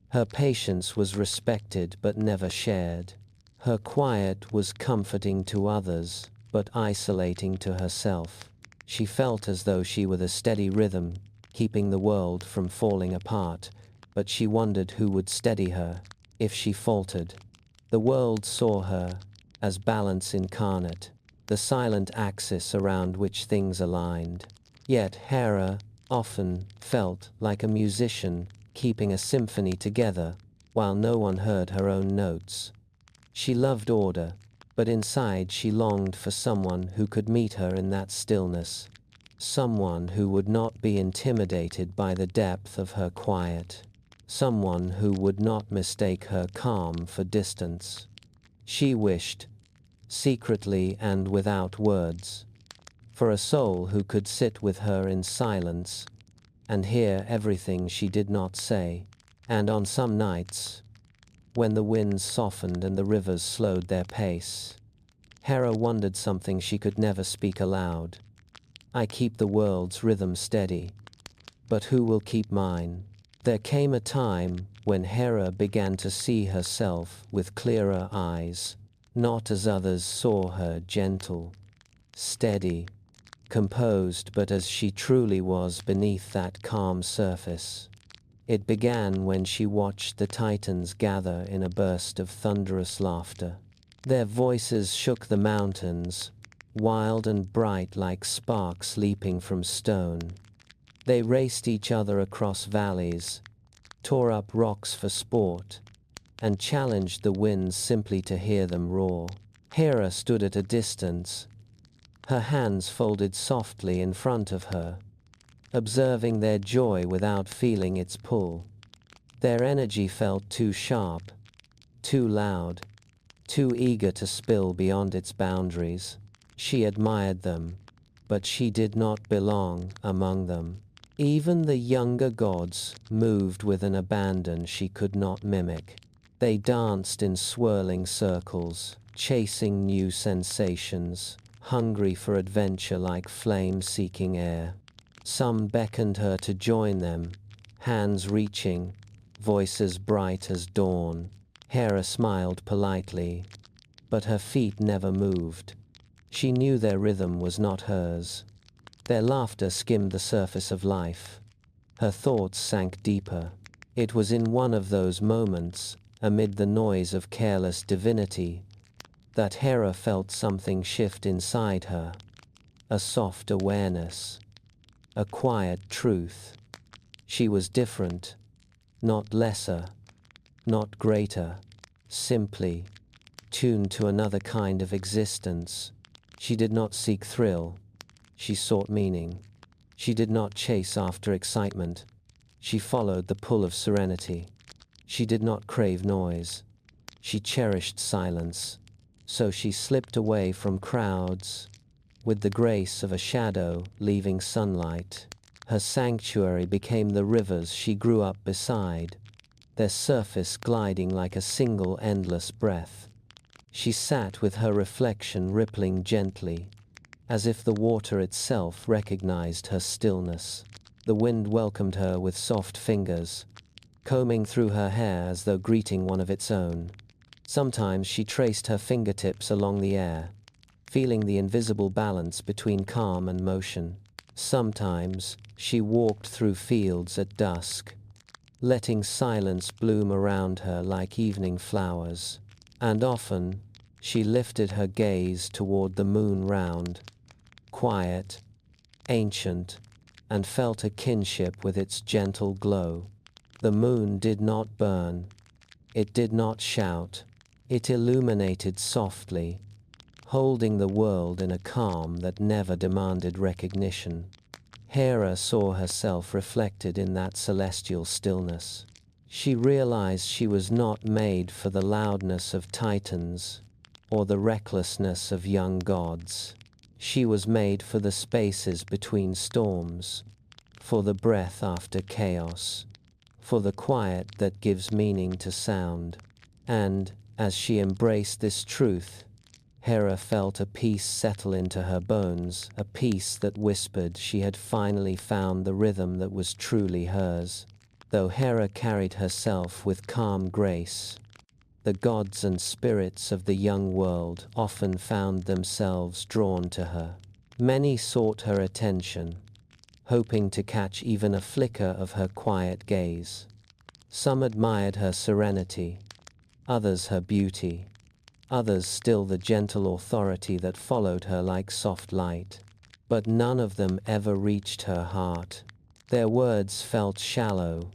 Her patience was respected but never shared. Her quiet was comforting to others, but isolating to herself. She felt as though she were the steady rhythm, keeping the world from falling apart, but she wondered who would steady her if she faltered. The world saw her as balance incarnate, the silent axis around which things aligned. Yet Hera often felt like a musician keeping a symphony together while no one heard her own notes. She loved order, but inside she longed for someone who could meet her in that stillness, someone who would not be intimidated by the depth of her quiet, someone who would not mistake her calm for distance. She wished, secretly and without words, for a soul who could sit with her in silence and hear everything she did not say. And on some nights, when the winds softened and the rivers slowed their pace, Hera wondered something she could never speak aloud. I keep the world's rhythm steady, but who will keep mine? There came a time when Hera began to see herself with clearer eyes, not as others saw her, gentle, steady, composed, but as she truly was beneath that calm surface. It began when she watched the Titans gather in a burst of thunderous laughter. Their voices shook the mountains, wild and bright like sparks leaping from stone. They raced each other across valleys, tore up rocks for sport, and challenged the winds simply to hear them roar. Hera stood at a distance, her hands folded softly in front of her, observing their joy without feeling its pull. Their energy felt too sharp, too loud, too eager to spill beyond its boundaries. She admired them, but she did not belong among them. Even the younger gods moved with an abandon she could not mimic. They danced in swirling circles, chasing new sensations, hungry for adventure like flames seeking air. Some beckoned her to join them, hands reaching, voices bright as dawn. Hera smiled politely, but her feet never moved. She knew their rhythm was not hers. Their laughter skimmed the surface of life. Her thoughts sank deeper. It was in one of those moments, amid the noise of careless divinity, that Hera felt something shift inside her, a soft awareness, a quiet truth. She was different, not lesser, not greater, simply tuned to another kind of existence. She did not seek thrill, she sought meaning. She did not chase after excitement, she followed the pull of serenity. She did not crave noise, she cherished silence. So she slipped away from crowds, with the grace of a shadow leaving sunlight. Her sanctuary became the rivers she grew up beside, their surface gliding like a single endless breath. She sat with her reflection rippling gently, as if the water itself recognized her stillness. The wind welcomed her with soft fingers, combing through her hair as though greeting one of its own. Sometimes she traced her fingertips along the air, feeling the invisible balance between calm and motion. Sometimes she walked through fields at dusk, letting silence bloom around her like evening flowers, and often she lifted her gaze toward the moon round, quiet, ancient, and felt a kinship with its gentle glow. The moon did not burn, it did not shout, it illuminated softly, holding the world in a calm that never demanded recognition. Hera saw herself reflected in that celestial stillness. She realized she was not made for the loudness of titans or the recklessness of young gods. She was made for the spaces between storms, for the breath after chaos, for the quiet that gives meaning to sound. And, as she embraced this truth, Hera felt a peace settle into her bones, a peace that whispered she had finally found the rhythm that was truly hers. Though Hera carried herself with calm grace, the gods and spirits of the young world often found themselves drawn to her. Many sought her attention, hoping to catch even a flicker of her quiet gaze. Some admired her serenity, others her beauty, others still the gentle authority that followed her like soft light. But none of them ever reached her heart. Their words felt shallow,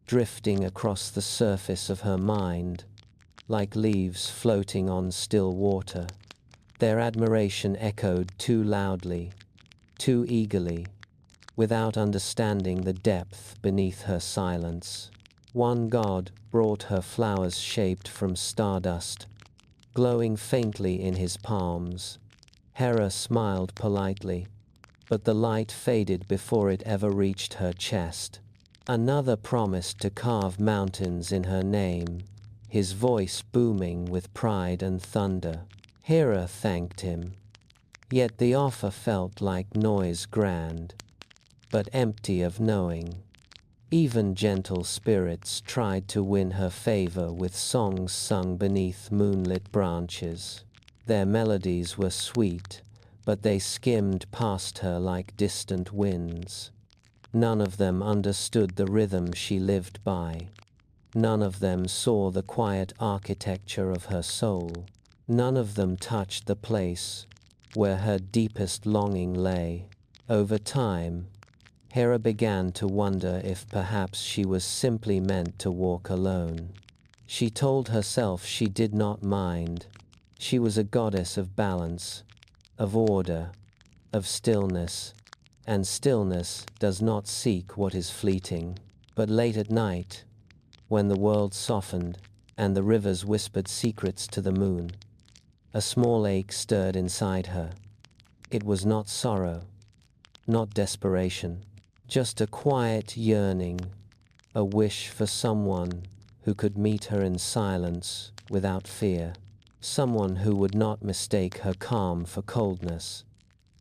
drifting across the surface of her mind, like leaves floating on still water. Their admiration echoed too loudly, too eagerly, without understanding the depth beneath her silence. One god brought her flowers shaped from stardust, glowing faintly in his palms. Hera smiled politely, but the light faded before it ever reached her chest. Another promised to carve mountains in her name, his voice booming with pride and thunder. Hera thanked him, yet the offer felt like noise grand, but empty of knowing. Even gentle spirits tried to win her favor with songs sung beneath moonlit branches. Their melodies were sweet, but they skimmed past her like distant winds. None of them understood the rhythm she lived by. None of them saw the quiet architecture of her soul. None of them touched the place where her deepest longing lay. Over time, Hera began to wonder if perhaps she was simply meant to walk alone. She told herself she did not mind. She was a goddess of balance, of order, of stillness, and stillness does not seek what is fleeting. But late at night, when the world softened and the rivers whispered secrets to the moon, a small ache stirred inside her. It was not sorrow, not desperation, just a quiet yearning, a wish for someone who could meet her in silence without fear, someone who would not mistake her calm for coldness,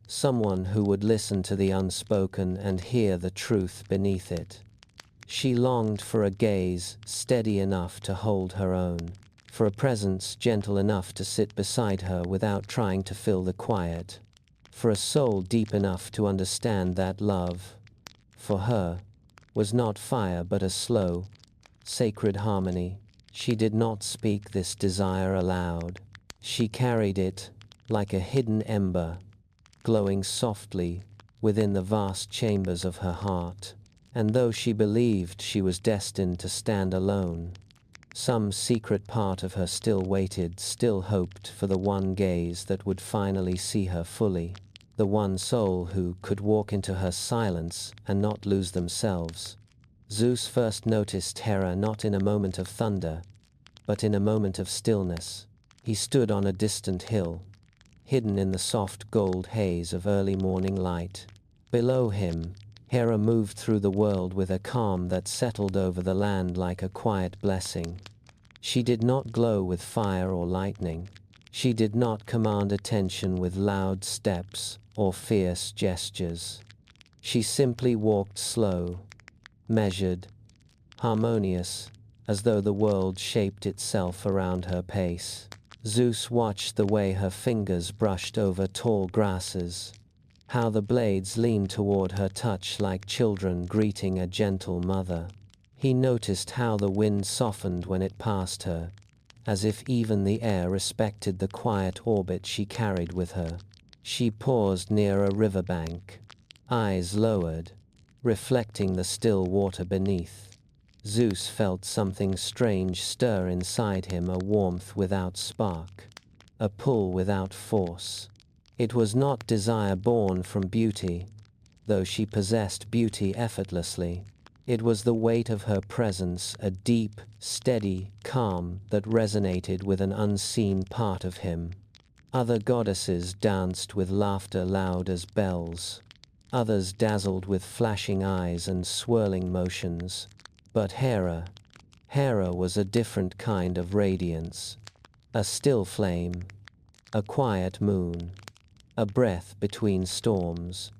someone who would listen to the unspoken and hear the truth beneath it. She longed for a gaze steady enough to hold her own, for a presence gentle enough to sit beside her without trying to fill the quiet, for a soul deep enough to understand that love, for her, was not fire but a slow, sacred harmony. She did not speak this desire aloud. She carried it like a hidden ember, glowing softly within the vast chambers of her heart. And though she believed she was destined to stand alone, some secret part of her still waited, still hoped for the one gaze that would finally see her fully. The one soul who could walk into her silence and not lose themselves. Zeus first noticed Hera not in a moment of thunder, but in a moment of stillness. He stood on a distant hill, hidden in the soft gold haze of early morning light. Below him, Hera moved through the world with a calm that settled over the land like a quiet blessing. She did not glow with fire or lightning. She did not command attention with loud steps or fierce gestures. She simply walked slow, measured, harmonious, as though the world shaped itself around her pace. Zeus watched the way her fingers brushed over tall grasses, how the blades leaned toward her touch like children greeting a gentle mother. He noticed how the wind softened when it passed her, as if even the air respected the quiet orbit she carried with her. She paused near a riverbank, eyes lowered, reflecting the still water beneath. Zeus felt something strange stir inside him, a warmth without spark, a pull without force. It was not desire born from beauty, though she possessed beauty effortlessly. It was the weight of her presence, a deep, steady calm that resonated with an unseen part of him. Other goddesses danced with laughter loud as bells. Others dazzled with flashing eyes and swirling motions. But Hera was a different kind of radiance. A still flame, a quiet moon, a breath between storms.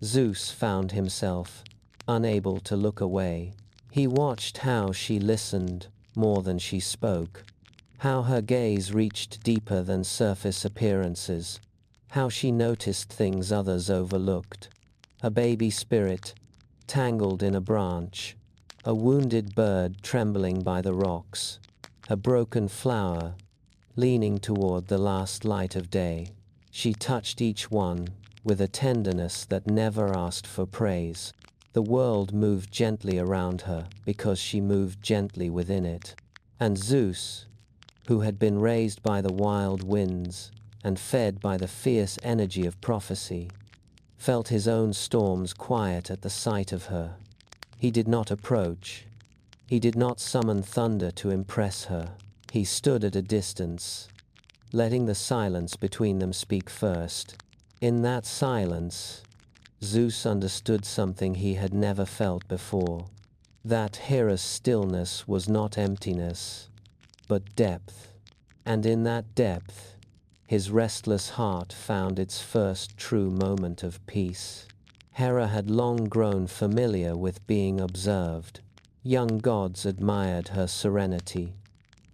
Zeus found himself unable to look away. He watched how she listened more than she spoke, how her gaze reached deeper than surface appearances, how she noticed things others overlooked. A baby spirit, tangled in a branch, a wounded bird trembling by the rocks, a broken flower, leaning toward the last light of day. She touched each one with a tenderness that never asked for praise. The world moved gently around her because she moved gently within it. And Zeus, who had been raised by the wild winds and fed by the fierce energy of prophecy, felt his own storms quiet at the sight of her. He did not approach. He did not summon thunder to impress her. He stood at a distance, letting the silence between them speak first. In that silence, Zeus understood something he had never felt before. That Hera's stillness was not emptiness, but depth. And in that depth, his restless heart found its first true moment of peace. Hera had long grown familiar with being observed. Young gods admired her serenity.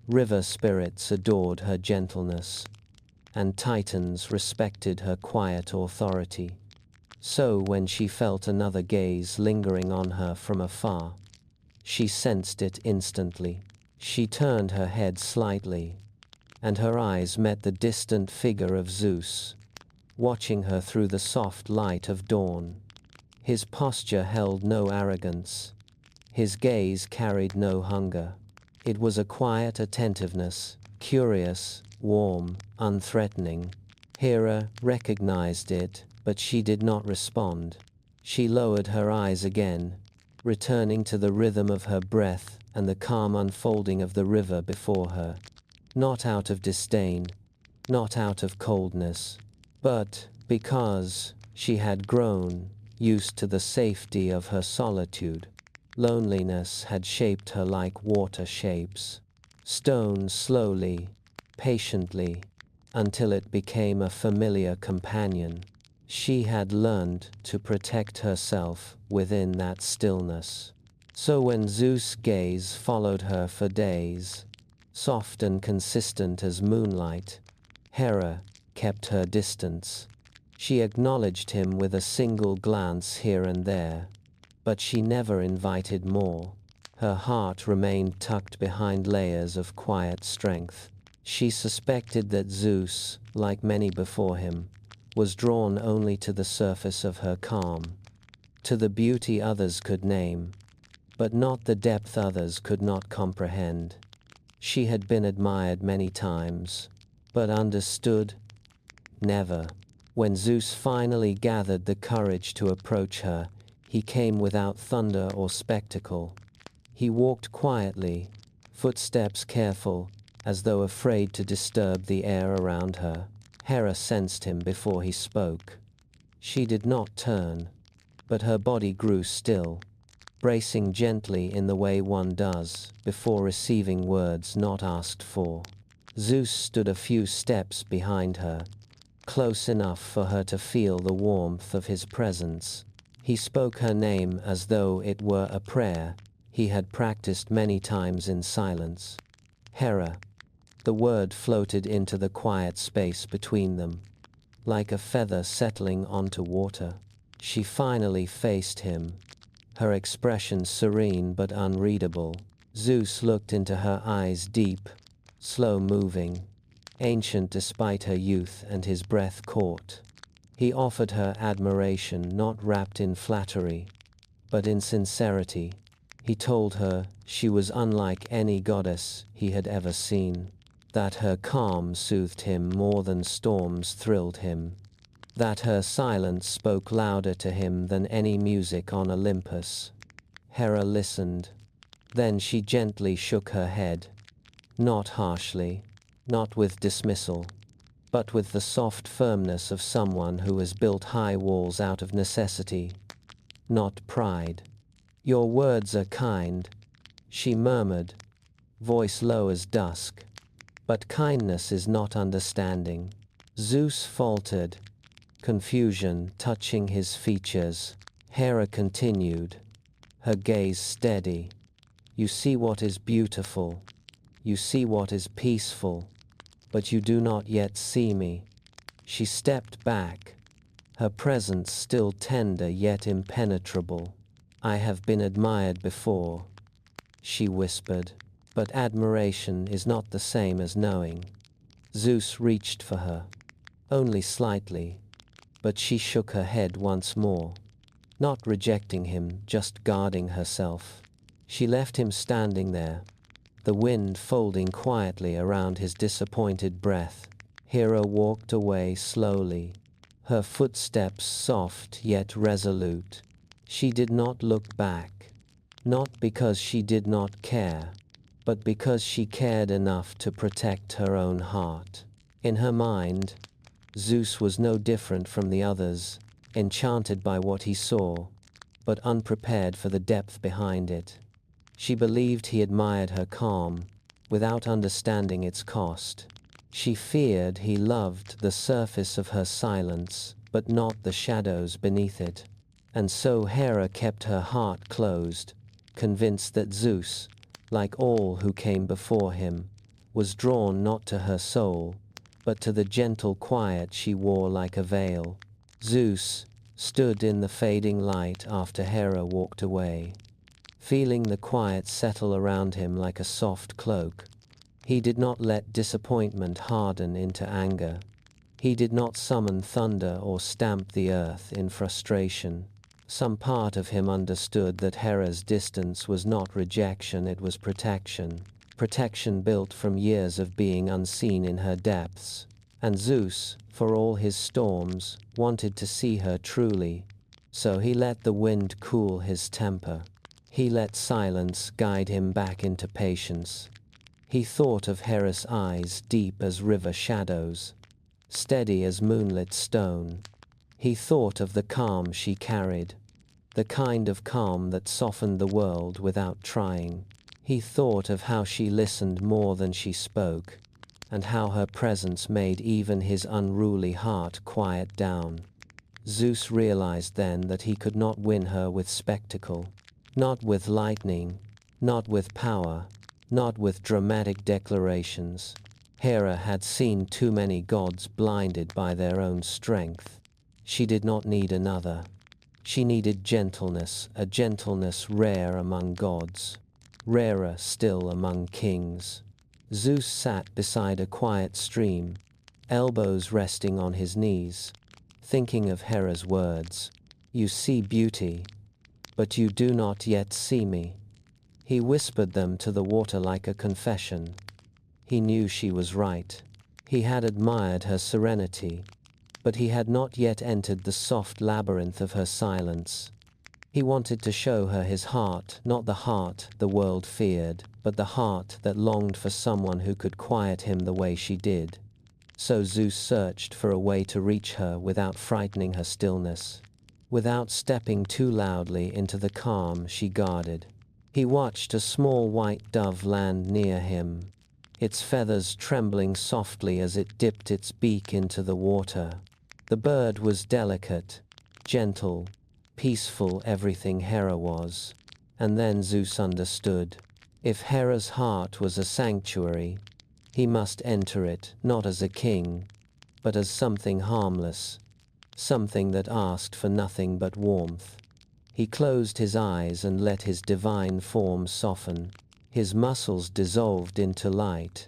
River spirits adored her gentleness, and titans respected her quiet authority. So when she felt another gaze lingering on her from afar, she sensed it instantly. She turned her head slightly, and her eyes met the distant figure of Zeus, watching her through the soft light of dawn. His posture held no arrogance. His gaze carried no hunger. It was a quiet attentiveness, curious, warm, unthreatening. Hera recognized it, but she did not respond. She lowered her eyes again, returning to the rhythm of her breath and the calm unfolding of the river before her. Not out of disdain, not out of coldness, but because she had grown used to the safety of her solitude. Loneliness had shaped her like water shapes stone slowly, patiently, until it became a familiar companion. She had learned to protect herself within that stillness. So when Zeus' gaze followed her for days, soft and consistent as moonlight, Hera kept her distance. She acknowledged him with a single glance here and there, but she never invited more. Her heart remained tucked behind layers of quiet strength. She suspected that Zeus, like many before him, was drawn only to the surface of her calm, to the beauty others could name, but not the depth others could not comprehend. She had been admired many times, but understood? Never. When Zeus finally gathered the courage to approach her, he came without thunder or spectacle. He walked quietly, footsteps careful, as though afraid to disturb the air around her. Hera sensed him before he spoke. She did not turn, but her body grew still, bracing gently in the way one does before receiving words not asked for. Zeus stood a few steps behind her, close enough for her to feel the warmth of his presence. He spoke her name as though it were a prayer he had practiced many times in silence. Hera. The word floated into the quiet space between them, like a feather settling onto water. She finally faced him, her expression serene but unreadable. Zeus looked into her eyes, deep, slow-moving, ancient despite her youth and his breath caught. He offered her admiration not wrapped in flattery, but in sincerity. He told her she was unlike any goddess he had ever seen, that her calm soothed him more than storms thrilled him, that her silence spoke louder to him than any music on Olympus. Hera listened. Then she gently shook her head, not harshly, not with dismissal, but with the soft firmness of someone who has built high walls out of necessity, not pride. "Your words are kind," she murmured, voice low as dusk, "but kindness is not understanding." Zeus faltered, confusion touching his features. Hera continued, her gaze steady. "You see what is beautiful, you see what is peaceful, but you do not yet see me." She stepped back, her presence still tender yet impenetrable. "I have been admired before," she whispered, "but admiration is not the same as knowing." Zeus reached for her, only slightly, but she shook her head once more, not rejecting him, just guarding herself. She left him standing there, the wind folding quietly around his disappointed breath. Hera walked away slowly, her footsteps soft yet resolute. She did not look back, not because she did not care, but because she cared enough to protect her own heart. In her mind, Zeus was no different from the others, enchanted by what he saw, but unprepared for the depth behind it. She believed he admired her calm, without understanding its cost. She feared he loved the surface of her silence, but not the shadows beneath it. And so Hera kept her heart closed, convinced that Zeus, like all who came before him, was drawn not to her soul, but to the gentle quiet she wore like a veil. Zeus stood in the fading light after Hera walked away, feeling the quiet settle around him like a soft cloak. He did not let disappointment harden into anger. He did not summon thunder or stamp the earth in frustration. Some part of him understood that Hera's distance was not rejection, it was protection. Protection built from years of being unseen in her depths. And Zeus, for all his storms, wanted to see her truly. So he let the wind cool his temper. He let silence guide him back into patience. He thought of Hera's eyes, deep as river shadows, steady as moonlit stone. He thought of the calm she carried, the kind of calm that softened the world without trying. He thought of how she listened more than she spoke, and how her presence made even his unruly heart quiet down. Zeus realized then that he could not win her with spectacle, not with lightning, not with power, not with dramatic declarations. Hera had seen too many gods blinded by their own strength. She did not need another. She needed gentleness, a gentleness rare among gods, rarer still among kings. Zeus sat beside a quiet stream, elbows resting on his knees, thinking of Hera's words. "You see beauty, but you do not yet see me." He whispered them to the water like a confession. He knew she was right. He had admired her serenity, but he had not yet entered the soft labyrinth of her silence. He wanted to show her his heart, not the heart the world feared, but the heart that longed for someone who could quiet him the way she did. So Zeus searched for a way to reach her without frightening her stillness, without stepping too loudly into the calm she guarded. He watched a small white dove land near him, its feathers trembling softly as it dipped its beak into the water. The bird was delicate, gentle, peaceful, everything Hera was. And then Zeus understood. If Hera's heart was a sanctuary, he must enter it, not as a king, but as something harmless, something that asked for nothing but warmth. He closed his eyes and let his divine form soften. His muscles dissolved into light.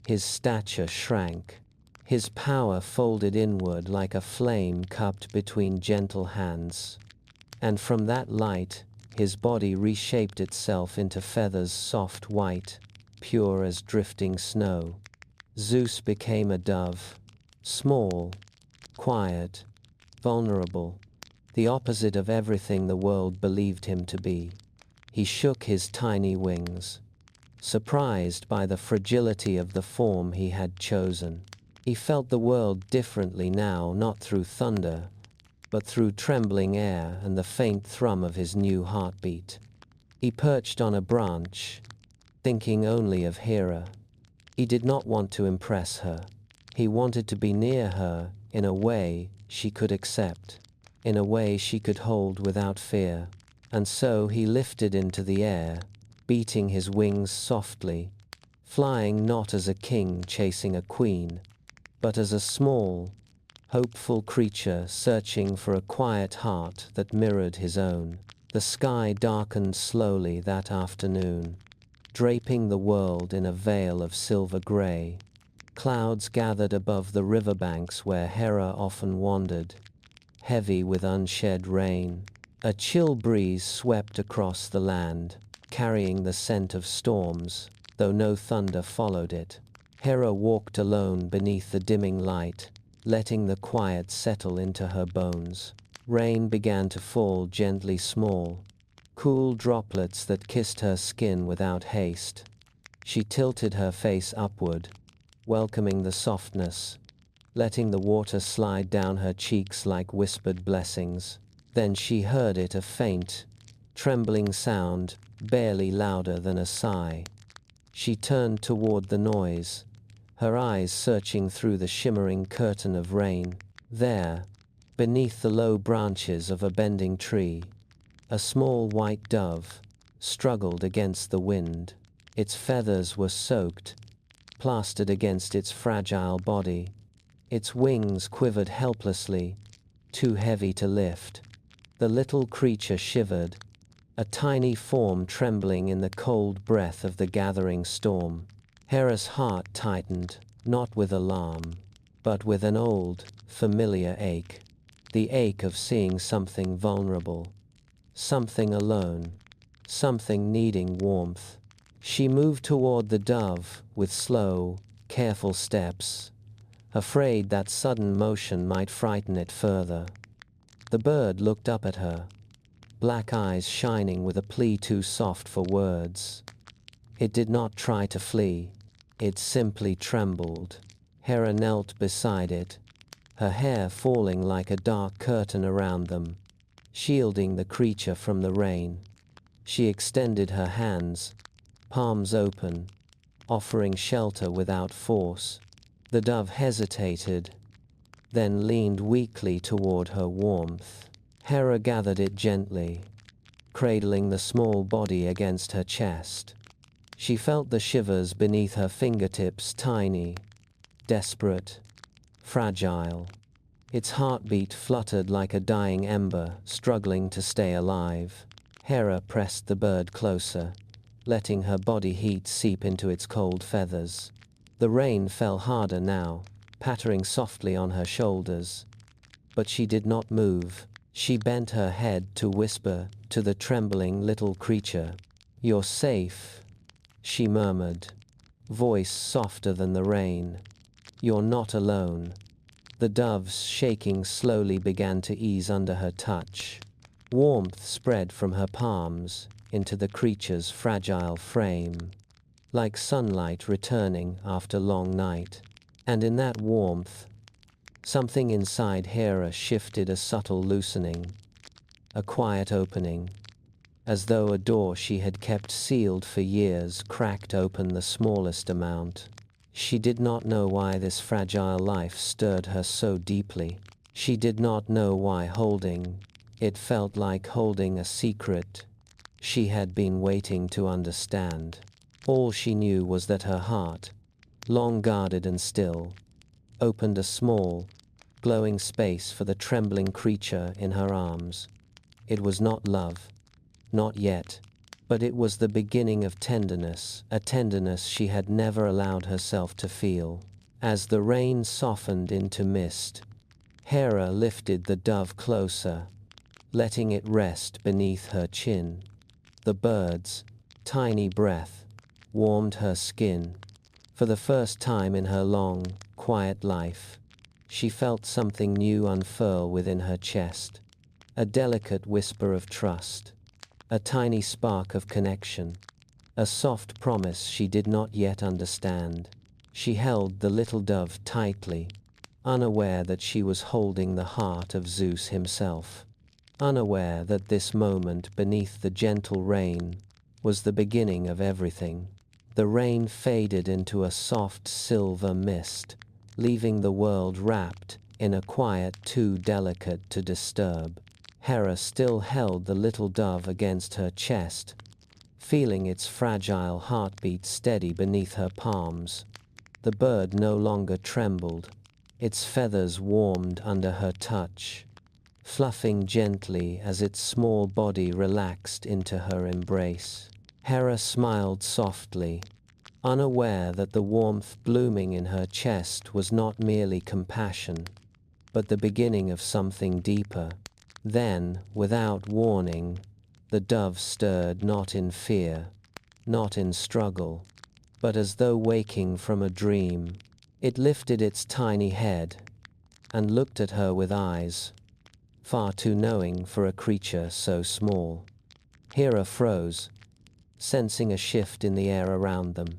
His stature shrank. His power folded inward like a flame cupped between gentle hands. And from that light, his body reshaped itself into feathers soft white, pure as drifting snow. Zeus became a dove, small, quiet, vulnerable, the opposite of everything the world believed him to be. He shook his tiny wings, surprised by the fragility of the form he had chosen. He felt the world differently now, not through thunder, but through trembling air and the faint thrum of his new heartbeat. He perched on a branch, thinking only of Hera. He did not want to impress her. He wanted to be near her in a way she could accept, in a way she could hold without fear. And so he lifted into the air, beating his wings softly, flying not as a king chasing a queen, but as a small, hopeful creature searching for a quiet heart that mirrored his own. The sky darkened slowly that afternoon, draping the world in a veil of silver gray. Clouds gathered above the riverbanks where Hera often wandered, heavy with unshed rain. A chill breeze swept across the land, carrying the scent of storms, though no thunder followed it. Hera walked alone beneath the dimming light, letting the quiet settle into her bones. Rain began to fall gently, small, cool droplets that kissed her skin without haste. She tilted her face upward, welcoming the softness, letting the water slide down her cheeks like whispered blessings. Then she heard it, a faint, trembling sound, barely louder than a sigh. She turned toward the noise, her eyes searching through the shimmering curtain of rain. There, beneath the low branches of a bending tree, a small white dove struggled against the wind. Its feathers were soaked, plastered against its fragile body. Its wings quivered helplessly, too heavy to lift. The little creature shivered, a tiny form trembling in the cold breath of the gathering storm. Hera's heart tightened, not with alarm, but with an old, familiar ache. The ache of seeing something vulnerable, something alone, something needing warmth. She moved toward the dove with slow, careful steps, afraid that sudden motion might frighten it further. The bird looked up at her, black eyes shining with a plea too soft for words. It did not try to flee. It simply trembled. Hera knelt beside it, her hair falling like a dark curtain around them, shielding the creature from the rain. She extended her hands, palms open, offering shelter without force. The dove hesitated, then leaned weakly toward her warmth. Hera gathered it gently, cradling the small body against her chest. She felt the shivers beneath her fingertips, tiny, desperate, fragile. Its heartbeat fluttered like a dying ember, struggling to stay alive. Hera pressed the bird closer, letting her body heat seep into its cold feathers. The rain fell harder now, pattering softly on her shoulders. But she did not move. She bent her head to whisper to the trembling little creature. "You're safe," she murmured, voice softer than the rain. "You're not alone." The dove's shaking slowly began to ease under her touch. Warmth spread from her palms into the creature's fragile frame, like sunlight returning after long night. And in that warmth, something inside Hera shifted, a subtle loosening, a quiet opening, as though a door she had kept sealed for years cracked open the smallest amount. She did not know why this fragile life stirred her so deeply. She did not know why holding it felt like holding a secret she had been waiting to understand. All she knew was that her heart, long guarded and still, opened a small, glowing space for the trembling creature in her arms. It was not love, not yet, but it was the beginning of tenderness, a tenderness she had never allowed herself to feel. As the rain softened into mist, Hera lifted the dove closer, letting it rest beneath her chin. The bird's tiny breath warmed her skin. For the first time in her long, quiet life, she felt something new unfurl within her chest, a delicate whisper of trust, a tiny spark of connection, a soft promise she did not yet understand. She held the little dove tightly, unaware that she was holding the heart of Zeus himself, unaware that this moment beneath the gentle rain was the beginning of everything. The rain faded into a soft silver mist, leaving the world wrapped in a quiet too delicate to disturb. Hera still held the little dove against her chest, feeling its fragile heartbeat steady beneath her palms. The bird no longer trembled, its feathers warmed under her touch, fluffing gently as its small body relaxed into her embrace. Hera smiled softly, unaware that the warmth blooming in her chest was not merely compassion, but the beginning of something deeper. Then, without warning, the dove stirred not in fear, not in struggle, but as though waking from a dream. It lifted its tiny head and looked at her with eyes far too knowing for a creature so small. Hera froze, sensing a shift in the air around them.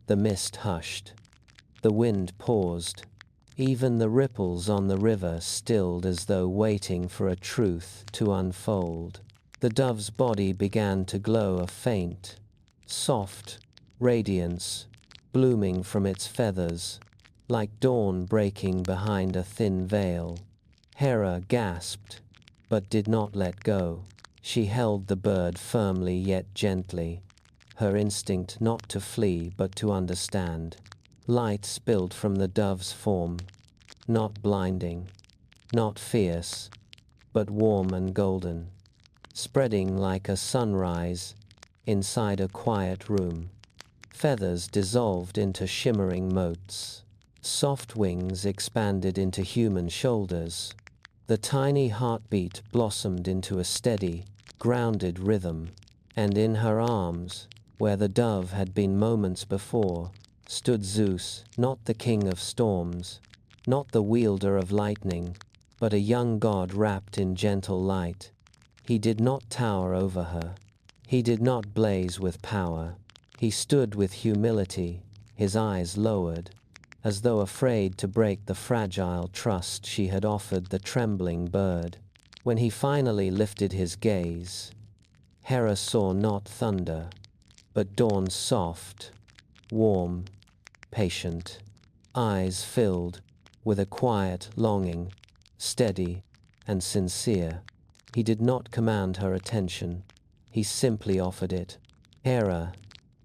The mist hushed. The wind paused. Even the ripples on the river stilled as though waiting for a truth to unfold. The dove's body began to glow a faint, soft radiance, blooming from its feathers, like dawn breaking behind a thin veil. Hera gasped, but did not let go. She held the bird firmly yet gently, her instinct not to flee but to understand. Light spilled from the dove's form, not blinding, not fierce, but warm and golden, spreading like a sunrise inside a quiet room. Feathers dissolved into shimmering motes. Soft wings expanded into human shoulders. The tiny heartbeat blossomed into a steady, grounded rhythm, and in her arms, where the dove had been moments before, stood Zeus, not the king of storms, not the wielder of lightning, but a young god wrapped in gentle light. He did not tower over her. He did not blaze with power. He stood with humility, his eyes lowered, as though afraid to break the fragile trust she had offered the trembling bird. When he finally lifted his gaze, Hera saw not thunder, but dawn's soft, warm, patient eyes filled with a quiet longing, steady and sincere. He did not command her attention. He simply offered it. "Hera,"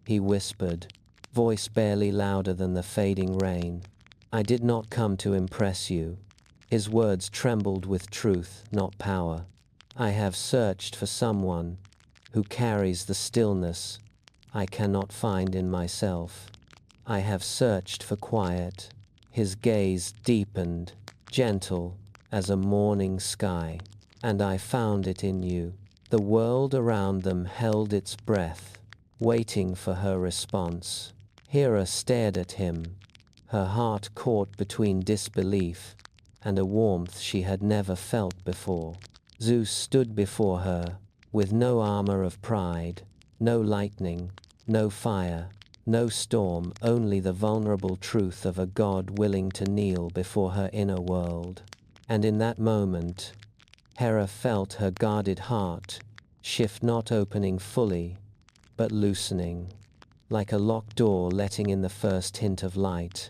he whispered, voice barely louder than the fading rain, "I did not come to impress you." His words trembled with truth, not power. "I have searched for someone who carries the stillness I cannot find in myself. I have searched for quiet." His gaze deepened, gentle as a morning sky. "And I found it in you." The world around them held its breath, waiting for her response. Hera stared at him, her heart caught between disbelief and a warmth she had never felt before. Zeus stood before her, with no armor of pride, no lightning, no fire, no storm, only the vulnerable truth of a god willing to kneel before her inner world. And in that moment, Hera felt her guarded heart shift, not opening fully, but loosening, like a locked door letting in the first hint of light.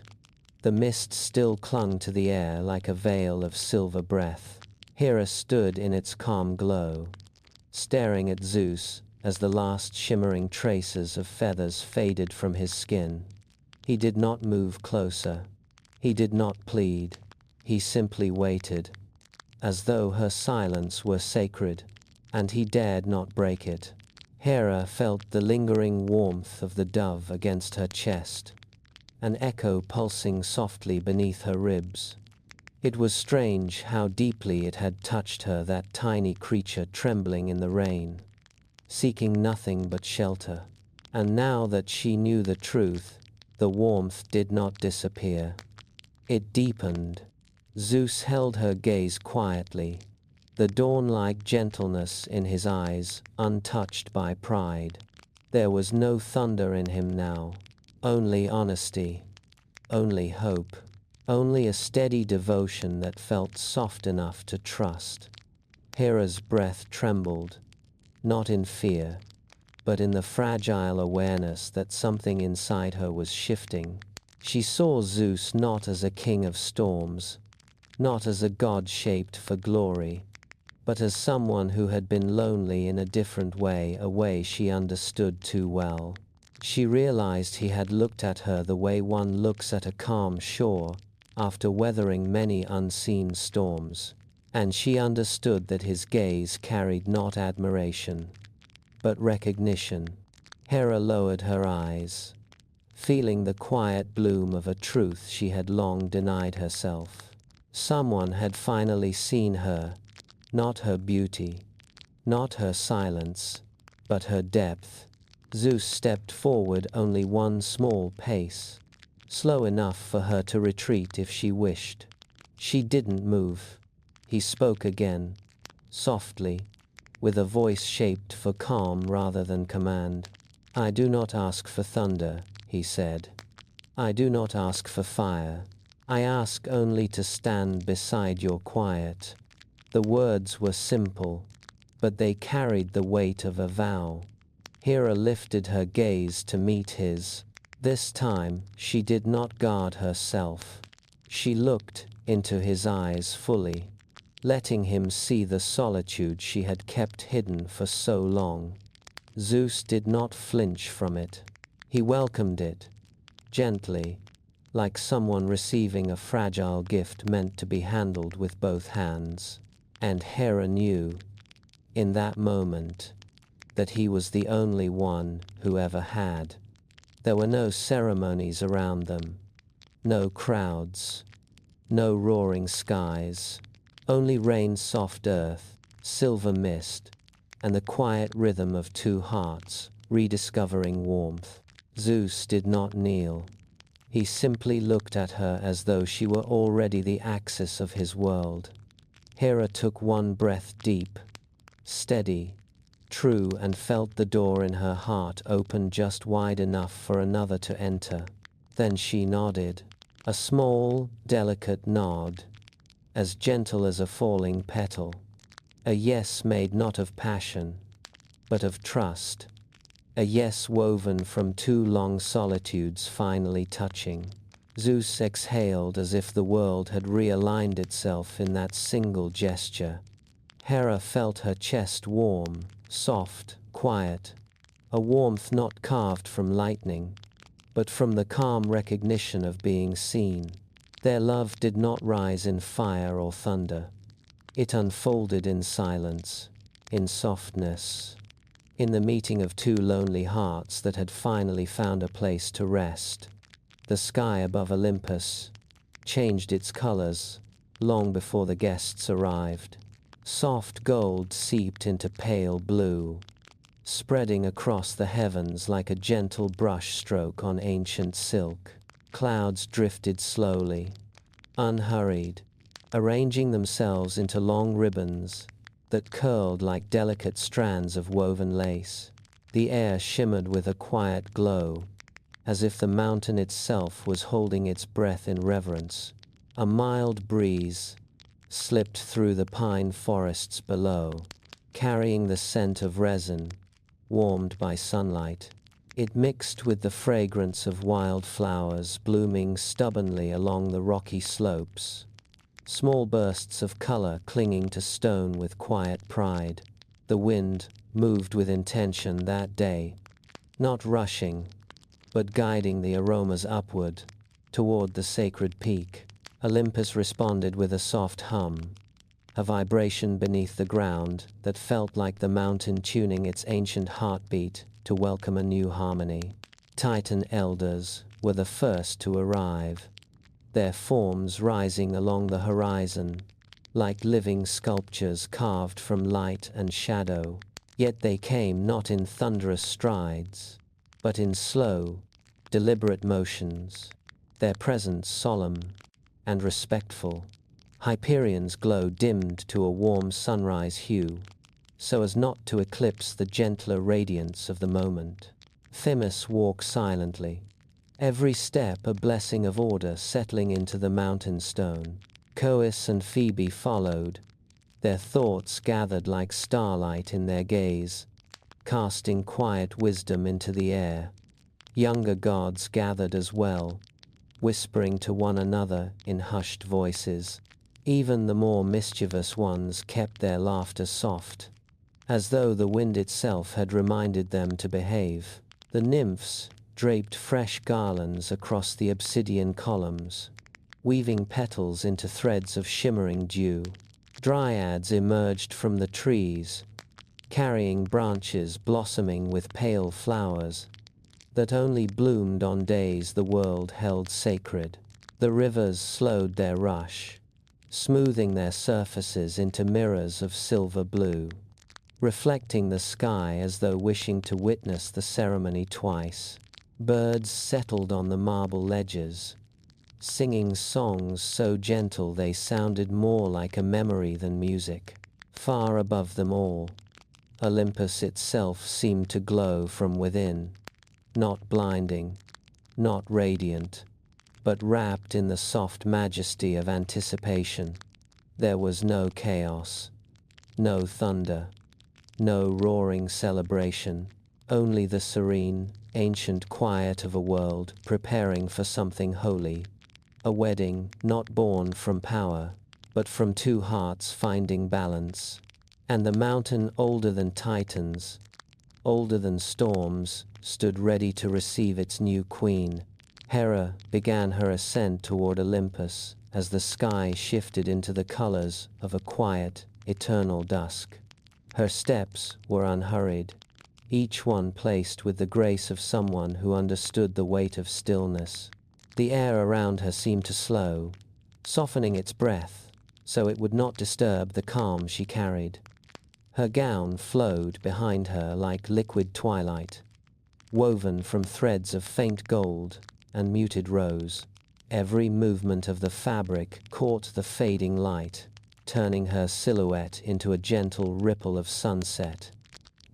The mist still clung to the air like a veil of silver breath. Hera stood in its calm glow, staring at Zeus as the last shimmering traces of feathers faded from his skin. He did not move closer. He did not plead. He simply waited, as though her silence were sacred, and he dared not break it. Hera felt the lingering warmth of the dove against her chest, an echo pulsing softly beneath her ribs. It was strange how deeply it had touched her, that tiny creature trembling in the rain, seeking nothing but shelter. And now that she knew the truth, the warmth did not disappear. It deepened. Zeus held her gaze quietly, the dawn-like gentleness in his eyes untouched by pride. There was no thunder in him now, only honesty, only hope, only a steady devotion that felt soft enough to trust. Hera's breath trembled, not in fear, but in the fragile awareness that something inside her was shifting. She saw Zeus not as a king of storms, not as a god shaped for glory, but as someone who had been lonely in a different way, a way she understood too well. She realized he had looked at her the way one looks at a calm shore after weathering many unseen storms, and she understood that his gaze carried not admiration, but recognition. Hera lowered her eyes, feeling the quiet bloom of a truth she had long denied herself. Someone had finally seen her, not her beauty, not her silence, but her depth. Zeus stepped forward only one small pace, slow enough for her to retreat if she wished. She didn't move. He spoke again, softly, with a voice shaped for calm rather than command. "I do not ask for thunder," he said. "I do not ask for fire. I ask only to stand beside your quiet." The words were simple, but they carried the weight of a vow. Hera lifted her gaze to meet his. This time, she did not guard herself. She looked into his eyes fully, letting him see the solitude she had kept hidden for so long. Zeus did not flinch from it. He welcomed it, gently, like someone receiving a fragile gift meant to be handled with both hands. And Hera knew, in that moment, that he was the only one who ever had. There were no ceremonies around them, no crowds, no roaring skies, only rain-soft earth, silver mist, and the quiet rhythm of two hearts rediscovering warmth. Zeus did not kneel. He simply looked at her as though she were already the axis of his world. Hera took one breath deep, steady, true, and felt the door in her heart open just wide enough for another to enter. Then she nodded, a small, delicate nod, as gentle as a falling petal. A yes made not of passion, but of trust. A yes woven from two long solitudes finally touching. Zeus exhaled as if the world had realigned itself in that single gesture. Hera felt her chest warm, soft, quiet, a warmth not carved from lightning, but from the calm recognition of being seen. Their love did not rise in fire or thunder. It unfolded in silence, in softness, in the meeting of two lonely hearts that had finally found a place to rest. The sky above Olympus changed its colors long before the guests arrived. Soft gold seeped into pale blue, spreading across the heavens like a gentle brush stroke on ancient silk. Clouds drifted slowly, unhurried, arranging themselves into long ribbons that curled like delicate strands of woven lace. The air shimmered with a quiet glow, as if the mountain itself was holding its breath in reverence. A mild breeze slipped through the pine forests below, carrying the scent of resin, warmed by sunlight. It mixed with the fragrance of wild flowers blooming stubbornly along the rocky slopes, small bursts of color clinging to stone with quiet pride. The wind moved with intention that day, not rushing, but guiding the aromas upward, toward the sacred peak. Olympus responded with a soft hum, a vibration beneath the ground that felt like the mountain tuning its ancient heartbeat to welcome a new harmony. Titan elders were the first to arrive, their forms rising along the horizon, like living sculptures carved from light and shadow. Yet they came not in thunderous strides, but in slow, deliberate motions, their presence solemn and respectful. Hyperion's glow dimmed to a warm sunrise hue, so as not to eclipse the gentler radiance of the moment. Themis walked silently, every step a blessing of order settling into the mountain stone. Cois and Phoebe followed, their thoughts gathered like starlight in their gaze, casting quiet wisdom into the air. Younger gods gathered as well, whispering to one another in hushed voices. Even the more mischievous ones kept their laughter soft, as though the wind itself had reminded them to behave. The nymphs draped fresh garlands across the obsidian columns, weaving petals into threads of shimmering dew. Dryads emerged from the trees, carrying branches blossoming with pale flowers that only bloomed on days the world held sacred. The rivers slowed their rush, smoothing their surfaces into mirrors of silver blue, reflecting the sky as though wishing to witness the ceremony twice. Birds settled on the marble ledges, singing songs so gentle they sounded more like a memory than music. Far above them all, Olympus itself seemed to glow from within, not blinding, not radiant, but wrapped in the soft majesty of anticipation. There was no chaos, no thunder, no roaring celebration, only the serene, ancient quiet of a world preparing for something holy. A wedding not born from power, but from two hearts finding balance. And the mountain older than titans, older than storms, stood ready to receive its new queen. Hera began her ascent toward Olympus as the sky shifted into the colors of a quiet, eternal dusk. Her steps were unhurried, each one placed with the grace of someone who understood the weight of stillness. The air around her seemed to slow, softening its breath so it would not disturb the calm she carried. Her gown flowed behind her like liquid twilight, woven from threads of faint gold and muted rose. Every movement of the fabric caught the fading light, turning her silhouette into a gentle ripple of sunset.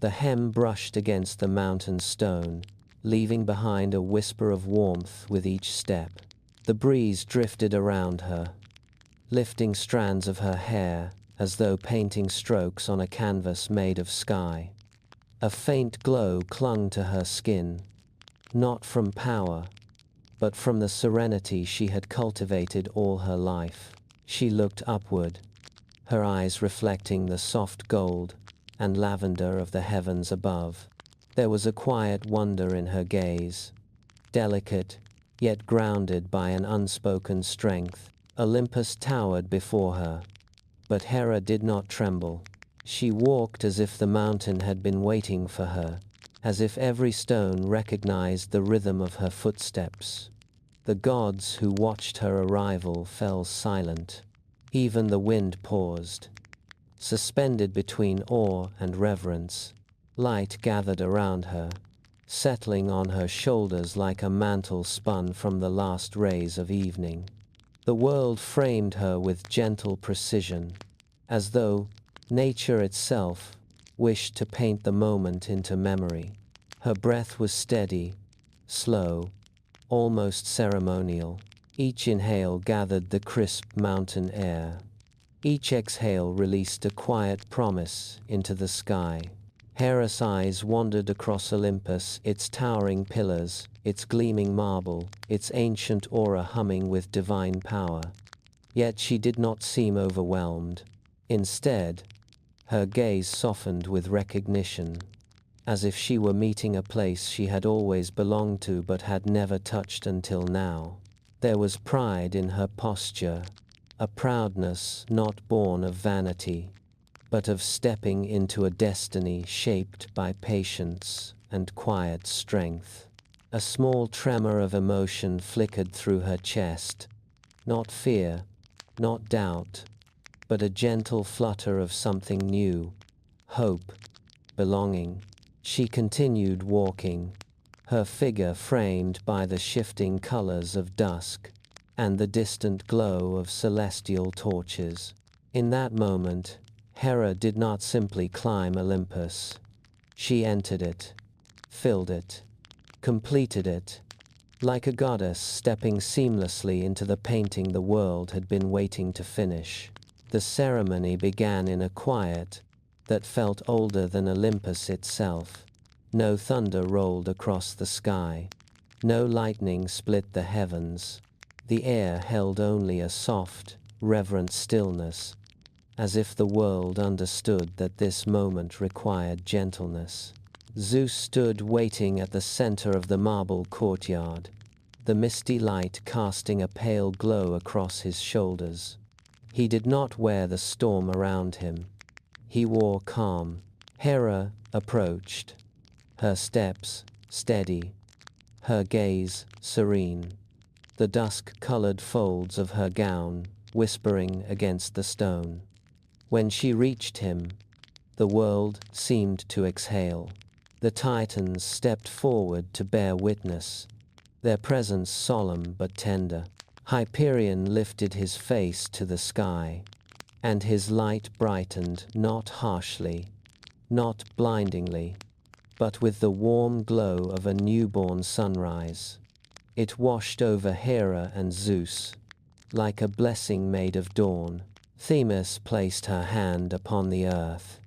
The hem brushed against the mountain stone, leaving behind a whisper of warmth with each step. The breeze drifted around her, lifting strands of her hair as though painting strokes on a canvas made of sky. A faint glow clung to her skin, not from power, but from the serenity she had cultivated all her life. She looked upward, her eyes reflecting the soft gold and lavender of the heavens above. There was a quiet wonder in her gaze, delicate, yet grounded by an unspoken strength. Olympus towered before her, but Hera did not tremble. She walked as if the mountain had been waiting for her, as if every stone recognized the rhythm of her footsteps. The gods who watched her arrival fell silent. Even the wind paused, suspended between awe and reverence. Light gathered around her, settling on her shoulders like a mantle spun from the last rays of evening. The world framed her with gentle precision, as though nature itself wished to paint the moment into memory. Her breath was steady, slow, almost ceremonial. Each inhale gathered the crisp mountain air. Each exhale released a quiet promise into the sky. Hera's eyes wandered across Olympus, its towering pillars, its gleaming marble, its ancient aura humming with divine power. Yet she did not seem overwhelmed. Instead, her gaze softened with recognition, as if she were meeting a place she had always belonged to but had never touched until now. There was pride in her posture, a proudness not born of vanity, but of stepping into a destiny shaped by patience and quiet strength. A small tremor of emotion flickered through her chest, not fear, not doubt, but a gentle flutter of something new, hope, belonging. She continued walking, her figure framed by the shifting colors of dusk and the distant glow of celestial torches. In that moment, Hera did not simply climb Olympus. She entered it, filled it, completed it, like a goddess stepping seamlessly into the painting the world had been waiting to finish. The ceremony began in a quiet that felt older than Olympus itself. No thunder rolled across the sky. No lightning split the heavens. The air held only a soft, reverent stillness, as if the world understood that this moment required gentleness. Zeus stood waiting at the center of the marble courtyard, the misty light casting a pale glow across his shoulders. He did not wear the storm around him. He wore calm. Hera approached, her steps steady, her gaze serene, the dusk-colored folds of her gown whispering against the stone. When she reached him, the world seemed to exhale. The Titans stepped forward to bear witness, their presence solemn but tender. Hyperion lifted his face to the sky, and his light brightened not harshly, not blindingly, but with the warm glow of a newborn sunrise. It washed over Hera and Zeus, like a blessing made of dawn. Themis placed her hand upon the earth,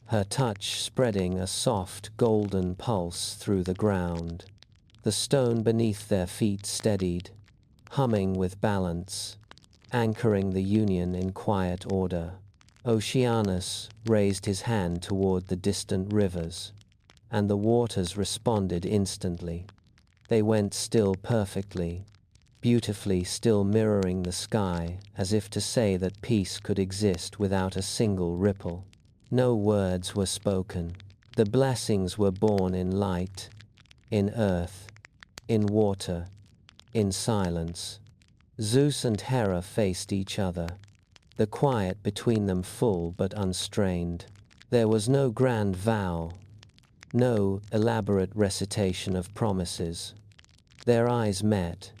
her touch spreading a soft golden pulse through the ground. The stone beneath their feet steadied, humming with balance, anchoring the union in quiet order. Oceanus raised his hand toward the distant rivers, and the waters responded instantly. They went still perfectly, beautifully still, mirroring the sky, as if to say that peace could exist without a single ripple. No words were spoken. The blessings were born in light, in earth, in water, in silence. Zeus and Hera faced each other, the quiet between them full but unstrained. There was no grand vow, no elaborate recitation of promises. Their eyes met,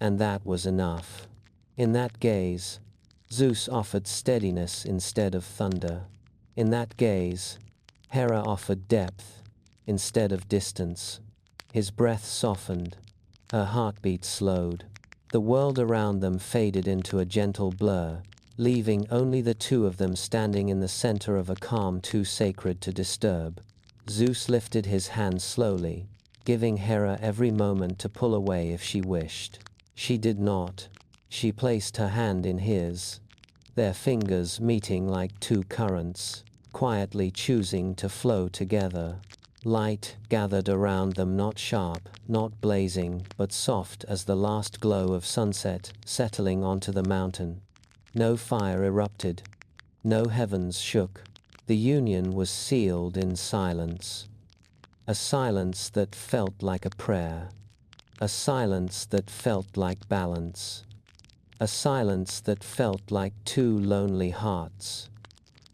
and that was enough. In that gaze, Zeus offered steadiness instead of thunder. In that gaze, Hera offered depth instead of distance. His breath softened, her heartbeat slowed. The world around them faded into a gentle blur, leaving only the two of them standing in the center of a calm too sacred to disturb. Zeus lifted his hand slowly, giving Hera every moment to pull away if she wished. She did not. She placed her hand in his, their fingers meeting like two currents, quietly choosing to flow together. Light gathered around them, not sharp, not blazing, but soft as the last glow of sunset settling onto the mountain. No fire erupted. No heavens shook. The union was sealed in silence. A silence that felt like a prayer. A silence that felt like balance. A silence that felt like two lonely hearts,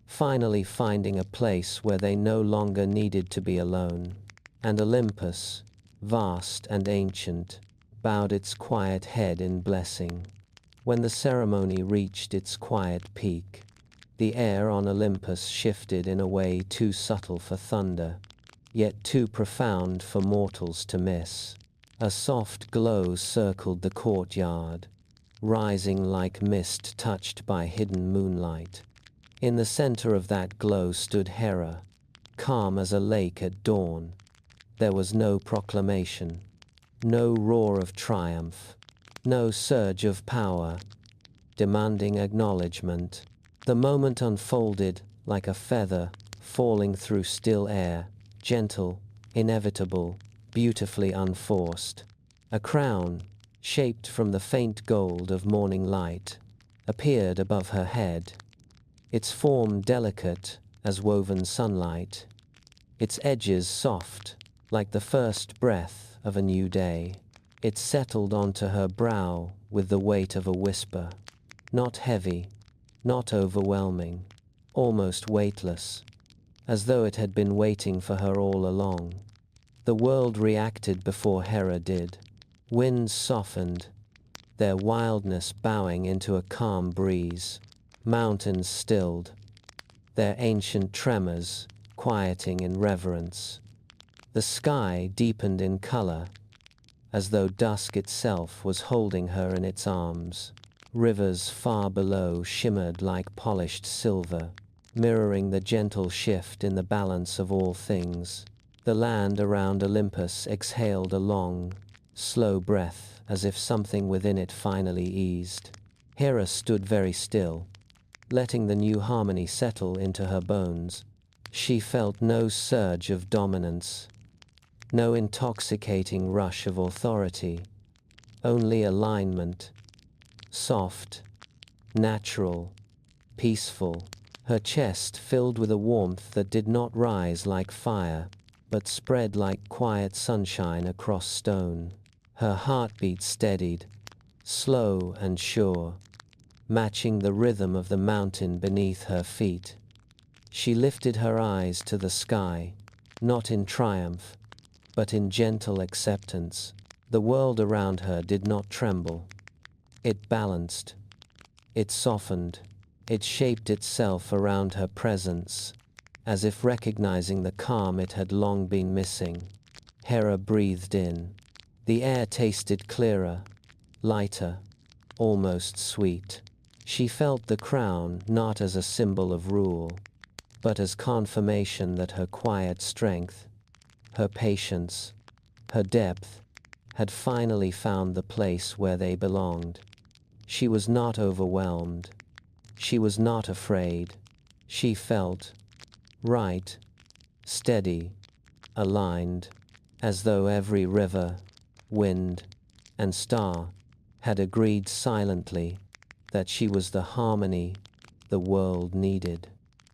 finally finding a place where they no longer needed to be alone. And Olympus, vast and ancient, bowed its quiet head in blessing. When the ceremony reached its quiet peak, the air on Olympus shifted in a way too subtle for thunder, yet too profound for mortals to miss. A soft glow circled the courtyard, rising like mist touched by hidden moonlight. In the center of that glow stood Hera, calm as a lake at dawn. There was no proclamation, no roar of triumph, no surge of power, demanding acknowledgement. The moment unfolded like a feather falling through still air, gentle, inevitable, beautifully unforced. A crown, shaped from the faint gold of morning light, appeared above her head, its form delicate as woven sunlight, its edges soft, like the first breath of a new day. It settled onto her brow with the weight of a whisper, not heavy, not overwhelming, almost weightless, as though it had been waiting for her all along. The world reacted before Hera did. Winds softened, their wildness bowing into a calm breeze. Mountains stilled, their ancient tremors quieting in reverence. The sky deepened in color, as though dusk itself was holding her in its arms. Rivers far below shimmered like polished silver, mirroring the gentle shift in the balance of all things. The land around Olympus exhaled a long, slow breath, as if something within it finally eased. Hera stood very still, letting the new harmony settle into her bones. She felt no surge of dominance, no intoxicating rush of authority, only alignment, soft, natural, peaceful. Her chest filled with a warmth that did not rise like fire, but spread like quiet sunshine across stone. Her heartbeat steadied, slow and sure, matching the rhythm of the mountain beneath her feet. She lifted her eyes to the sky, not in triumph, but in gentle acceptance. The world around her did not tremble. It balanced. It softened. It shaped itself around her presence, as if recognizing the calm it had long been missing. Hera breathed in. The air tasted clearer, lighter, almost sweet. She felt the crown not as a symbol of rule, but as confirmation that her quiet strength, her patience, her depth, had finally found the place where they belonged. She was not overwhelmed. She was not afraid. She felt right, steady, aligned, as though every river, wind, and star had agreed silently that she was the harmony the world needed.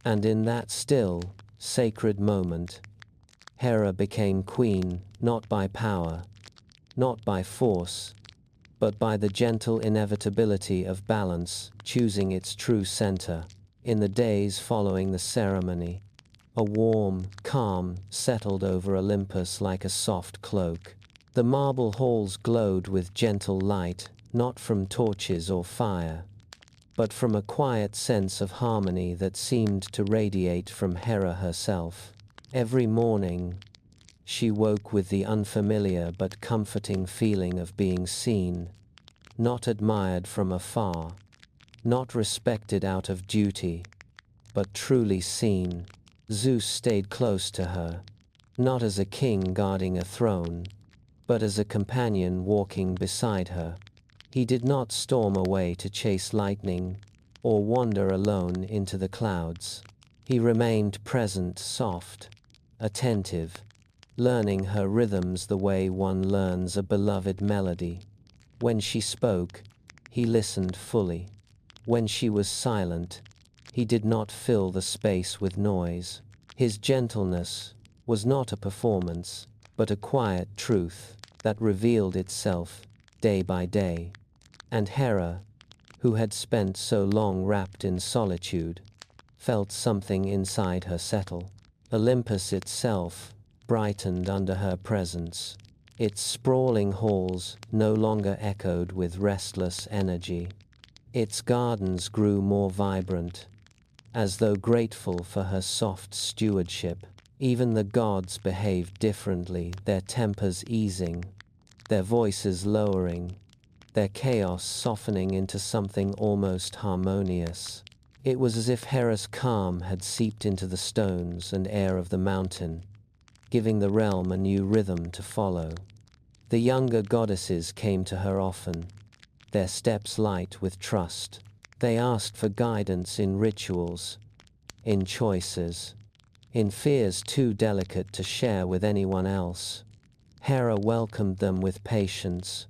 And in that still, sacred moment, Hera became queen not by power, not by force, but by the gentle inevitability of balance choosing its true center. In the days following the ceremony, a warm, calm settled over Olympus like a soft cloak. The marble halls glowed with gentle light, not from torches or fire, but from a quiet sense of harmony that seemed to radiate from Hera herself. Every morning, she woke with the unfamiliar but comforting feeling of being seen, not admired from afar, not respected out of duty, but truly seen. Zeus stayed close to her, not as a king guarding a throne, but as a companion walking beside her. He did not storm away to chase lightning or wander alone into the clouds. He remained present, soft, attentive, learning her rhythms the way one learns a beloved melody. When she spoke, he listened fully. When she was silent, he did not fill the space with noise. His gentleness was not a performance, but a quiet truth that revealed itself day by day. And Hera, who had spent so long wrapped in solitude, felt something inside her settle. Olympus itself brightened under her presence. Its sprawling halls no longer echoed with restless energy. Its gardens grew more vibrant, as though grateful for her soft stewardship. Even the gods behaved differently, their tempers easing, their voices lowering, their chaos softening into something almost harmonious. It was as if Hera's calm had seeped into the stones and air of the mountain, giving the realm a new rhythm to follow. The younger goddesses came to her often, their steps light with trust. They asked for guidance in rituals, in choices, in fears too delicate to share with anyone else. Hera welcomed them with patience,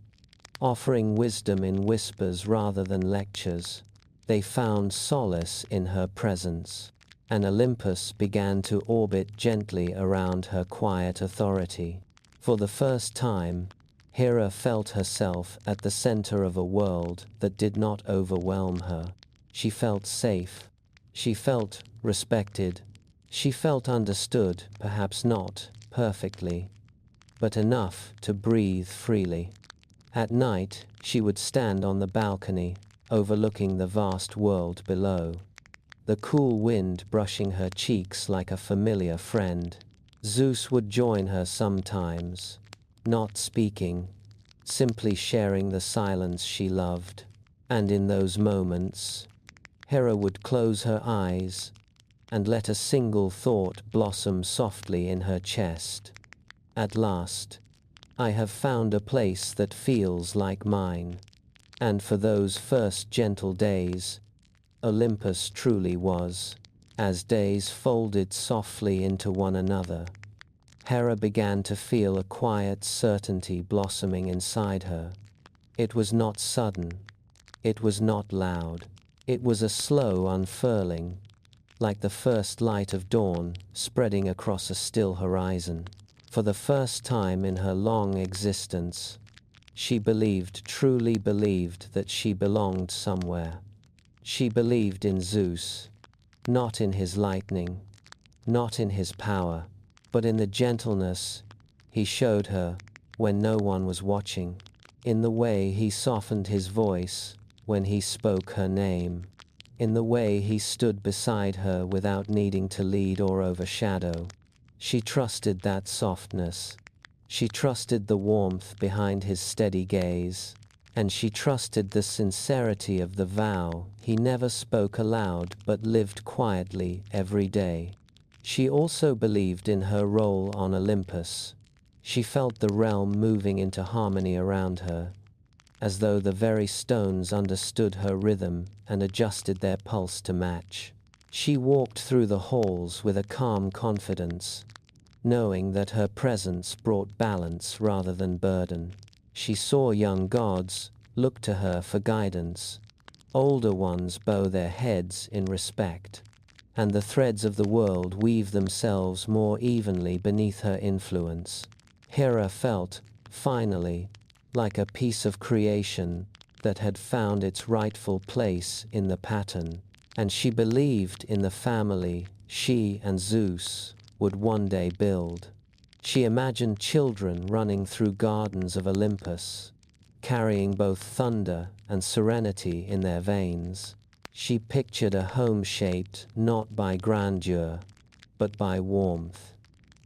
offering wisdom in whispers rather than lectures. They found solace in her presence, and Olympus began to orbit gently around her quiet authority. For the first time, Hera felt herself at the center of a world that did not overwhelm her. She felt safe. She felt respected. She felt understood, perhaps not perfectly, but enough to breathe freely. At night, she would stand on the balcony, overlooking the vast world below, the cool wind brushing her cheeks like a familiar friend. Zeus would join her sometimes, not speaking, simply sharing the silence she loved. And in those moments, Hera would close her eyes and let a single thought blossom softly in her chest. At last, I have found a place that feels like mine. And for those first gentle days, Olympus truly was. As days folded softly into one another, Hera began to feel a quiet certainty blossoming inside her. It was not sudden. It was not loud. It was a slow unfurling, like the first light of dawn spreading across a still horizon. For the first time in her long existence, she believed, truly believed, that she belonged somewhere. She believed in Zeus, not in his lightning, not in his power, but in the gentleness he showed her when no one was watching, in the way he softened his voice when he spoke her name, in the way he stood beside her without needing to lead or overshadow. She trusted that softness. She trusted the warmth behind his steady gaze, and she trusted the sincerity of the vow he never spoke aloud but lived quietly every day. She also believed in her role on Olympus. She felt the realm moving into harmony around her, as though the very stones understood her rhythm and adjusted their pulse to match. She walked through the halls with a calm confidence, knowing that her presence brought balance rather than burden. She saw young gods look to her for guidance, older ones bow their heads in respect, and the threads of the world weave themselves more evenly beneath her influence. Hera felt, finally, like a piece of creation that had found its rightful place in the pattern, and she believed in the family she and Zeus would one day build. She imagined children running through gardens of Olympus, carrying both thunder and serenity in their veins. She pictured a home shaped not by grandeur, but by warmth,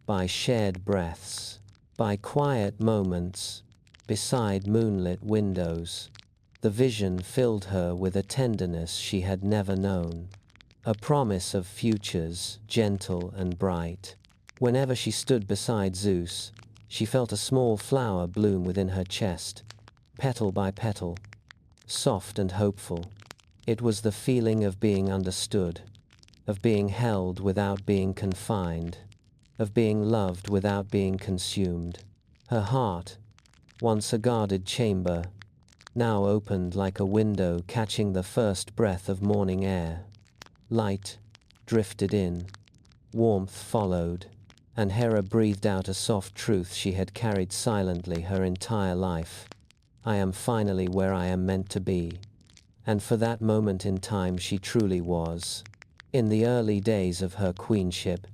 by shared breaths, by quiet moments beside moonlit windows. The vision filled her with a tenderness she had never known, a promise of futures gentle and bright. Whenever she stood beside Zeus, she felt a small flower bloom within her chest, petal by petal, soft and hopeful. It was the feeling of being understood, of being held without being confined, of being loved without being consumed. Her heart, once a guarded chamber, now opened like a window catching the first breath of morning air. Light drifted in, warmth followed, and Hera breathed out a soft truth she had carried silently her entire life. I am finally where I am meant to be. And for that moment in time she truly was. In the early days of her queenship,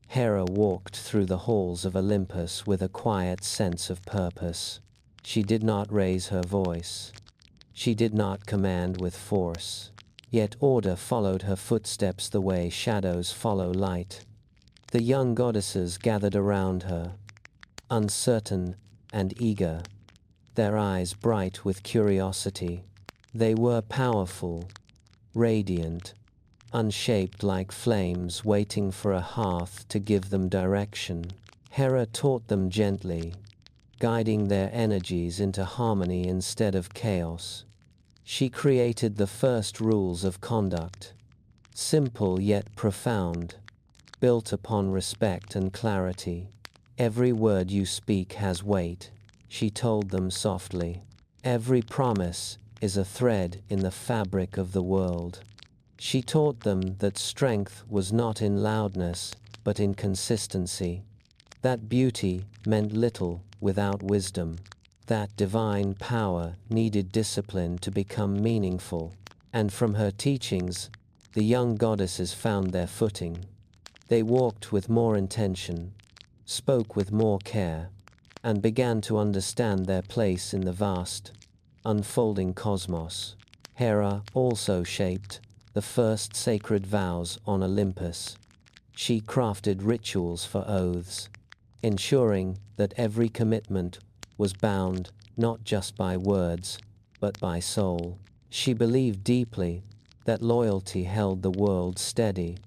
Hera walked through the halls of Olympus with a quiet sense of purpose. She did not raise her voice. She did not command with force. Yet order followed her footsteps the way shadows follow light. The young goddesses gathered around her, uncertain and eager, their eyes bright with curiosity. They were powerful, radiant, unshaped like flames waiting for a hearth to give them direction. Hera taught them gently, guiding their energies into harmony instead of chaos. She created the first rules of conduct, simple yet profound, built upon respect and clarity. Every word you speak has weight, she told them softly. Every promise is a thread in the fabric of the world. She taught them that strength was not in loudness, but in consistency. That beauty meant little without wisdom. That divine power needed discipline to become meaningful. And from her teachings, the young goddesses found their footing. They walked with more intention, spoke with more care, and began to understand their place in the vast, unfolding cosmos. Hera also shaped the first sacred vows on Olympus. She crafted rituals for oaths, ensuring that every commitment was bound not just by words, but by soul. She believed deeply that loyalty held the world steady,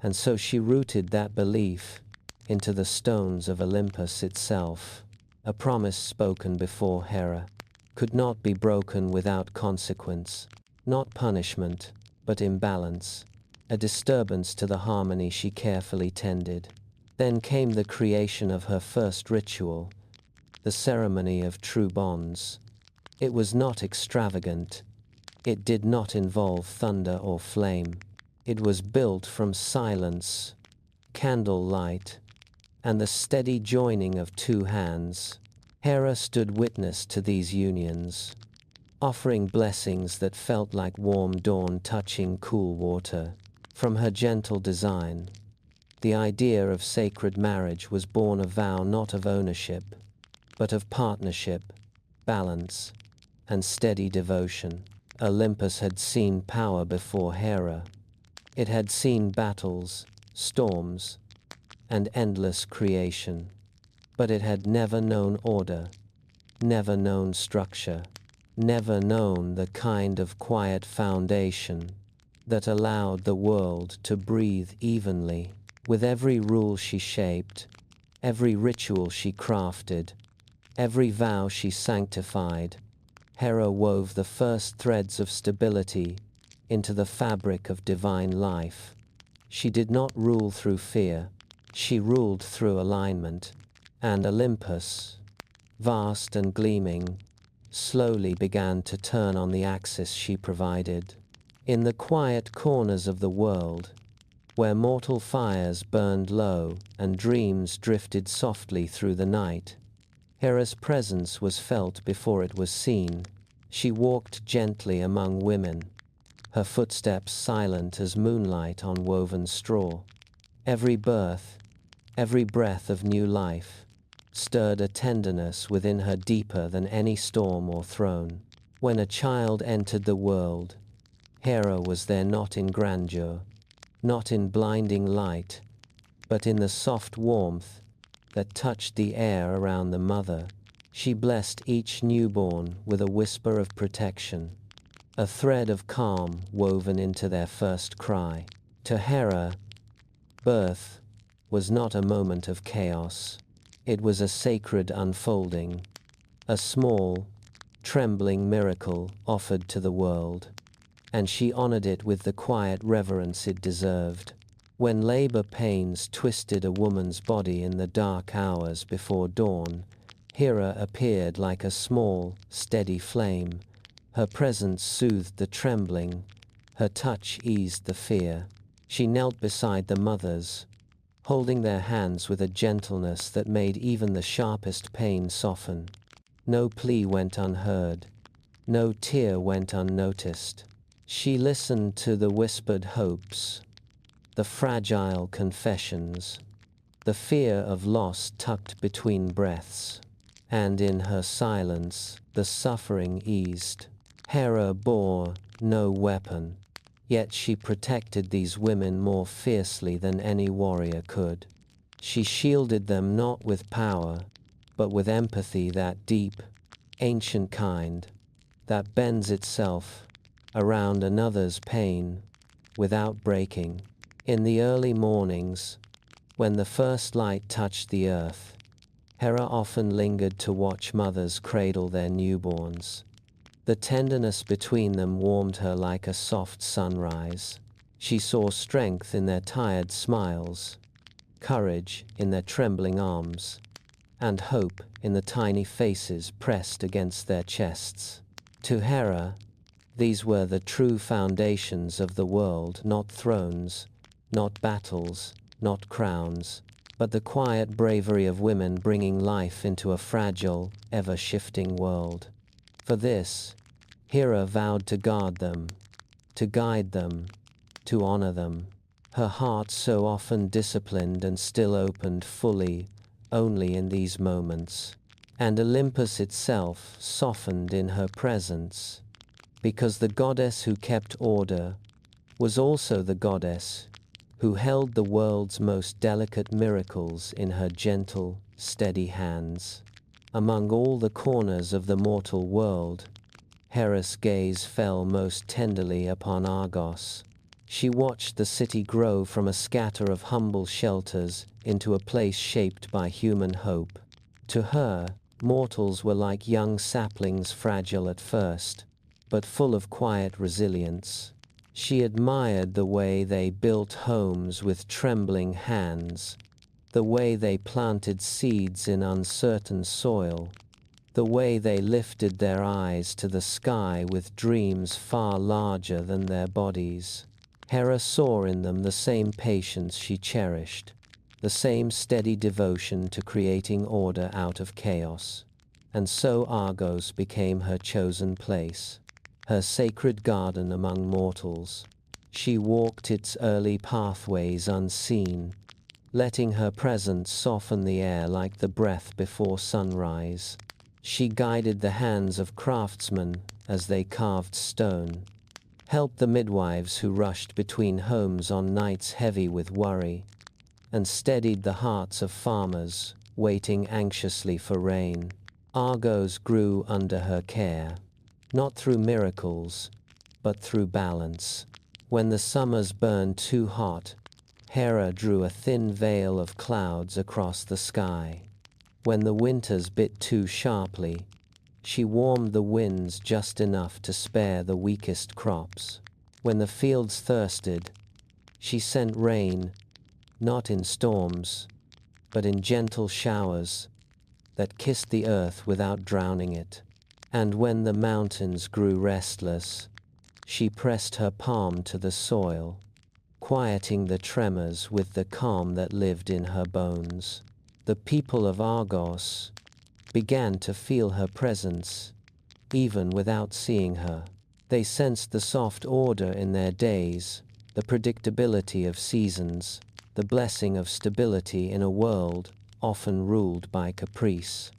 and so she rooted that belief into the stones of Olympus itself. A promise spoken before Hera could not be broken without consequence, not punishment, but imbalance, a disturbance to the harmony she carefully tended. Then came the creation of her first ritual, the ceremony of true bonds. It was not extravagant. It did not involve thunder or flame. It was built from silence, candle light, and the steady joining of two hands. Hera stood witness to these unions, offering blessings that felt like warm dawn touching cool water. From her gentle design, the idea of sacred marriage was born a vow not of ownership, but of partnership, balance, and steady devotion. Olympus had seen power before Hera. It had seen battles, storms, and endless creation. But it had never known order, never known structure, never known the kind of quiet foundation that allowed the world to breathe evenly. With every rule she shaped, every ritual she crafted, every vow she sanctified, Hera wove the first threads of stability into the fabric of divine life. She did not rule through fear, she ruled through alignment. And Olympus, vast and gleaming, slowly began to turn on the axis she provided. In the quiet corners of the world, where mortal fires burned low and dreams drifted softly through the night, Hera's presence was felt before it was seen. She walked gently among women, her footsteps silent as moonlight on woven straw. Every birth, every breath of new life, stirred a tenderness within her deeper than any storm or throne. When a child entered the world, Hera was there not in grandeur, not in blinding light, but in the soft warmth that touched the air around the mother. She blessed each newborn with a whisper of protection, a thread of calm woven into their first cry. To Hera, birth was not a moment of chaos. It was a sacred unfolding, a small, trembling miracle offered to the world, and she honored it with the quiet reverence it deserved. When labor pains twisted a woman's body in the dark hours before dawn, Hera appeared like a small, steady flame. Her presence soothed the trembling, her touch eased the fear. She knelt beside the mothers, holding their hands with a gentleness that made even the sharpest pain soften. No plea went unheard, no tear went unnoticed. She listened to the whispered hopes, the fragile confessions, the fear of loss tucked between breaths, and in her silence the suffering eased. Hera bore no weapon, yet she protected these women more fiercely than any warrior could. She shielded them not with power, but with empathy, that deep, ancient kind that bends itself around another's pain without breaking. In the early mornings, when the first light touched the earth, Hera often lingered to watch mothers cradle their newborns. The tenderness between them warmed her like a soft sunrise. She saw strength in their tired smiles, courage in their trembling arms, and hope in the tiny faces pressed against their chests. To Hera, these were the true foundations of the world, not thrones, not battles, not crowns, but the quiet bravery of women bringing life into a fragile, ever-shifting world. For this, Hera vowed to guard them, to guide them, to honor them. Her heart, so often disciplined and still, opened fully only in these moments. And Olympus itself softened in her presence, because the goddess who kept order was also the goddess who held the world's most delicate miracles in her gentle, steady hands. Among all the corners of the mortal world, Hera's gaze fell most tenderly upon Argos. She watched the city grow from a scatter of humble shelters into a place shaped by human hope. To her, mortals were like young saplings, fragile at first, but full of quiet resilience. She admired the way they built homes with trembling hands, the way they planted seeds in uncertain soil, the way they lifted their eyes to the sky with dreams far larger than their bodies. Hera saw in them the same patience she cherished, the same steady devotion to creating order out of chaos. And so Argos became her chosen place, her sacred garden among mortals. She walked its early pathways unseen, letting her presence soften the air like the breath before sunrise. She guided the hands of craftsmen as they carved stone, helped the midwives who rushed between homes on nights heavy with worry, and steadied the hearts of farmers waiting anxiously for rain. Argos grew under her care, not through miracles, but through balance. When the summers burned too hot, Hera drew a thin veil of clouds across the sky. When the winters bit too sharply, she warmed the winds just enough to spare the weakest crops. When the fields thirsted, she sent rain, not in storms, but in gentle showers that kissed the earth without drowning it. And when the mountains grew restless, she pressed her palm to the soil, quieting the tremors with the calm that lived in her bones. The people of Argos began to feel her presence, even without seeing her. They sensed the soft order in their days, the predictability of seasons, the blessing of stability in a world often ruled by caprice.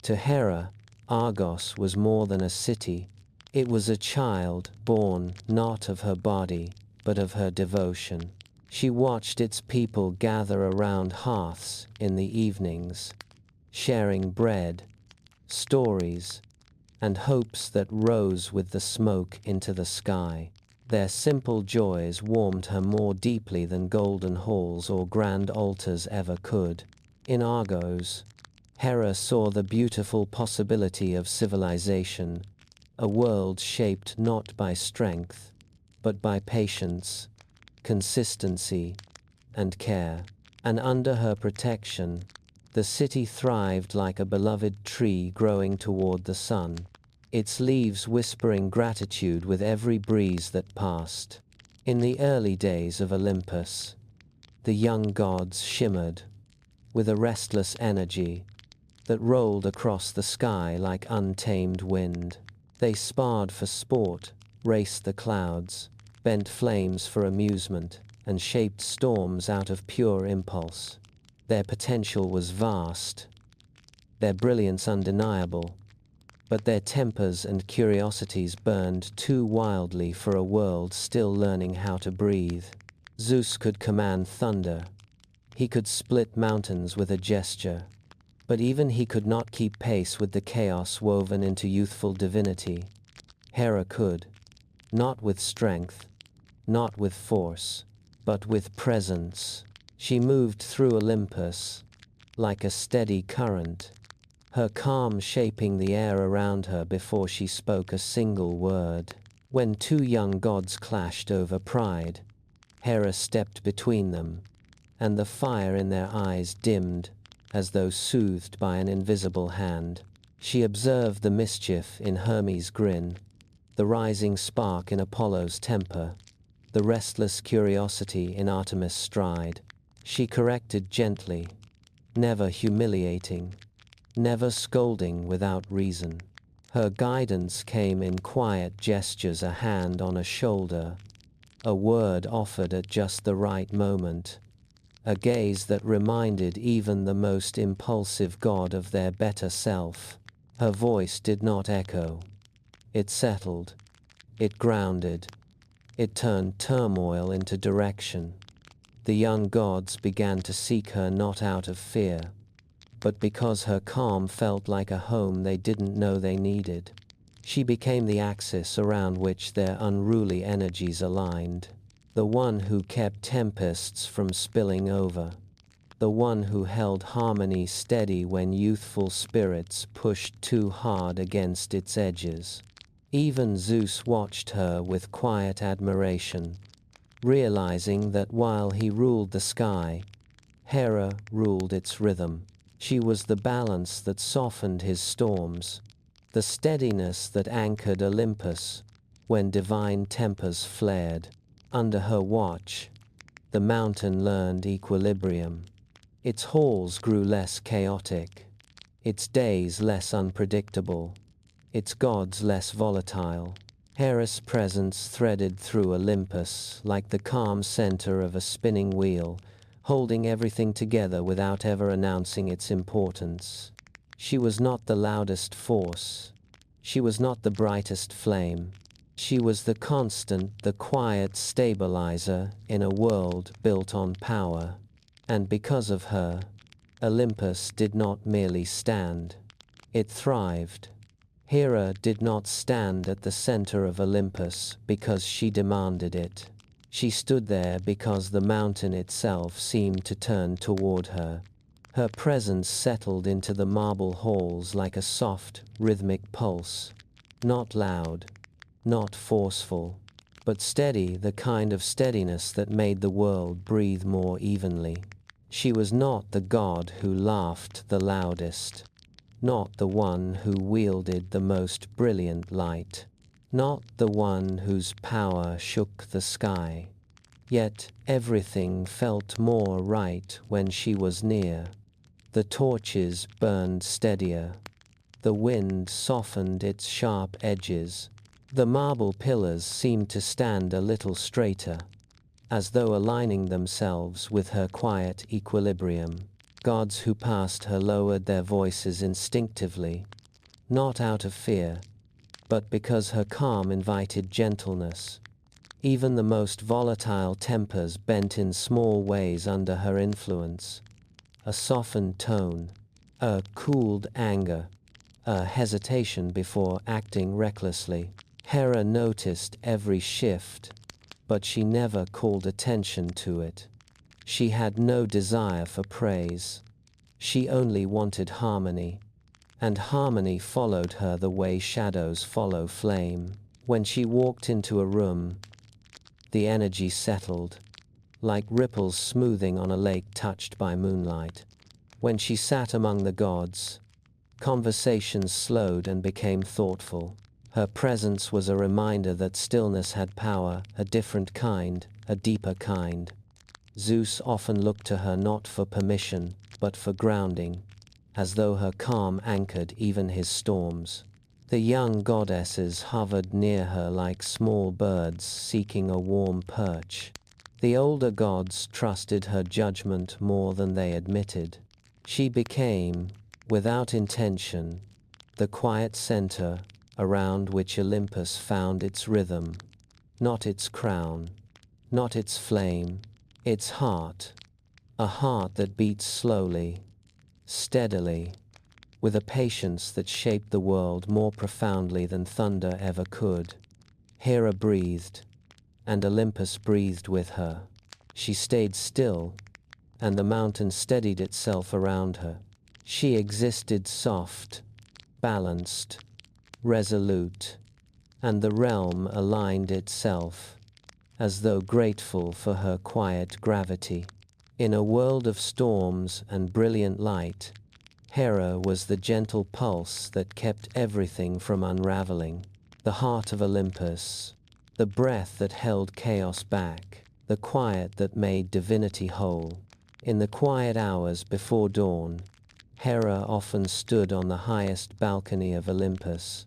To Hera, Argos was more than a city. It was a child born not of her body, but of her devotion. She watched its people gather around hearths in the evenings, sharing bread, stories, and hopes that rose with the smoke into the sky. Their simple joys warmed her more deeply than golden halls or grand altars ever could. In Argos, Hera saw the beautiful possibility of civilization, a world shaped not by strength, but by patience, consistency, and care. And under her protection, the city thrived like a beloved tree growing toward the sun, its leaves whispering gratitude with every breeze that passed. In the early days of Olympus, the young gods shimmered with a restless energy that rolled across the sky like untamed wind. They sparred for sport, raced the clouds, bent flames for amusement, and shaped storms out of pure impulse. Their potential was vast, their brilliance undeniable, but their tempers and curiosities burned too wildly for a world still learning how to breathe. Zeus could command thunder. He could split mountains with a gesture, but even he could not keep pace with the chaos woven into youthful divinity. Hera could, not with strength, not with force, but with presence. She moved through Olympus like a steady current, her calm shaping the air around her before she spoke a single word. When two young gods clashed over pride, Hera stepped between them, and the fire in their eyes dimmed as though soothed by an invisible hand. She observed the mischief in Hermes' grin, the rising spark in Apollo's temper, the restless curiosity in Artemis' stride. She corrected gently, never humiliating, never scolding without reason. Her guidance came in quiet gestures, a hand on a shoulder, a word offered at just the right moment, a gaze that reminded even the most impulsive god of their better self. Her voice did not echo. It settled. It grounded. It turned turmoil into direction. The young gods began to seek her not out of fear, but because her calm felt like a home they didn't know they needed. She became the axis around which their unruly energies aligned, the one who kept tempests from spilling over, the one who held harmony steady when youthful spirits pushed too hard against its edges. Even Zeus watched her with quiet admiration, realizing that while he ruled the sky, Hera ruled its rhythm. She was the balance that softened his storms, the steadiness that anchored Olympus when divine tempers flared. Under her watch, the mountain learned equilibrium. Its halls grew less chaotic, its days less unpredictable, its gods less volatile. Hera's presence threaded through Olympus like the calm center of a spinning wheel, holding everything together without ever announcing its importance. She was not the loudest force. She was not the brightest flame. She was the constant, the quiet stabilizer in a world built on power. And because of her, Olympus did not merely stand. It thrived. Hera did not stand at the center of Olympus because she demanded it. She stood there because the mountain itself seemed to turn toward her. Her presence settled into the marble halls like a soft, rhythmic pulse. Not loud, not forceful, but steady, the kind of steadiness that made the world breathe more evenly. She was not the god who laughed the loudest, not the one who wielded the most brilliant light, not the one whose power shook the sky. Yet everything felt more right when she was near. The torches burned steadier. The wind softened its sharp edges. The marble pillars seemed to stand a little straighter, as though aligning themselves with her quiet equilibrium. Gods who passed her lowered their voices instinctively, not out of fear, but because her calm invited gentleness. Even the most volatile tempers bent in small ways under her influence. A softened tone, a cooled anger, a hesitation before acting recklessly. Hera noticed every shift, but she never called attention to it. She had no desire for praise. She only wanted harmony, and harmony followed her the way shadows follow flame. When she walked into a room, the energy settled, like ripples smoothing on a lake touched by moonlight. When she sat among the gods, conversations slowed and became thoughtful. Her presence was a reminder that stillness had power, a different kind, a deeper kind. Zeus often looked to her not for permission, but for grounding, as though her calm anchored even his storms. The young goddesses hovered near her like small birds seeking a warm perch. The older gods trusted her judgment more than they admitted. She became, without intention, the quiet center around which Olympus found its rhythm, not its crown, not its flame, its heart, a heart that beats slowly, steadily, with a patience that shaped the world more profoundly than thunder ever could. Hera breathed, and Olympus breathed with her. She stayed still, and the mountain steadied itself around her. She existed soft, balanced, resolute, and the realm aligned itself, as though grateful for her quiet gravity. In a world of storms and brilliant light, Hera was the gentle pulse that kept everything from unraveling, the heart of Olympus, the breath that held chaos back, the quiet that made divinity whole. In the quiet hours before dawn, Hera often stood on the highest balcony of Olympus,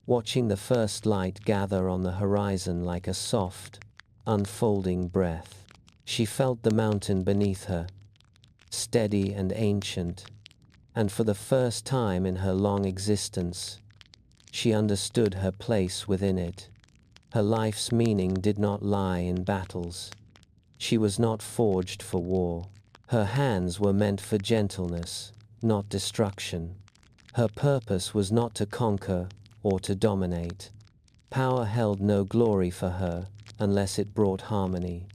watching the first light gather on the horizon like a soft, unfolding breath. She felt the mountain beneath her, steady and ancient, and for the first time in her long existence, she understood her place within it. Her life's meaning did not lie in battles. She was not forged for war. Her hands were meant for gentleness, not destruction. Her purpose was not to conquer or to dominate. Power held no glory for her unless it brought harmony.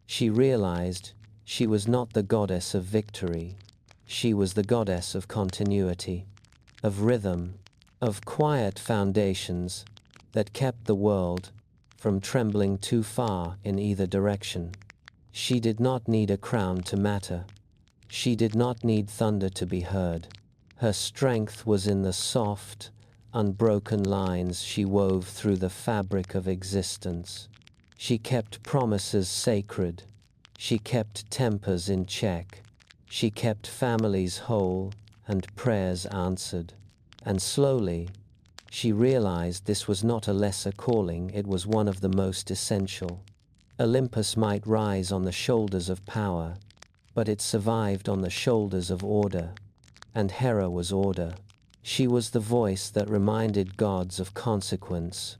She realized she was not the goddess of victory. She was the goddess of continuity, of rhythm, of quiet foundations that kept the world from trembling too far in either direction. She did not need a crown to matter. She did not need thunder to be heard. Her strength was in the soft, unbroken lines she wove through the fabric of existence. She kept promises sacred. She kept tempers in check. She kept families whole and prayers answered. And slowly, she realized this was not a lesser calling, it was one of the most essential. Olympus might rise on the shoulders of power, but it survived on the shoulders of order. And Hera was order. She was the voice that reminded gods of consequence,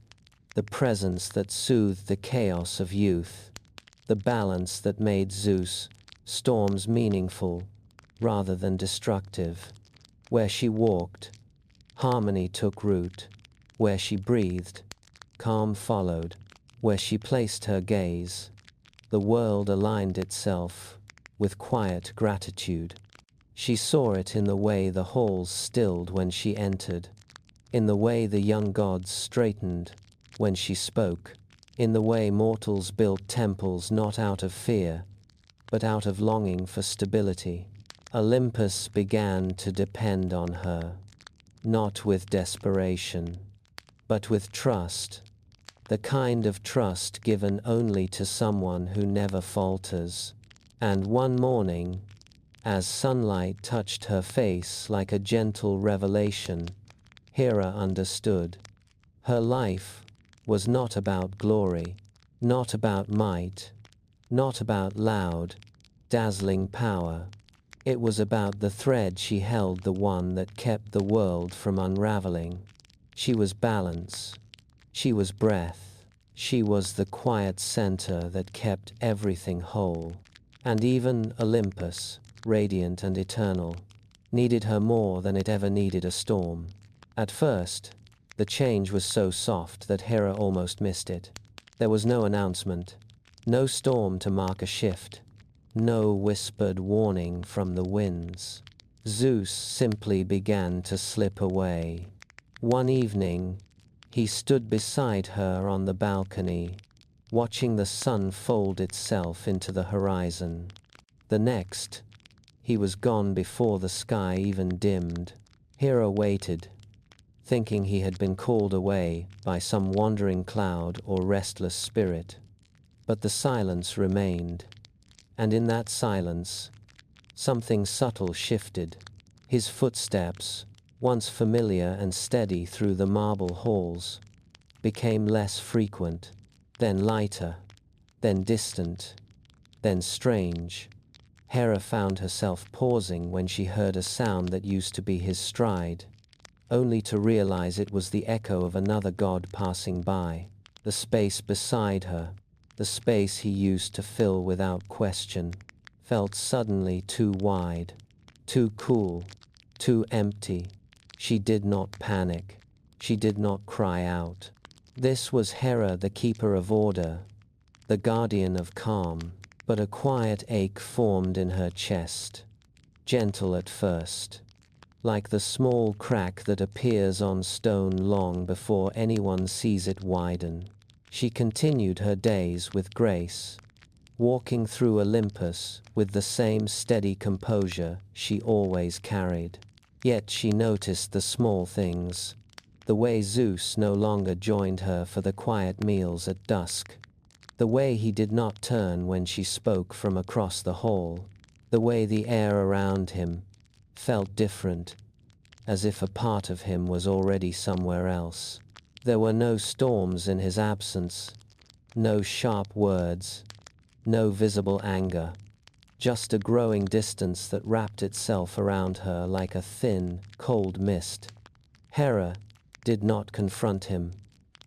the presence that soothed the chaos of youth, the balance that made Zeus' storms meaningful rather than destructive. Where she walked, harmony took root. Where she breathed, calm followed. Where she placed her gaze, the world aligned itself with quiet gratitude. She saw it in the way the halls stilled when she entered, in the way the young gods straightened when she spoke, in the way mortals built temples not out of fear, but out of longing for stability. Olympus began to depend on her, not with desperation, but with trust, the kind of trust given only to someone who never falters. And one morning, as sunlight touched her face like a gentle revelation, Hera understood. Her life was not about glory, not about might, not about loud, dazzling power. It was about the thread she held, the one that kept the world from unraveling. She was balance. She was breath. She was the quiet center that kept everything whole. And even Olympus, radiant and eternal, needed her more than it ever needed a storm. At first, the change was so soft that Hera almost missed it. There was no announcement, no storm to mark a shift, no whispered warning from the winds. Zeus simply began to slip away. One evening, he stood beside her on the balcony, watching the sun fold itself into the horizon. The next, he was gone before the sky even dimmed. Hera waited, thinking he had been called away by some wandering cloud or restless spirit. But the silence remained, and in that silence, something subtle shifted. His footsteps, once familiar and steady through the marble halls, became less frequent, then lighter, then distant, then strange. Hera found herself pausing when she heard a sound that used to be his stride, only to realize it was the echo of another god passing by. The space beside her, the space he used to fill without question, felt suddenly too wide, too cool, too empty. She did not panic. She did not cry out. This was Hera, the keeper of order, the guardian of calm. But a quiet ache formed in her chest, gentle at first, like the small crack that appears on stone long before anyone sees it widen. She continued her days with grace, walking through Olympus with the same steady composure she always carried. Yet she noticed the small things. The way Zeus no longer joined her for the quiet meals at dusk. The way he did not turn when she spoke from across the hall. The way the air around him felt different, as if a part of him was already somewhere else. There were no storms in his absence, no sharp words, no visible anger, just a growing distance that wrapped itself around her like a thin, cold mist. Hera did not confront him.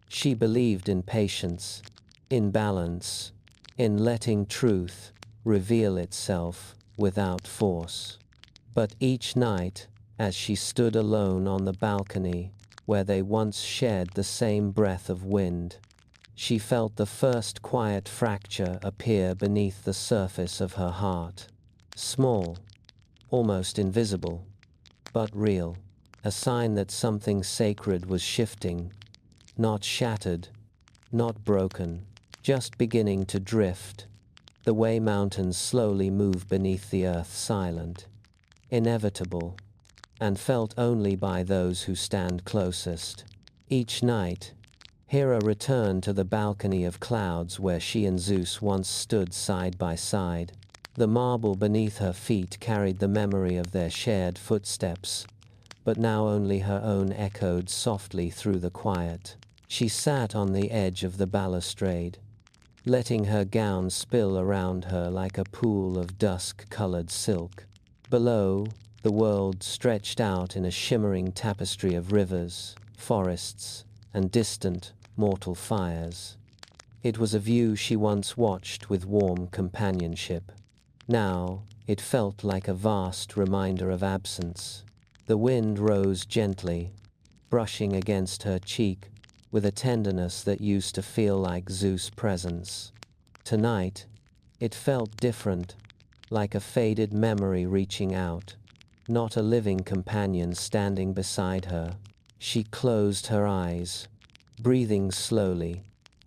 She believed in patience, in balance, in letting truth reveal itself without force. But each night, as she stood alone on the balcony where they once shared the same breath of wind, she felt the first quiet fracture appear beneath the surface of her heart. Small, almost invisible, but real. A sign that something sacred was shifting, not shattered, not broken, just beginning to drift, the way mountains slowly move beneath the earth, silent, inevitable, and felt only by those who stand closest. Each night, Hera returned to the balcony of clouds where she and Zeus once stood side by side. The marble beneath her feet carried the memory of their shared footsteps, but now only her own echoed softly through the quiet. She sat on the edge of the balustrade, letting her gown spill around her like a pool of dusk-colored silk. Below, the world stretched out in a shimmering tapestry of rivers, forests, and distant, mortal fires. It was a view she once watched with warm companionship. Now, it felt like a vast reminder of absence. The wind rose gently, brushing against her cheek with a tenderness that used to feel like Zeus' presence. Tonight, it felt different, like a faded memory reaching out, not a living companion standing beside her. She closed her eyes, breathing slowly,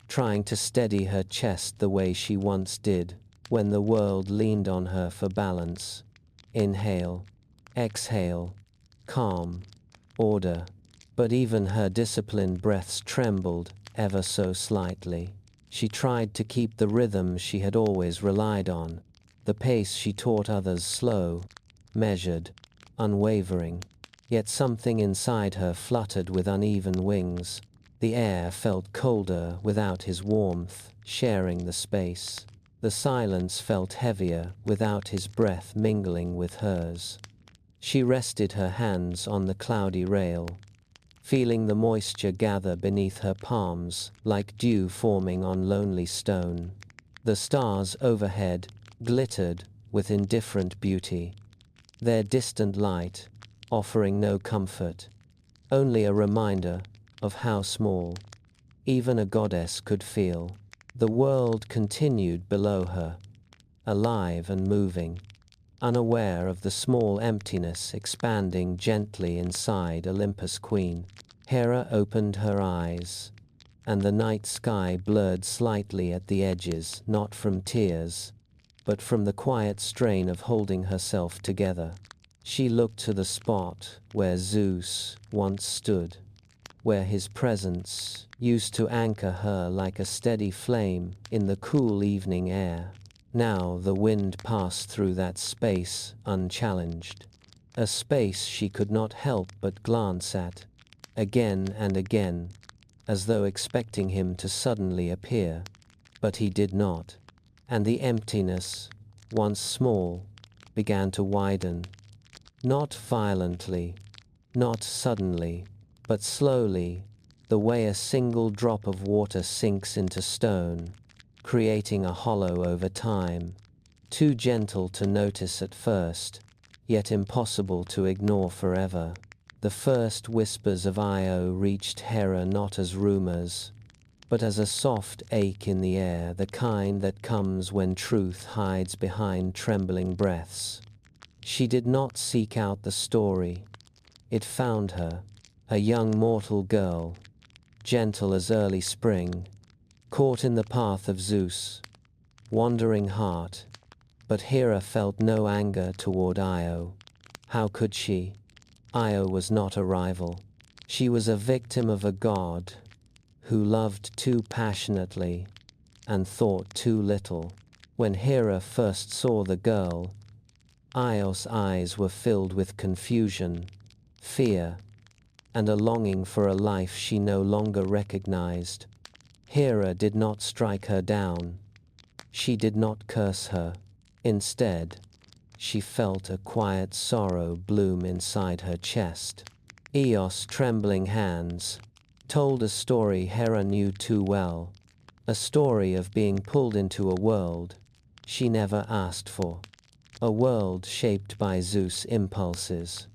trying to steady her chest the way she once did when the world leaned on her for balance. Inhale, exhale, calm, order. But even her disciplined breaths trembled ever so slightly. She tried to keep the rhythm she had always relied on, the pace she taught others, slow, measured, unwavering. Yet something inside her fluttered with uneven wings. The air felt colder without his warmth, sharing the space. The silence felt heavier without his breath mingling with hers. She rested her hands on the cloudy rail, feeling the moisture gather beneath her palms like dew forming on lonely stone. The stars overhead glittered with indifferent beauty, their distant light offering no comfort, only a reminder of how small even a goddess could feel. The world continued below her, alive and moving, unaware of the small emptiness expanding gently inside Olympus' queen. Hera opened her eyes, and the night sky blurred slightly at the edges, not from tears, but from the quiet strain of holding herself together. She looked to the spot where Zeus once stood, where his presence used to anchor her like a steady flame in the cool evening air. Now the wind passed through that space unchallenged, a space she could not help but glance at, again and again, as though expecting him to suddenly appear. But he did not, and the emptiness, once small, began to widen. Not violently, not suddenly, but slowly, the way a single drop of water sinks into stone, creating a hollow over time, too gentle to notice at first, yet impossible to ignore forever. The first whispers of Io reached Hera not as rumors, but as a soft ache in the air, the kind that comes when truth hides behind trembling breaths. She did not seek out the story. It found her, a young mortal girl, gentle as early spring, caught in the path of Zeus, wandering heart. But Hera felt no anger toward Io. How could she? Io was not a rival. She was a victim of a god who loved too passionately and thought too little. When Hera first saw the girl, Io's eyes were filled with confusion, fear, and a longing for a life she no longer recognized. Hera did not strike her down. She did not curse her. Instead, she felt a quiet sorrow bloom inside her chest. Eos' trembling hands told a story Hera knew too well, a story of being pulled into a world she never asked for, a world shaped by Zeus' impulses,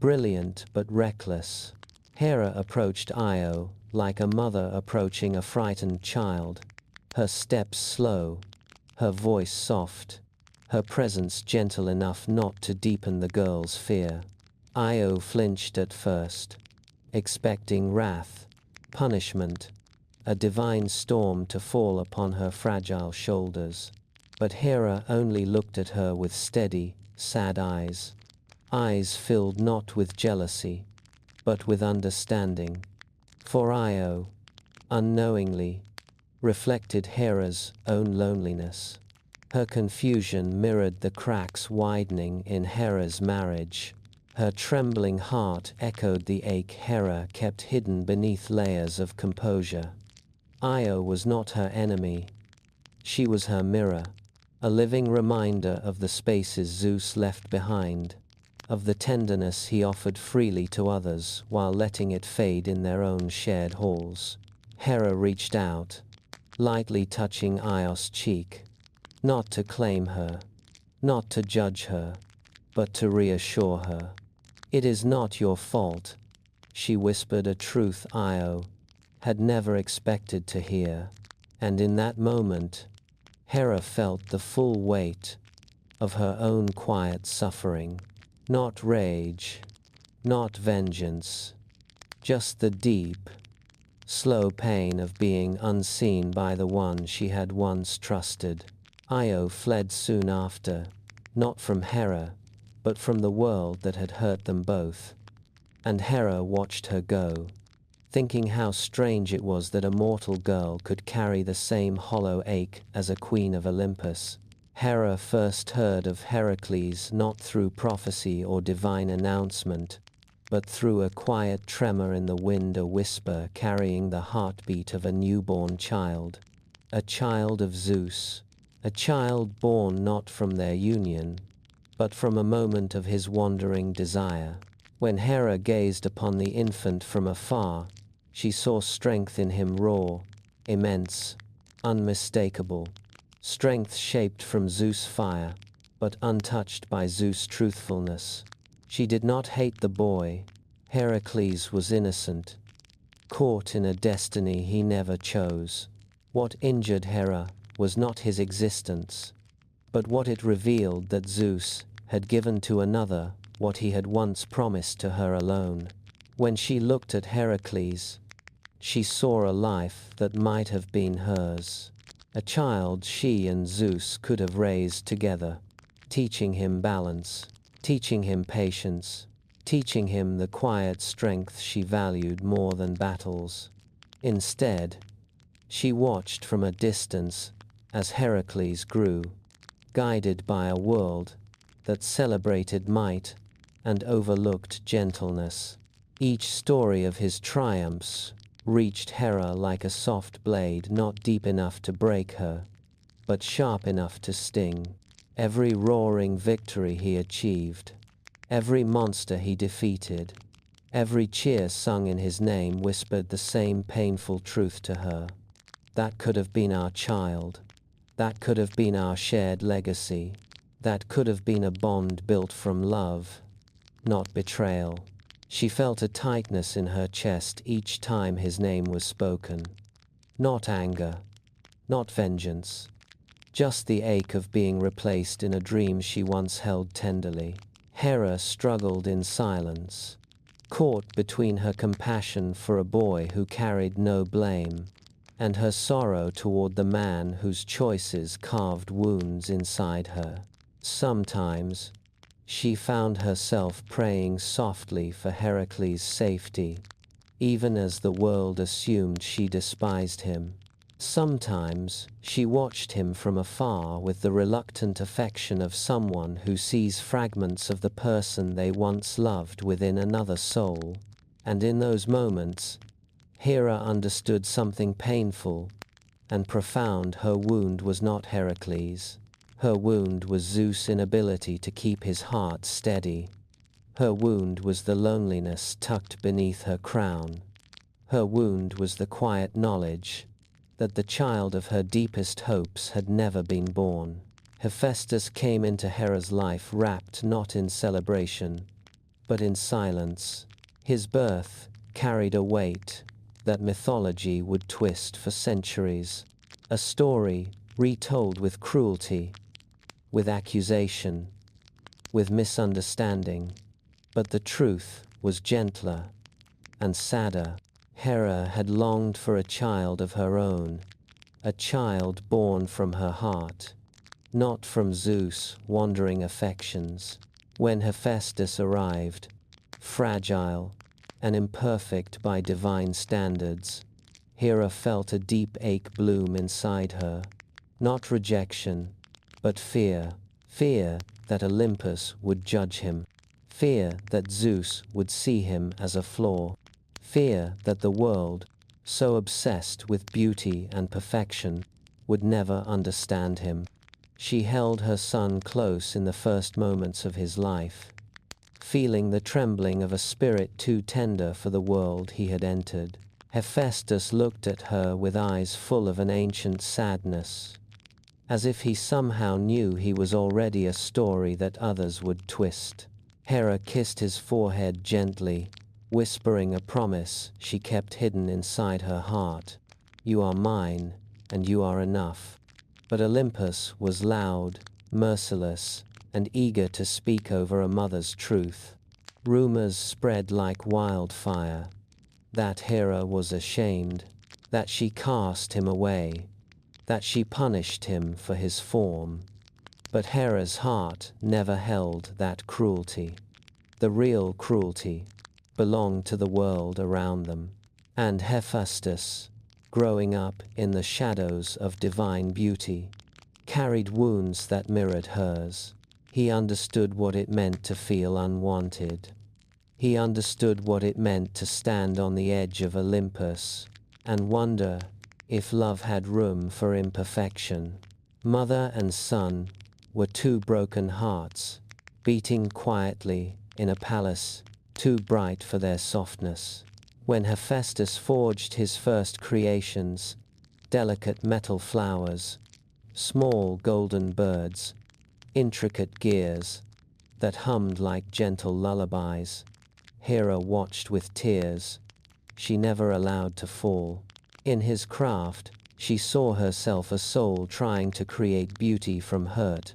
brilliant but reckless. Hera approached Io like a mother approaching a frightened child, her steps slow, her voice soft, her presence gentle enough not to deepen the girl's fear. Io flinched at first, expecting wrath, punishment, a divine storm to fall upon her fragile shoulders. But Hera only looked at her with steady, sad eyes filled not with jealousy, but with understanding. For Io, unknowingly, reflected Hera's own loneliness. Her confusion mirrored the cracks widening in Hera's marriage. Her trembling heart echoed the ache Hera kept hidden beneath layers of composure. Io was not her enemy. She was her mirror, a living reminder of the spaces Zeus left behind, of the tenderness he offered freely to others while letting it fade in their own shared halls. Hera reached out, lightly touching Ios' cheek, not to claim her, not to judge her, but to reassure her. "It is not your fault," she whispered, a truth Io had never expected to hear. And in that moment, Hera felt the full weight of her own quiet suffering. Not rage, not vengeance, just the deep, slow pain of being unseen by the one she had once trusted. Io fled soon after, not from Hera, but from the world that had hurt them both. And Hera watched her go, thinking how strange it was that a mortal girl could carry the same hollow ache as a queen of Olympus. Hera first heard of Heracles not through prophecy or divine announcement, but through a quiet tremor in the wind, a whisper carrying the heartbeat of a newborn child. A child of Zeus, a child born not from their union, but from a moment of his wandering desire. When Hera gazed upon the infant from afar, she saw strength in him, raw, immense, unmistakable. Strength shaped from Zeus' fire, but untouched by Zeus' truthfulness. She did not hate the boy. Heracles was innocent, caught in a destiny he never chose. What injured Hera was not his existence, but what it revealed, that Zeus had given to another what he had once promised to her alone. When she looked at Heracles, she saw a life that might have been hers, a child she and Zeus could have raised together, teaching him balance, teaching him patience, teaching him the quiet strength she valued more than battles. Instead, she watched from a distance as Heracles grew, guided by a world that celebrated might and overlooked gentleness. Each story of his triumphs reached Hera like a soft blade, not deep enough to break her, but sharp enough to sting. Every roaring victory he achieved, every monster he defeated, every cheer sung in his name whispered the same painful truth to her. That could have been our child. That could have been our shared legacy. That could have been a bond built from love, not betrayal. She felt a tightness in her chest each time his name was spoken. Not anger, not vengeance, just the ache of being replaced in a dream she once held tenderly. Hera struggled in silence, caught between her compassion for a boy who carried no blame and her sorrow toward the man whose choices carved wounds inside her. Sometimes, she found herself praying softly for Heracles' safety, even as the world assumed she despised him. Sometimes, she watched him from afar with the reluctant affection of someone who sees fragments of the person they once loved within another soul. And in those moments, Hera understood something painful and profound. Her wound was not Heracles. Her wound was Zeus' inability to keep his heart steady. Her wound was the loneliness tucked beneath her crown. Her wound was the quiet knowledge that the child of her deepest hopes had never been born. Hephaestus came into Hera's life wrapped not in celebration, but in silence. His birth carried a weight that mythology would twist for centuries. A story retold with cruelty, with accusation, with misunderstanding. But the truth was gentler and sadder. Hera had longed for a child of her own, a child born from her heart, not from Zeus' wandering affections. When Hephaestus arrived, fragile and imperfect by divine standards, Hera felt a deep ache bloom inside her. Not rejection, but fear. Fear that Olympus would judge him. Fear that Zeus would see him as a flaw. Fear that the world, so obsessed with beauty and perfection, would never understand him. She held her son close in the first moments of his life, feeling the trembling of a spirit too tender for the world he had entered. Hephaestus looked at her with eyes full of an ancient sadness, as if he somehow knew he was already a story that others would twist. Hera kissed his forehead gently, whispering a promise she kept hidden inside her heart. "You are mine, and you are enough." But Olympus was loud, merciless, and eager to speak over a mother's truth. Rumors spread like wildfire that Hera was ashamed, that she cast him away, that she punished him for his form. But Hera's heart never held that cruelty. The real cruelty belonged to the world around them. And Hephaestus, growing up in the shadows of divine beauty, carried wounds that mirrored hers. He understood what it meant to feel unwanted. He understood what it meant to stand on the edge of Olympus and wonder if love had room for imperfection. Mother and son were two broken hearts, beating quietly in a palace too bright for their softness. When Hephaestus forged his first creations, delicate metal flowers, small golden birds, intricate gears that hummed like gentle lullabies, Hera watched with tears she never allowed to fall. In his craft, she saw herself a soul trying to create beauty from hurt,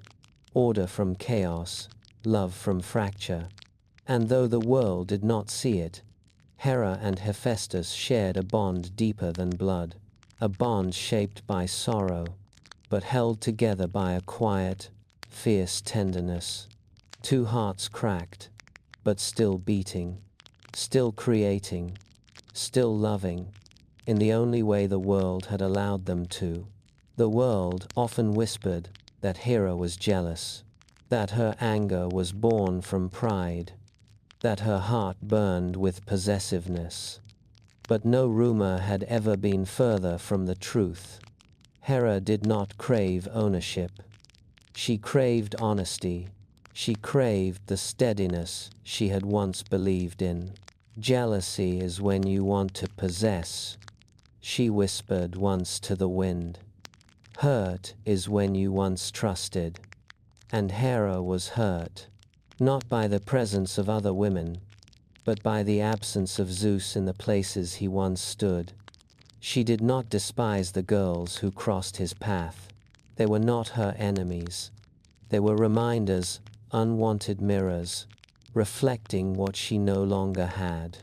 order from chaos, love from fracture. And though the world did not see it, Hera and Hephaestus shared a bond deeper than blood, a bond shaped by sorrow, but held together by a quiet, fierce tenderness. Two hearts cracked, but still beating, still creating, still loving, in the only way the world had allowed them to. The world often whispered that Hera was jealous, that her anger was born from pride, that her heart burned with possessiveness. But no rumor had ever been further from the truth. Hera did not crave ownership. She craved honesty. She craved the steadiness she had once believed in. "Jealousy is when you want to possess," she whispered once to the wind. "Hurt is when you once trusted." And Hera was hurt, not by the presence of other women, but by the absence of Zeus in the places he once stood. She did not despise the girls who crossed his path. They were not her enemies. They were reminders, unwanted mirrors, reflecting what she no longer had.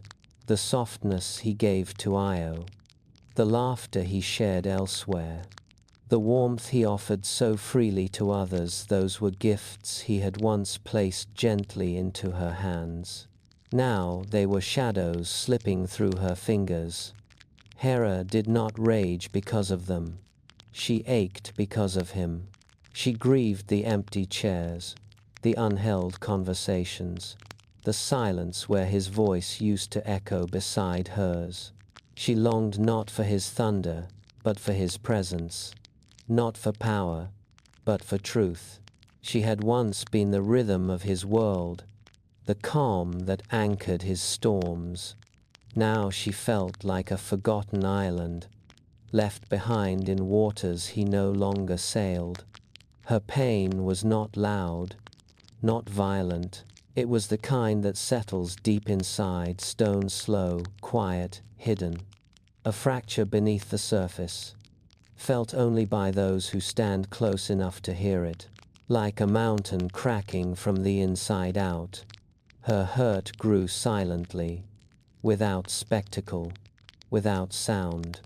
The softness he gave to Io, the laughter he shared elsewhere, the warmth he offered so freely to others, those were gifts he had once placed gently into her hands. Now they were shadows slipping through her fingers. Hera did not rage because of them. She ached because of him. She grieved the empty chairs, the unheld conversations, the silence where his voice used to echo beside hers. She longed not for his thunder, but for his presence. Not for power, but for truth. She had once been the rhythm of his world, the calm that anchored his storms. Now she felt like a forgotten island, left behind in waters he no longer sailed. Her pain was not loud, not violent. It was the kind that settles deep inside, stone slow, quiet, hidden. A fracture beneath the surface, felt only by those who stand close enough to hear it. Like a mountain cracking from the inside out, her hurt grew silently, without spectacle, without sound.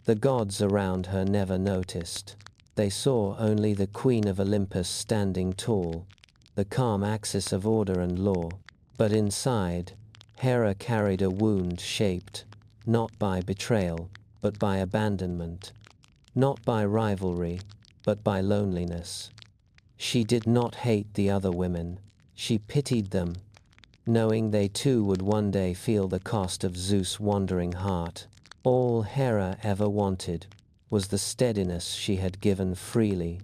The gods around her never noticed. They saw only the Queen of Olympus standing tall, the calm axis of order and law. But inside, Hera carried a wound shaped, not by betrayal, but by abandonment. Not by rivalry, but by loneliness. She did not hate the other women. She pitied them, knowing they too would one day feel the cost of Zeus' wandering heart. All Hera ever wanted was the steadiness she had given freely,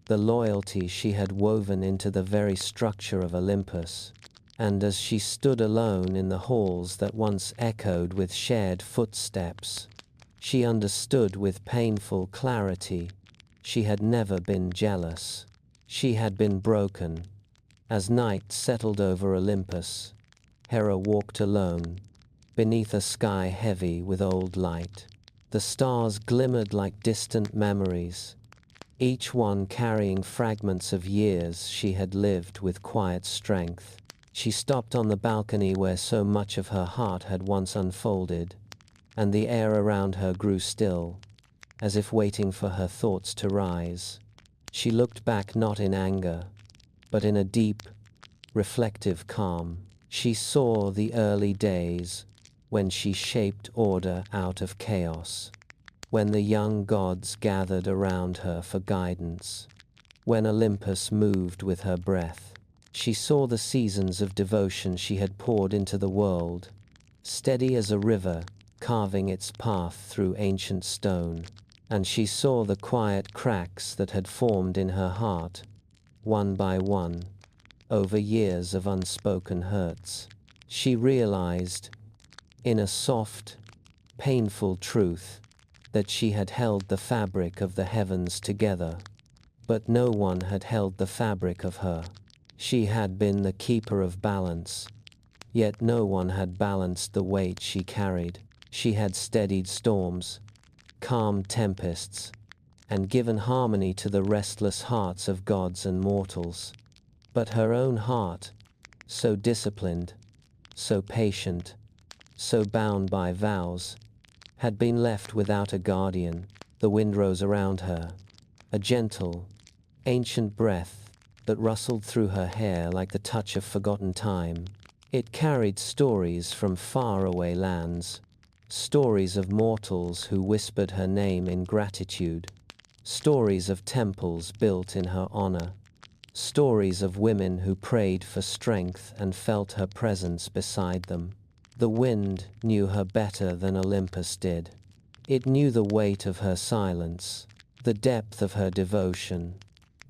the loyalty she had woven into the very structure of Olympus. And as she stood alone in the halls that once echoed with shared footsteps, she understood with painful clarity. She had never been jealous. She had been broken. As night settled over Olympus, Hera walked alone, beneath a sky heavy with old light. The stars glimmered like distant memories, each one carrying fragments of years she had lived with quiet strength. She stopped on the balcony where so much of her heart had once unfolded, and the air around her grew still, as if waiting for her thoughts to rise. She looked back not in anger, but in a deep, reflective calm. She saw the early days when she shaped order out of chaos, when the young gods gathered around her for guidance, when Olympus moved with her breath. She saw the seasons of devotion she had poured into the world, steady as a river, carving its path through ancient stone. And she saw the quiet cracks that had formed in her heart, one by one, over years of unspoken hurts. She realized, in a soft, painful truth, that she had held the fabric of the heavens together, but no one had held the fabric of her. She had been the keeper of balance, yet no one had balanced the weight she carried. She had steadied storms, calmed tempests, and given harmony to the restless hearts of gods and mortals. But her own heart, so disciplined, so patient, so bound by vows, had been left without a guardian. The wind rose around her, a gentle, ancient breath that rustled through her hair like the touch of forgotten time. It carried stories from faraway lands, stories of mortals who whispered her name in gratitude, stories of temples built in her honor, stories of women who prayed for strength and felt her presence beside them. The wind knew her better than Olympus did. It knew the weight of her silence, the depth of her devotion,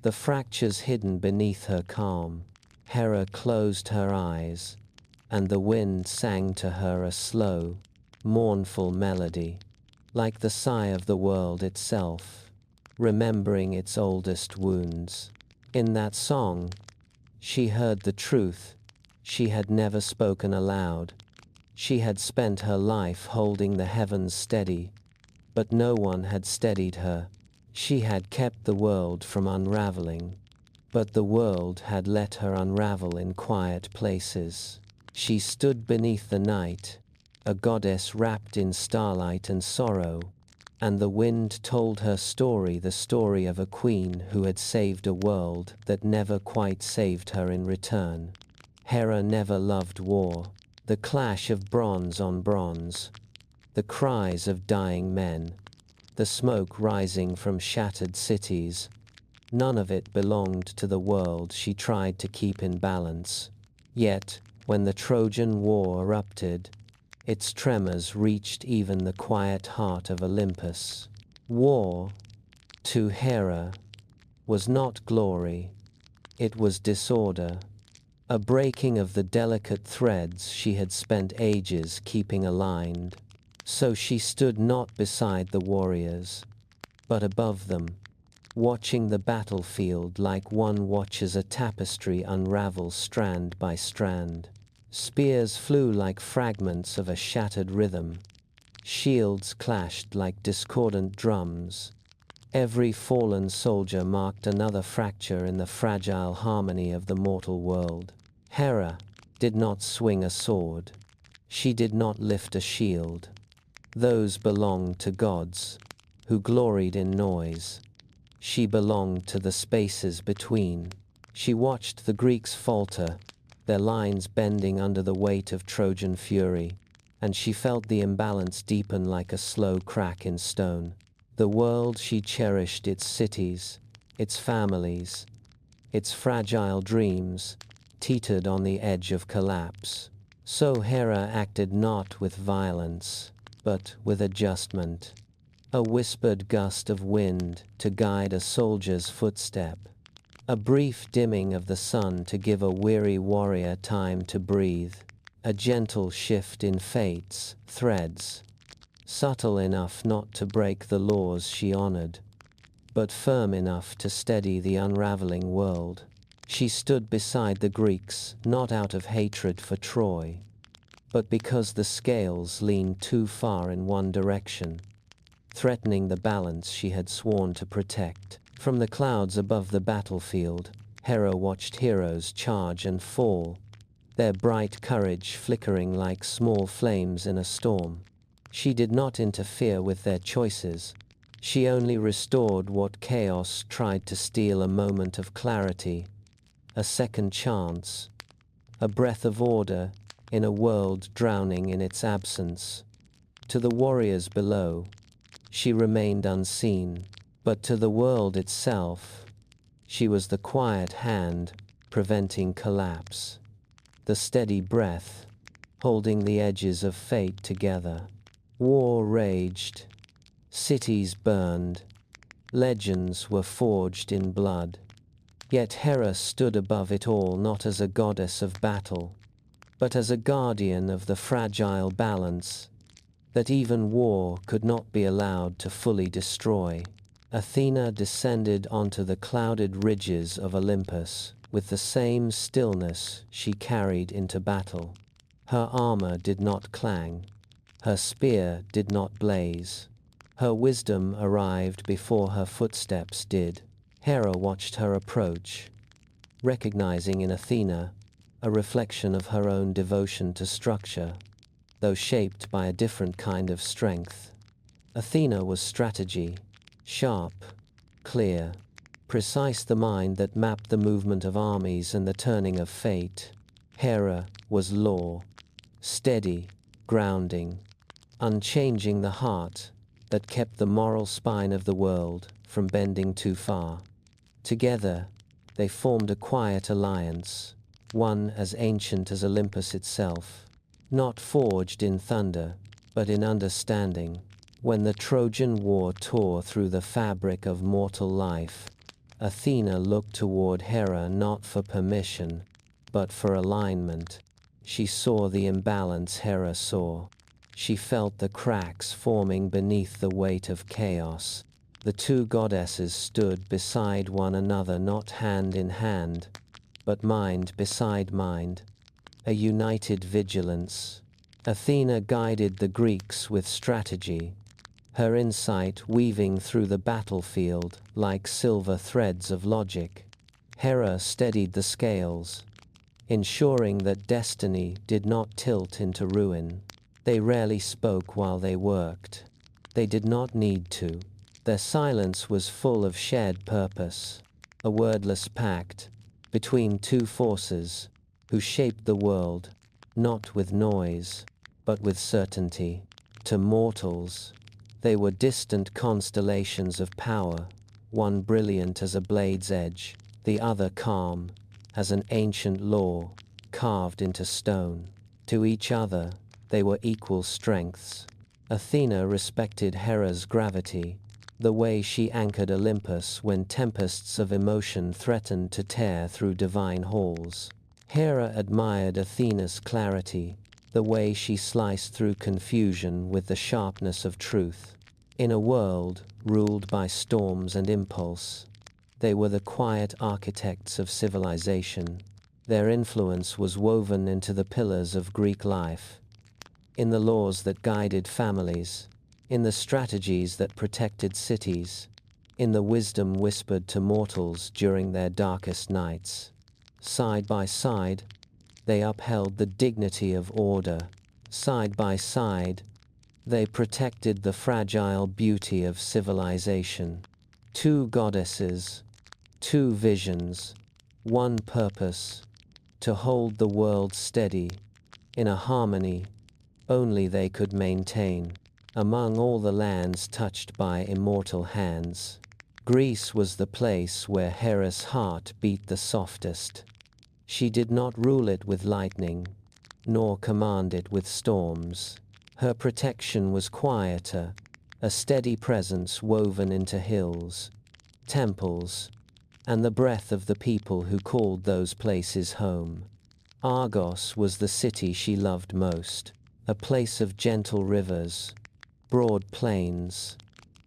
the fractures hidden beneath her calm. Hera closed her eyes, and the wind sang to her a slow, mournful melody, like the sigh of the world itself, remembering its oldest wounds. In that song, she heard the truth she had never spoken aloud. She had spent her life holding the heavens steady, but no one had steadied her. She had kept the world from unraveling, but the world had let her unravel in quiet places. She stood beneath the night, a goddess wrapped in starlight and sorrow, and the wind told her story, the story of a queen who had saved a world that never quite saved her in return. Hera never loved war, the clash of bronze on bronze, the cries of dying men, the smoke rising from shattered cities. None of it belonged to the world she tried to keep in balance. Yet, when the Trojan War erupted, its tremors reached even the quiet heart of Olympus. War, to Hera, was not glory, it was disorder, a breaking of the delicate threads she had spent ages keeping aligned. So she stood not beside the warriors, but above them, watching the battlefield like one watches a tapestry unravel strand by strand. Spears flew like fragments of a shattered rhythm. Shields clashed like discordant drums. Every fallen soldier marked another fracture in the fragile harmony of the mortal world. Hera did not swing a sword. She did not lift a shield. Those belonged to gods, who gloried in noise. She belonged to the spaces between. She watched the Greeks falter, their lines bending under the weight of Trojan fury, and she felt the imbalance deepen like a slow crack in stone. The world she cherished, its cities, its families, its fragile dreams, teetered on the edge of collapse. So Hera acted not with violence, but with adjustment. A whispered gust of wind to guide a soldier's footstep. A brief dimming of the sun to give a weary warrior time to breathe. A gentle shift in fate's threads, subtle enough not to break the laws she honored, but firm enough to steady the unraveling world. She stood beside the Greeks, not out of hatred for Troy, but because the scales leaned too far in one direction, threatening the balance she had sworn to protect. From the clouds above the battlefield, Hera watched heroes charge and fall, their bright courage flickering like small flames in a storm. She did not interfere with their choices. She only restored what chaos tried to steal: a moment of clarity, a second chance, a breath of order in a world drowning in its absence. To the warriors below, she remained unseen, but to the world itself, she was the quiet hand preventing collapse, the steady breath holding the edges of fate together. War raged, cities burned, legends were forged in blood. Yet Hera stood above it all, not as a goddess of battle, but as a guardian of the fragile balance that even war could not be allowed to fully destroy. Athena descended onto the clouded ridges of Olympus with the same stillness she carried into battle. Her armor did not clang, her spear did not blaze. Her wisdom arrived before her footsteps did. Hera watched her approach, recognizing in Athena a reflection of her own devotion to structure, though shaped by a different kind of strength. Athena was strategy, sharp, clear, precise, the mind that mapped the movement of armies and the turning of fate. Hera was law, steady, grounding, unchanging, the heart that kept the moral spine of the world from bending too far. Together, they formed a quiet alliance, one as ancient as Olympus itself, not forged in thunder, but in understanding. When the Trojan War tore through the fabric of mortal life, Athena looked toward Hera not for permission, but for alignment. She saw the imbalance Hera saw. She felt the cracks forming beneath the weight of chaos. The two goddesses stood beside one another, not hand in hand, but mind beside mind, a united vigilance. Athena guided the Greeks with strategy, her insight weaving through the battlefield like silver threads of logic. Hera steadied the scales, ensuring that destiny did not tilt into ruin. They rarely spoke while they worked. They did not need to. Their silence was full of shared purpose, a wordless pact between two forces who shaped the world, not with noise, but with certainty. To mortals, they were distant constellations of power, one brilliant as a blade's edge, the other calm as an ancient law carved into stone. To each other, they were equal strengths. Athena respected Hera's gravity, the way she anchored Olympus when tempests of emotion threatened to tear through divine halls. Hera admired Athena's clarity, the way she sliced through confusion with the sharpness of truth. In a world ruled by storms and impulse, they were the quiet architects of civilization. Their influence was woven into the pillars of Greek life, in the laws that guided families, in the strategies that protected cities, in the wisdom whispered to mortals during their darkest nights. Side by side, they upheld the dignity of order. Side by side, they protected the fragile beauty of civilization. Two goddesses, two visions, one purpose, to hold the world steady, in a harmony only they could maintain. Among all the lands touched by immortal hands, Greece was the place where Hera's heart beat the softest. She did not rule it with lightning, nor command it with storms. Her protection was quieter, a steady presence woven into hills, temples, and the breath of the people who called those places home. Argos was the city she loved most, a place of gentle rivers, broad plains,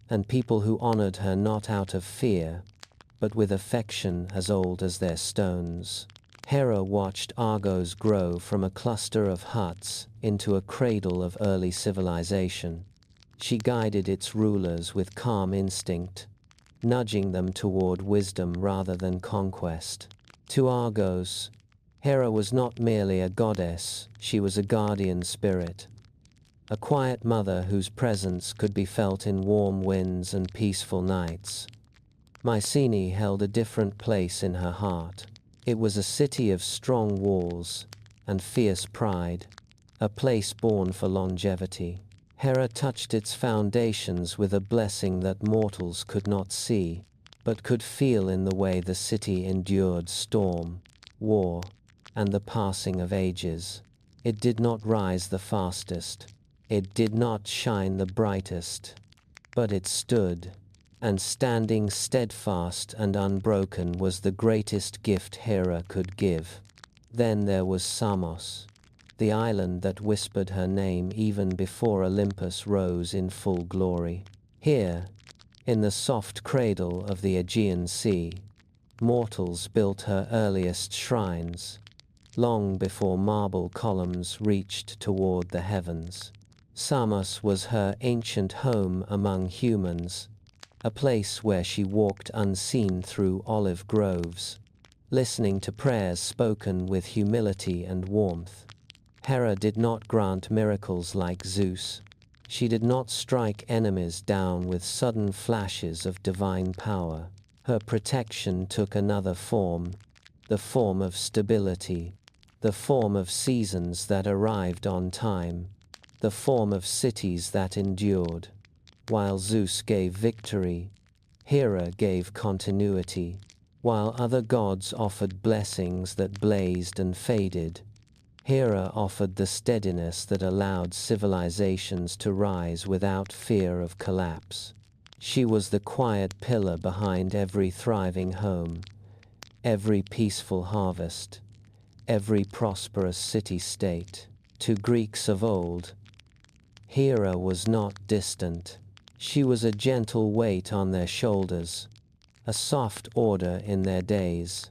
and people who honored her not out of fear, but with affection as old as their stones. Hera watched Argos grow from a cluster of huts into a cradle of early civilization. She guided its rulers with calm instinct, nudging them toward wisdom rather than conquest. To Argos, Hera was not merely a goddess, she was a guardian spirit, a quiet mother whose presence could be felt in warm winds and peaceful nights. Mycenae held a different place in her heart. It was a city of strong walls and fierce pride, a place born for longevity. Hera touched its foundations with a blessing that mortals could not see, but could feel in the way the city endured storm, war, and the passing of ages. It did not rise the fastest, it did not shine the brightest, but it stood, and standing steadfast and unbroken was the greatest gift Hera could give. Then there was Samos, the island that whispered her name even before Olympus rose in full glory. Here, in the soft cradle of the Aegean Sea, mortals built her earliest shrines, long before marble columns reached toward the heavens. Samos was her ancient home among humans, a place where she walked unseen through olive groves, listening to prayers spoken with humility and warmth. Hera did not grant miracles like Zeus. She did not strike enemies down with sudden flashes of divine power. Her protection took another form, the form of stability, the form of seasons that arrived on time, the form of cities that endured. While Zeus gave victory, Hera gave continuity. While other gods offered blessings that blazed and faded, Hera offered the steadiness that allowed civilizations to rise without fear of collapse. She was the quiet pillar behind every thriving home, every peaceful harvest, every prosperous city-state. To Greeks of old, Hera was not distant. She was a gentle weight on their shoulders, a soft order in their days,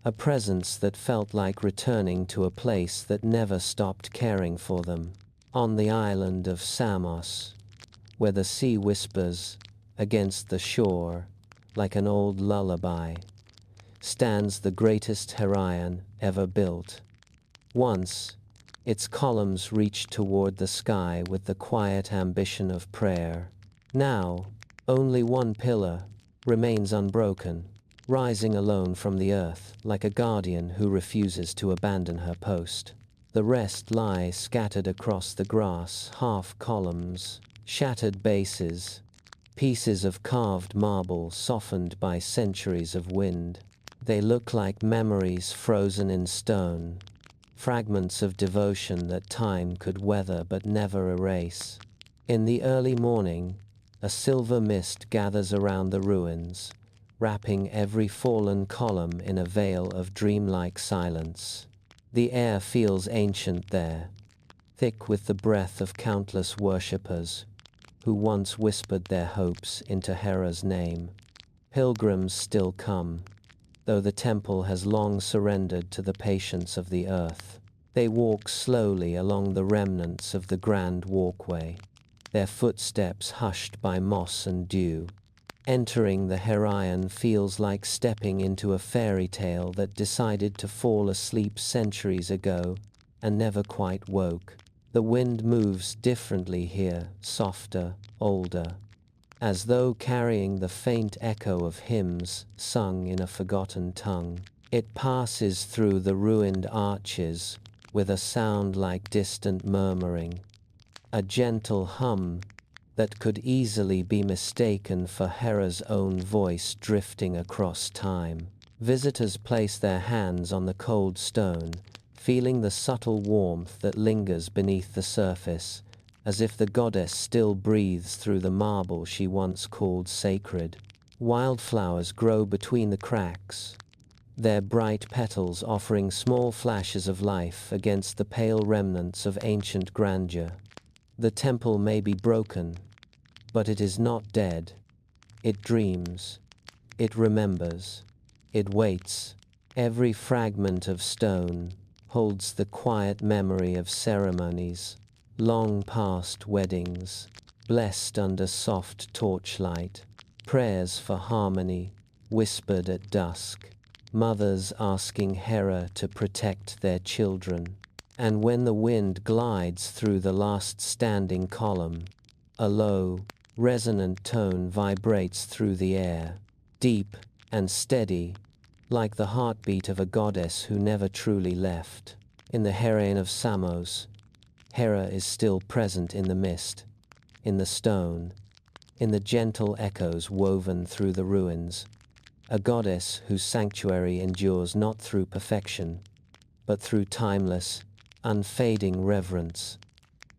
a presence that felt like returning to a place that never stopped caring for them. On the island of Samos, where the sea whispers against the shore like an old lullaby, stands the greatest Heraion ever built. Once, its columns reached toward the sky with the quiet ambition of prayer. Now, only one pillar remains unbroken, rising alone from the earth like a guardian who refuses to abandon her post. The rest lie scattered across the grass, half columns, shattered bases, pieces of carved marble softened by centuries of wind. They look like memories frozen in stone, fragments of devotion that time could weather but never erase. In the early morning, a silver mist gathers around the ruins, wrapping every fallen column in a veil of dreamlike silence. The air feels ancient there, thick with the breath of countless worshippers who once whispered their hopes into Hera's name. Pilgrims still come, though the temple has long surrendered to the patience of the earth. They walk slowly along the remnants of the grand walkway, their footsteps hushed by moss and dew. Entering the Heraion feels like stepping into a fairy tale that decided to fall asleep centuries ago and never quite woke. The wind moves differently here, softer, older, as though carrying the faint echo of hymns sung in a forgotten tongue. It passes through the ruined arches with a sound like distant murmuring, a gentle hum that could easily be mistaken for Hera's own voice drifting across time. Visitors place their hands on the cold stone, feeling the subtle warmth that lingers beneath the surface, as if the goddess still breathes through the marble she once called sacred. Wildflowers grow between the cracks, their bright petals offering small flashes of life against the pale remnants of ancient grandeur. The temple may be broken, but it is not dead. It dreams. It remembers. It waits. Every fragment of stone holds the quiet memory of ceremonies, long past weddings, blessed under soft torchlight, prayers for harmony, whispered at dusk, mothers asking Hera to protect their children. And when the wind glides through the last standing column, a low, resonant tone vibrates through the air, deep and steady, like the heartbeat of a goddess who never truly left. In the Heraion of Samos, Hera is still present in the mist, in the stone, in the gentle echoes woven through the ruins, a goddess whose sanctuary endures not through perfection, but through timeless, unfading reverence.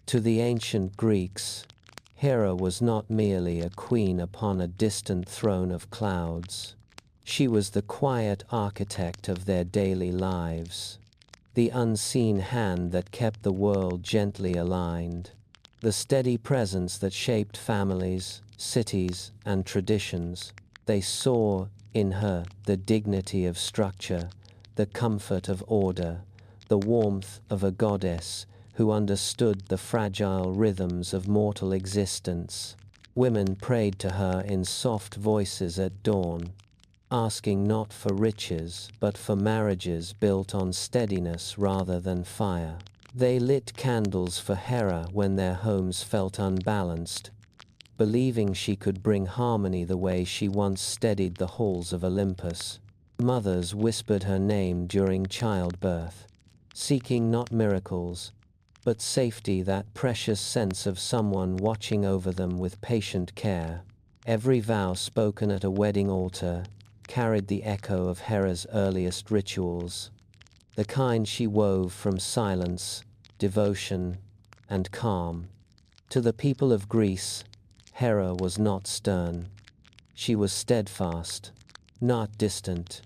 To the ancient Greeks, Hera was not merely a queen upon a distant throne of clouds. She was the quiet architect of their daily lives, the unseen hand that kept the world gently aligned, the steady presence that shaped families, cities, and traditions. They saw in her the dignity of structure, the comfort of order, the warmth of a goddess who understood the fragile rhythms of mortal existence. Women prayed to her in soft voices at dawn, asking not for riches but for marriages built on steadiness rather than fire. They lit candles for Hera when their homes felt unbalanced, believing she could bring harmony the way she once steadied the halls of Olympus. Mothers whispered her name during childbirth, seeking not miracles, but safety, that precious sense of someone watching over them with patient care. Every vow spoken at a wedding altar carried the echo of Hera's earliest rituals, the kind she wove from silence, devotion, and calm. To the people of Greece, Hera was not stern. She was steadfast, not distant,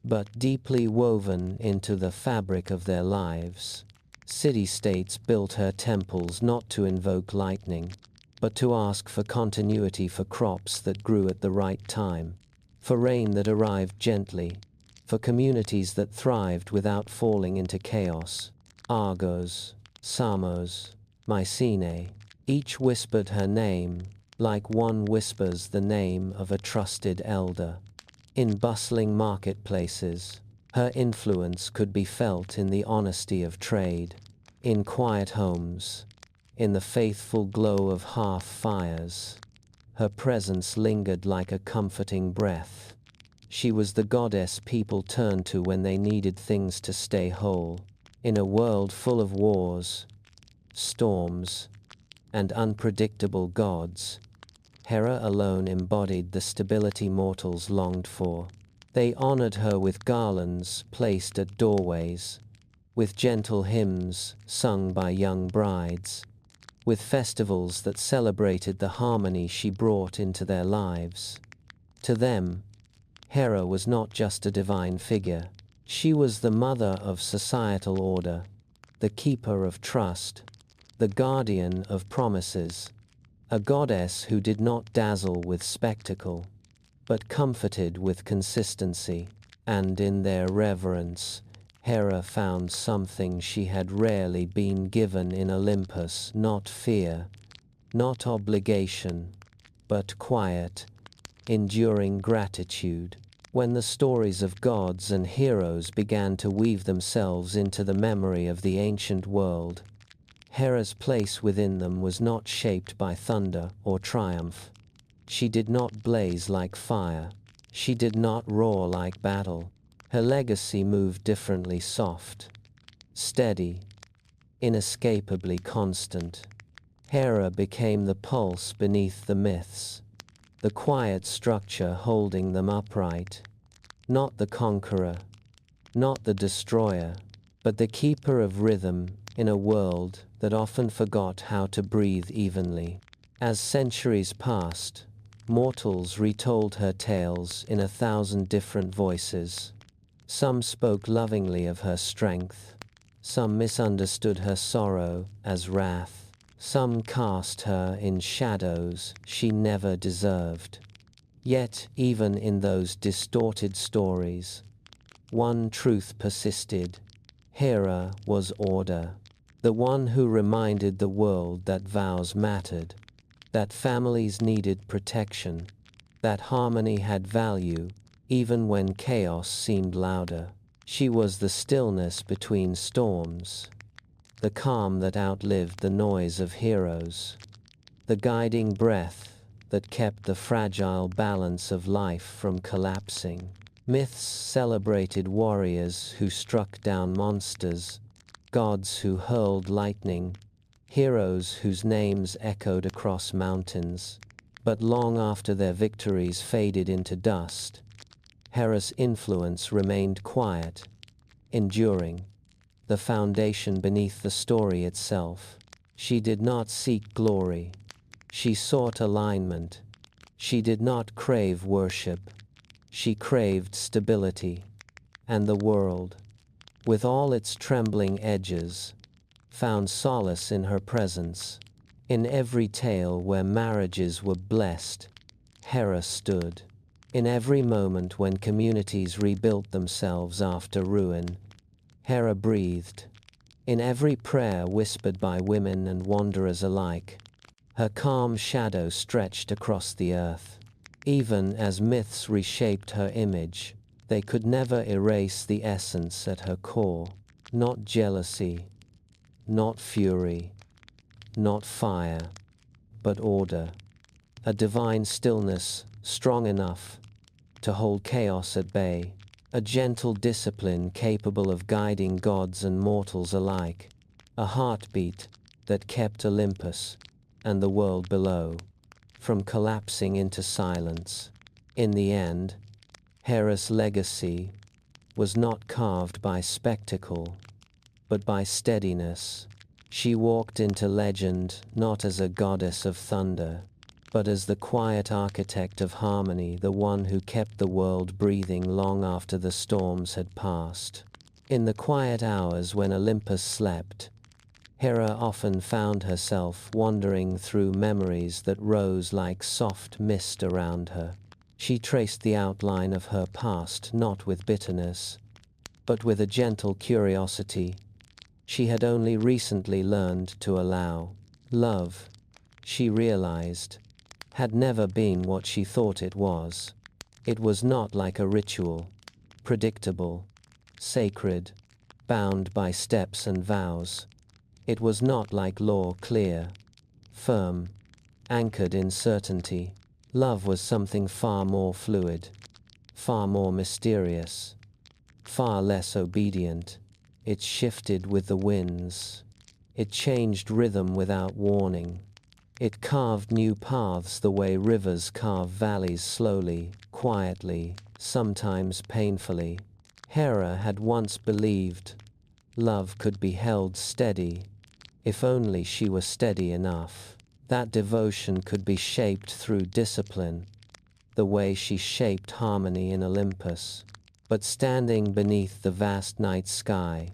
but deeply woven into the fabric of their lives. City-states built her temples not to invoke lightning, but to ask for continuity, for crops that grew at the right time, for rain that arrived gently, for communities that thrived without falling into chaos. Argos, Samos, Mycenae, each whispered her name, like one whispers the name of a trusted elder. In bustling marketplaces, her influence could be felt in the honesty of trade, in quiet homes, in the faithful glow of hearth fires. Her presence lingered like a comforting breath. She was the goddess people turned to when they needed things to stay whole. In a world full of wars, storms, and unpredictable gods, Hera alone embodied the stability mortals longed for. They honored her with garlands placed at doorways, with gentle hymns sung by young brides, with festivals that celebrated the harmony she brought into their lives. To them, Hera was not just a divine figure. She was the mother of societal order, the keeper of trust, the guardian of promises, a goddess who did not dazzle with spectacle, but comforted with consistency. And in their reverence, Hera found something she had rarely been given in Olympus: not fear, not obligation, but quiet, enduring gratitude. When the stories of gods and heroes began to weave themselves into the memory of the ancient world, Hera's place within them was not shaped by thunder or triumph. She did not blaze like fire. She did not roar like battle. Her legacy moved differently: soft, steady, inescapably constant. Hera became the pulse beneath the myths, the quiet structure holding them upright. Not the conqueror, not the destroyer, but the keeper of rhythm in a world that often forgot how to breathe evenly. As centuries passed, mortals retold her tales in 1,000 different voices. Some spoke lovingly of her strength. Some misunderstood her sorrow as wrath. Some cast her in shadows she never deserved. Yet, even in those distorted stories, one truth persisted: Hera was order, the one who reminded the world that vows mattered, that families needed protection, that harmony had value, even when chaos seemed louder. She was the stillness between storms, the calm that outlived the noise of heroes, the guiding breath that kept the fragile balance of life from collapsing. Myths celebrated warriors who struck down monsters, gods who hurled lightning, heroes whose names echoed across mountains. But long after their victories faded into dust, Hera's influence remained quiet, enduring, the foundation beneath the story itself. She did not seek glory. She sought alignment. She did not crave worship. She craved stability. And the world, with all its trembling edges, found solace in her presence. In every tale where marriages were blessed, Hera stood. In every moment when communities rebuilt themselves after ruin, Hera breathed. In every prayer whispered by women and wanderers alike, her calm shadow stretched across the earth. Even as myths reshaped her image, they could never erase the essence at her core. Not jealousy, not fury, not fire, but order. A divine stillness strong enough to hold chaos at bay. A gentle discipline capable of guiding gods and mortals alike. A heartbeat that kept Olympus and the world below from collapsing into silence. In the end, Hera's legacy was not carved by spectacle, but by steadiness. She walked into legend not as a goddess of thunder, but as the quiet architect of harmony, the one who kept the world breathing long after the storms had passed. In the quiet hours when Olympus slept, Hera often found herself wandering through memories that rose like soft mist around her. She traced the outline of her past not with bitterness, but with a gentle curiosity. She had only recently learned to allow. Love, she realized, had never been what she thought it was. It was not like a ritual, predictable, sacred, bound by steps and vows. It was not like law, clear, firm, anchored in certainty. Love was something far more fluid, far more mysterious, far less obedient. It shifted with the winds. It changed rhythm without warning. It carved new paths the way rivers carve valleys slowly, quietly, sometimes painfully. Hera had once believed love could be held steady, if only she were steady enough. That devotion could be shaped through discipline, the way she shaped harmony in Olympus. But standing beneath the vast night sky,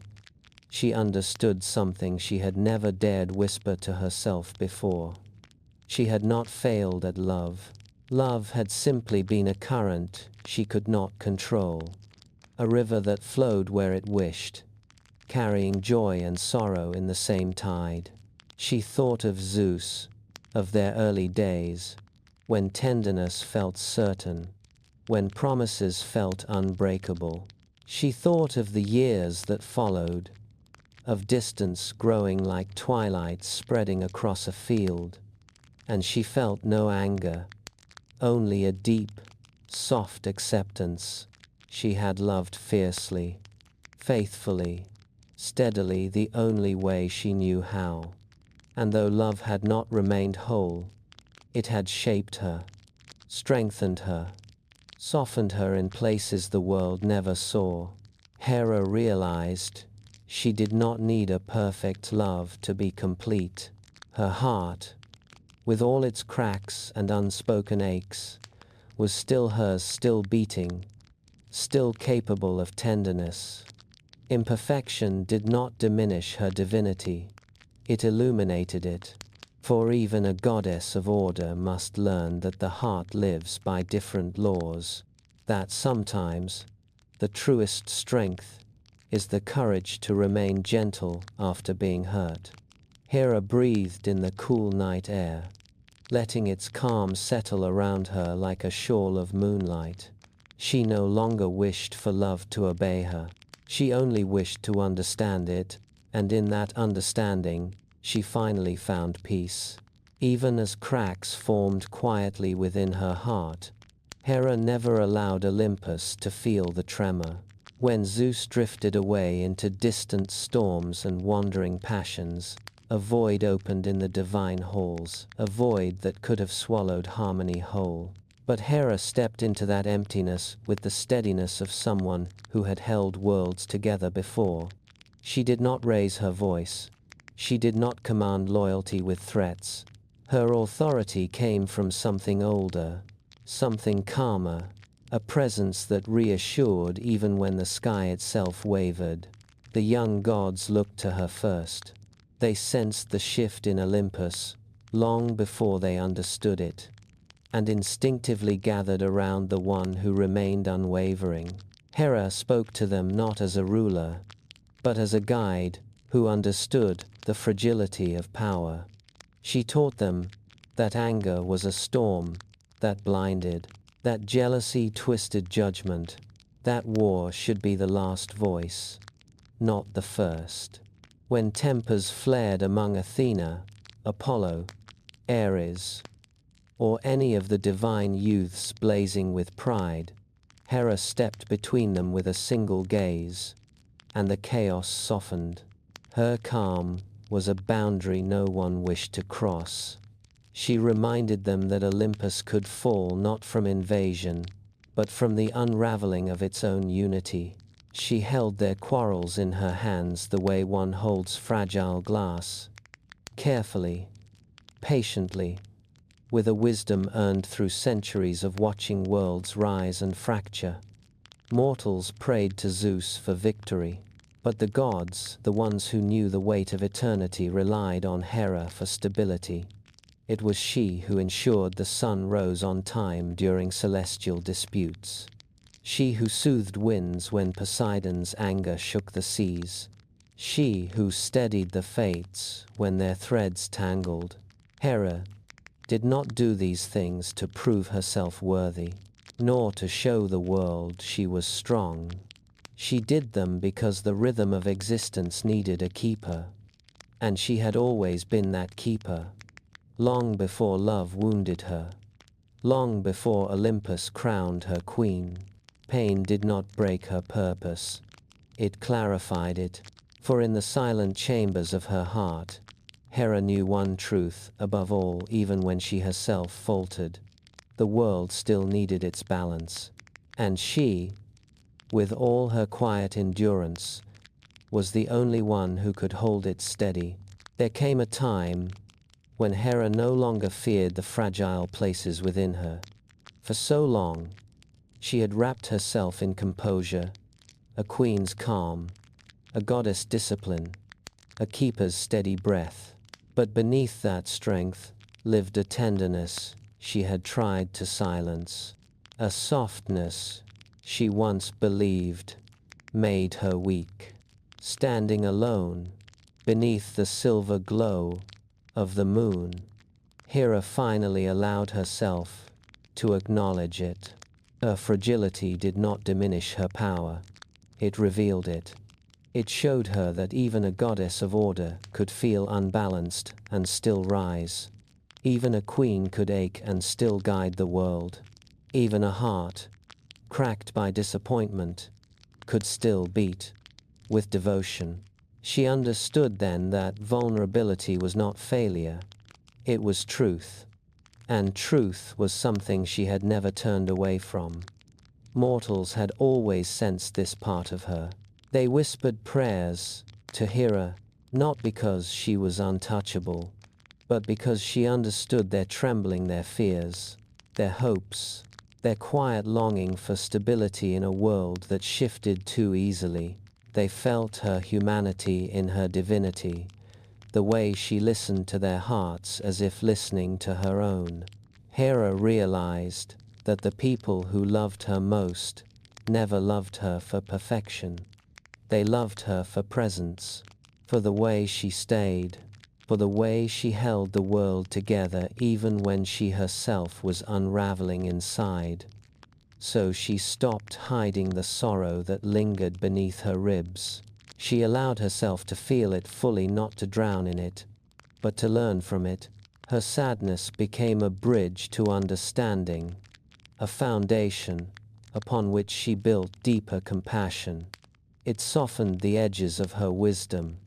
she understood something she had never dared whisper to herself before. She had not failed at love. Love had simply been a current she could not control, a river that flowed where it wished, carrying joy and sorrow in the same tide. She thought of Zeus, of their early days, when tenderness felt certain, when promises felt unbreakable. She thought of the years that followed, of distance growing like twilight spreading across a field, and she felt no anger, only a deep, soft acceptance. She had loved fiercely, faithfully, steadily, the only way she knew how. And though love had not remained whole, it had shaped her, strengthened her, softened her in places the world never saw. Hera realized she did not need a perfect love to be complete. Her heart, with all its cracks and unspoken aches, was still hers, still beating, still capable of tenderness. Imperfection did not diminish her divinity, it illuminated it. For even a goddess of order must learn that the heart lives by different laws, that sometimes the truest strength is the courage to remain gentle after being hurt. Hera breathed in the cool night air, letting its calm settle around her like a shawl of moonlight. She no longer wished for love to obey her. She only wished to understand it, and in that understanding, she finally found peace. Even as cracks formed quietly within her heart, Hera never allowed Olympus to feel the tremor. When Zeus drifted away into distant storms and wandering passions, a void opened in the divine halls, a void that could have swallowed harmony whole. But Hera stepped into that emptiness with the steadiness of someone who had held worlds together before. She did not raise her voice. She did not command loyalty with threats. Her authority came from something older, something calmer, a presence that reassured even when the sky itself wavered. The young gods looked to her first. They sensed the shift in Olympus long before they understood it, and instinctively gathered around the one who remained unwavering. Hera spoke to them not as a ruler, but as a guide who understood the fragility of power. She taught them that anger was a storm that blinded, that jealousy twisted judgment, that war should be the last voice, not the first. When tempers flared among Athena, Apollo, Ares, or any of the divine youths blazing with pride, Hera stepped between them with a single gaze, and the chaos softened. Her calm was a boundary no one wished to cross. She reminded them that Olympus could fall not from invasion, but from the unraveling of its own unity. She held their quarrels in her hands the way one holds fragile glass, carefully, patiently, with a wisdom earned through centuries of watching worlds rise and fracture. Mortals prayed to Zeus for victory, but the gods, the ones who knew the weight of eternity, relied on Hera for stability. It was she who ensured the sun rose on time during celestial disputes. She who soothed winds when Poseidon's anger shook the seas. She who steadied the fates when their threads tangled. Hera did not do these things to prove herself worthy, nor to show the world she was strong. She did them because the rhythm of existence needed a keeper, and she had always been that keeper, long before love wounded her. Long before Olympus crowned her queen, pain did not break her purpose. It clarified it, for in the silent chambers of her heart, Hera knew one truth above all. Even when she herself faltered, the world still needed its balance. And she, with all her quiet endurance, was the only one who could hold it steady. There came a time when Hera no longer feared the fragile places within her. For so long, she had wrapped herself in composure, a queen's calm, a goddess' discipline, a keeper's steady breath. But beneath that strength lived a tenderness she had tried to silence, a softness she once believed made her weak. Standing alone, beneath the silver glow of the moon, Hera finally allowed herself to acknowledge it. Her fragility did not diminish her power. It revealed it. It showed her that even a goddess of order could feel unbalanced and still rise. Even a queen could ache and still guide the world. Even a heart, cracked by disappointment, could still beat with devotion. She understood then that vulnerability was not failure, it was truth. And truth was something she had never turned away from. Mortals had always sensed this part of her. They whispered prayers to Hera, not because she was untouchable, but because she understood their trembling, their fears, their hopes, their quiet longing for stability in a world that shifted too easily. They felt her humanity in her divinity, the way she listened to their hearts as if listening to her own. Hera realized that the people who loved her most never loved her for perfection. They loved her for presence, for the way she stayed, for the way she held the world together even when she herself was unraveling inside. So she stopped hiding the sorrow that lingered beneath her ribs. She allowed herself to feel it fully, not to drown in it, but to learn from it. Her sadness became a bridge to understanding, a foundation upon which she built deeper compassion. It softened the edges of her wisdom.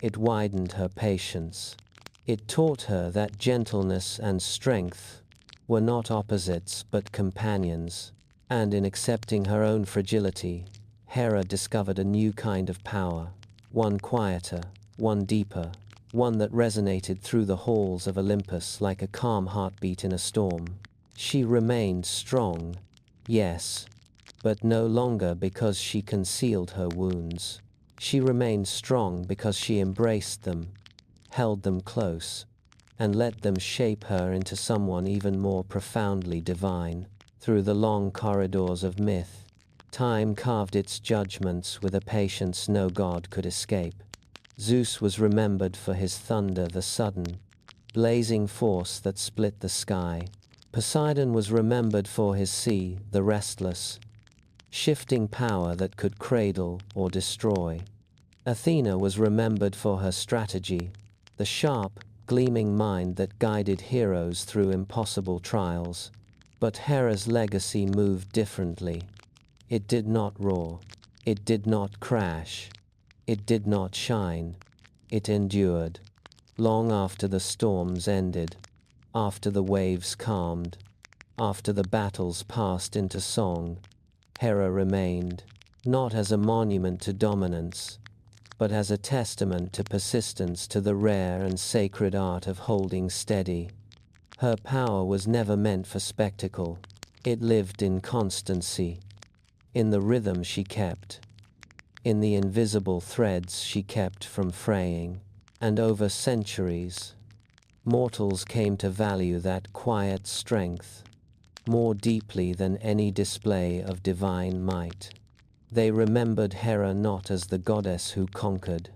It widened her patience. It taught her that gentleness and strength were not opposites but companions. And in accepting her own fragility, Hera discovered a new kind of power, one quieter, one deeper, one that resonated through the halls of Olympus like a calm heartbeat in a storm. She remained strong, yes, but no longer because she concealed her wounds. She remained strong because she embraced them, held them close, and let them shape her into someone even more profoundly divine. Through the long corridors of myth, time carved its judgments with a patience no god could escape. Zeus was remembered for his thunder, the sudden, blazing force that split the sky. Poseidon was remembered for his sea, the restless, shifting power that could cradle or destroy. Athena was remembered for her strategy, the sharp, gleaming mind that guided heroes through impossible trials. But Hera's legacy moved differently. It did not roar. It did not crash. It did not shine. It endured. Long after the storms ended, after the waves calmed, after the battles passed into song, Hera remained, not as a monument to dominance, but as a testament to persistence, to the rare and sacred art of holding steady. Her power was never meant for spectacle. It lived in constancy, in the rhythm she kept, in the invisible threads she kept from fraying. And over centuries, mortals came to value that quiet strength more deeply than any display of divine might. They remembered Hera not as the goddess who conquered,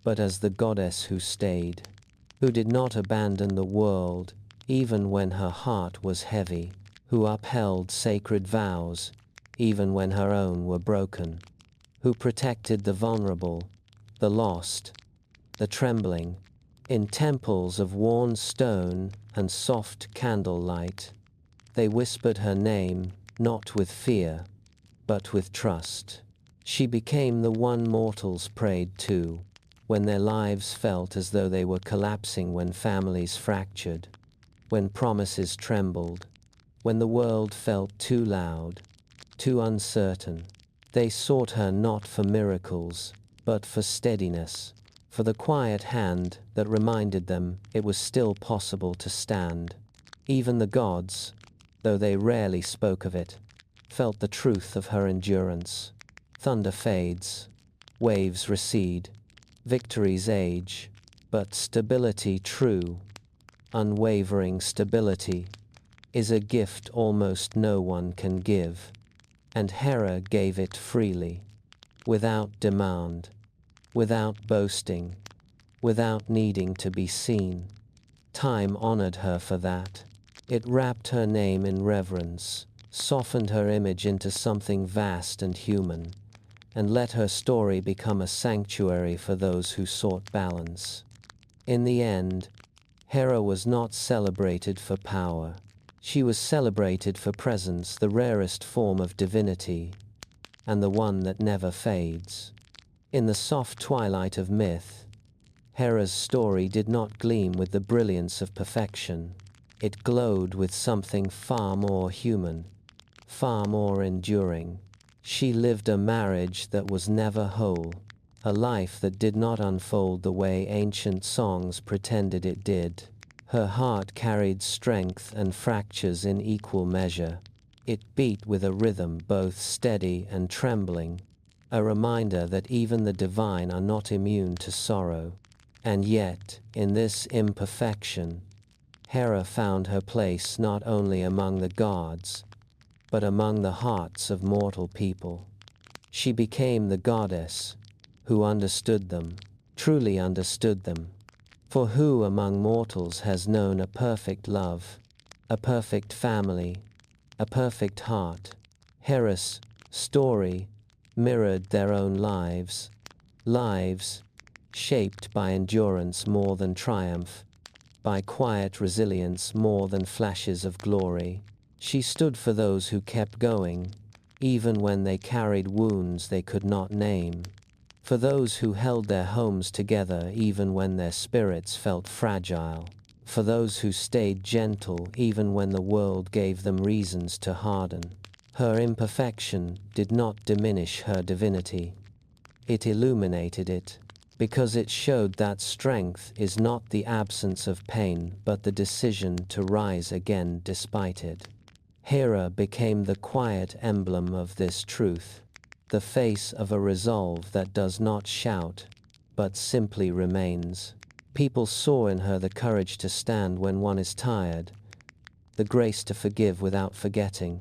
but as the goddess who stayed, who did not abandon the world even when her heart was heavy, who upheld sacred vows even when her own were broken, who protected the vulnerable, the lost, the trembling, in temples of worn stone and soft candlelight. They whispered her name, not with fear, but with trust. She became the one mortals prayed to, when their lives felt as though they were collapsing, when families fractured, when promises trembled, when the world felt too loud, too uncertain. They sought her not for miracles, but for steadiness, for the quiet hand that reminded them it was still possible to stand. Even the gods, though they rarely spoke of it, felt the truth of her endurance. Thunder fades, waves recede, victories age, but stability, true, unwavering stability, is a gift almost no one can give. And Hera gave it freely, without demand, without boasting, without needing to be seen. Time honored her for that. It wrapped her name in reverence, softened her image into something vast and human, and let her story become a sanctuary for those who sought balance. In the end, Hera was not celebrated for power. She was celebrated for presence, the rarest form of divinity, and the one that never fades. In the soft twilight of myth, Hera's story did not gleam with the brilliance of perfection. It glowed with something far more human, far more enduring. She lived a marriage that was never whole, a life that did not unfold the way ancient songs pretended it did. Her heart carried strength and fractures in equal measure. It beat with a rhythm both steady and trembling, a reminder that even the divine are not immune to sorrow. And yet, in this imperfection, Hera found her place not only among the gods, but among the hearts of mortal people. She became the goddess who understood them, truly understood them. For who among mortals has known a perfect love, a perfect family, a perfect heart? Hera's story mirrored their own lives, lives shaped by endurance more than triumph, by quiet resilience more than flashes of glory. She stood for those who kept going, even when they carried wounds they could not name. For those who held their homes together even when their spirits felt fragile. For those who stayed gentle even when the world gave them reasons to harden. Her imperfection did not diminish her divinity. It illuminated it, because it showed that strength is not the absence of pain but the decision to rise again despite it. Hera became the quiet emblem of this truth, the face of a resolve that does not shout, but simply remains. People saw in her the courage to stand when one is tired, the grace to forgive without forgetting,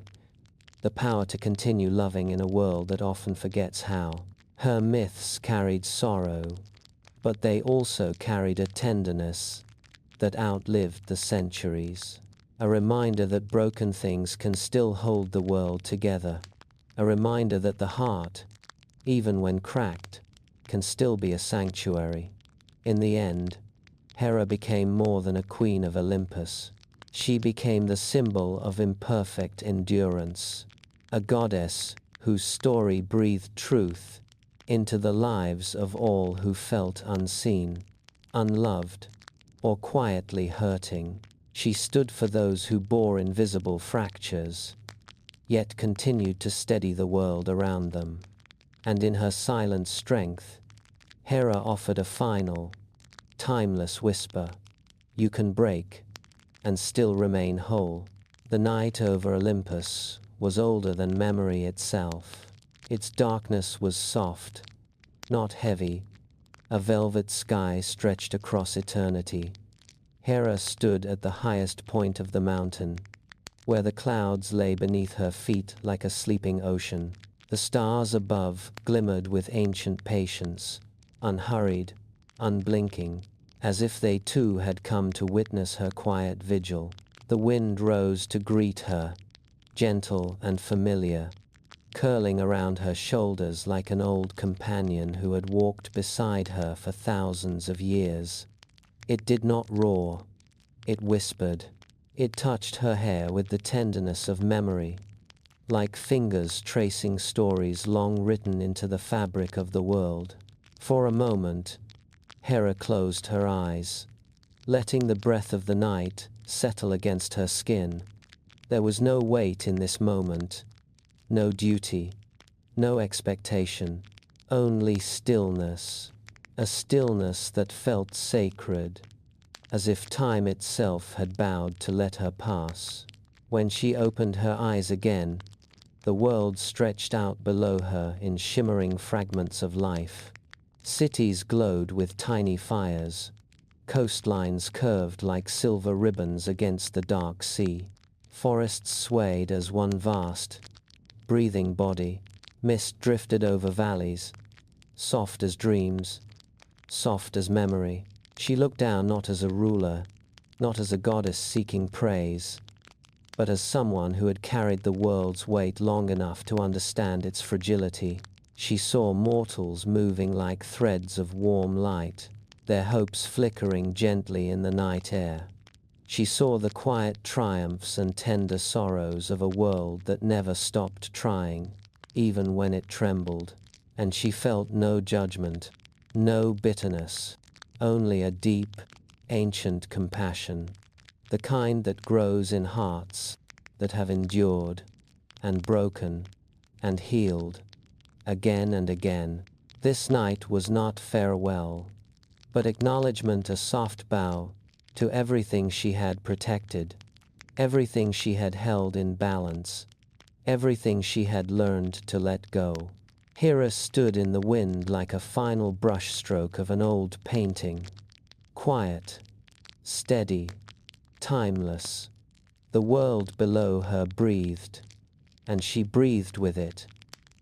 the power to continue loving in a world that often forgets how. Her myths carried sorrow, but they also carried a tenderness that outlived the centuries. A reminder that broken things can still hold the world together. A reminder that the heart, even when cracked, can still be a sanctuary. In the end, Hera became more than a queen of Olympus. She became the symbol of imperfect endurance, a goddess whose story breathed truth into the lives of all who felt unseen, unloved, or quietly hurting. She stood for those who bore invisible fractures, yet continued to steady the world around them. And in her silent strength, Hera offered a final, timeless whisper: you can break and still remain whole. The night over Olympus was older than memory itself. Its darkness was soft, not heavy, a velvet sky stretched across eternity. Hera stood at the highest point of the mountain, where the clouds lay beneath her feet like a sleeping ocean. The stars above glimmered with ancient patience, unhurried, unblinking, as if they too had come to witness her quiet vigil. The wind rose to greet her, gentle and familiar, curling around her shoulders like an old companion who had walked beside her for thousands of years. It did not roar, it whispered, It touched her hair with the tenderness of memory, like fingers tracing stories long written into the fabric of the world. For a moment, Hera closed her eyes, letting the breath of the night settle against her skin. There was no weight in this moment, no duty, no expectation, only stillness, a stillness that felt sacred, as if time itself had bowed to let her pass. When she opened her eyes again, the world stretched out below her in shimmering fragments of life. Cities glowed with tiny fires, coastlines curved like silver ribbons against the dark sea. Forests swayed as one vast, breathing body. Mist drifted over valleys, soft as dreams, soft as memory. She looked down not as a ruler, not as a goddess seeking praise, but as someone who had carried the world's weight long enough to understand its fragility. She saw mortals moving like threads of warm light, their hopes flickering gently in the night air. She saw the quiet triumphs and tender sorrows of a world that never stopped trying, even when it trembled. And she felt no judgment, no bitterness, only a deep, ancient compassion, the kind that grows in hearts that have endured and broken and healed again and again. This night was not farewell, but acknowledgement, a soft bow to everything she had protected, everything she had held in balance, everything she had learned to let go. Hera stood in the wind like a final brushstroke of an old painting, quiet, steady, timeless. The world below her breathed, and she breathed with it,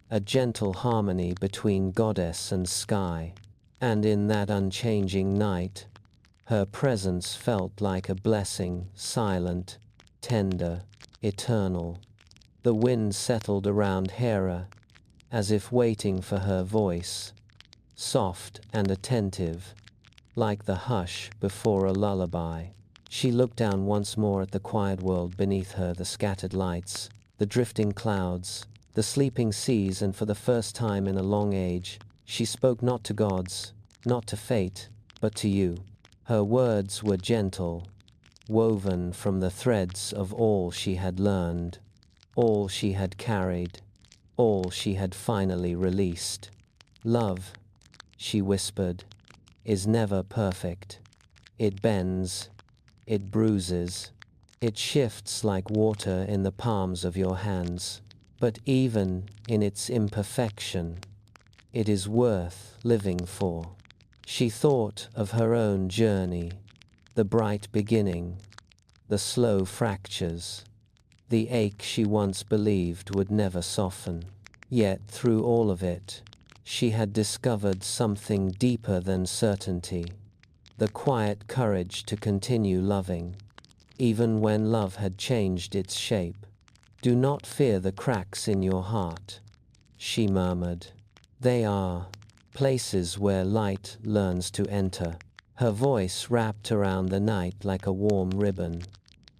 a gentle harmony between goddess and sky. And in that unchanging night, her presence felt like a blessing, silent, tender, eternal. The wind settled around Hera, as if waiting for her voice, soft and attentive, like the hush before a lullaby. She looked down once more at the quiet world beneath her, the scattered lights, the drifting clouds, the sleeping seas, and for the first time in a long age, she spoke not to gods, not to fate, but to you. Her words were gentle, woven from the threads of all she had learned, all she had carried, all she had finally released. Love, she whispered, is never perfect. It bends, it bruises, it shifts like water in the palms of your hands. But even in its imperfection, it is worth living for. She thought of her own journey, the bright beginning, the slow fractures, the ache she once believed would never soften. Yet through all of it, she had discovered something deeper than certainty, the quiet courage to continue loving, even when love had changed its shape. Do not fear the cracks in your heart, she murmured. They are places where light learns to enter. Her voice wrapped around the night like a warm ribbon,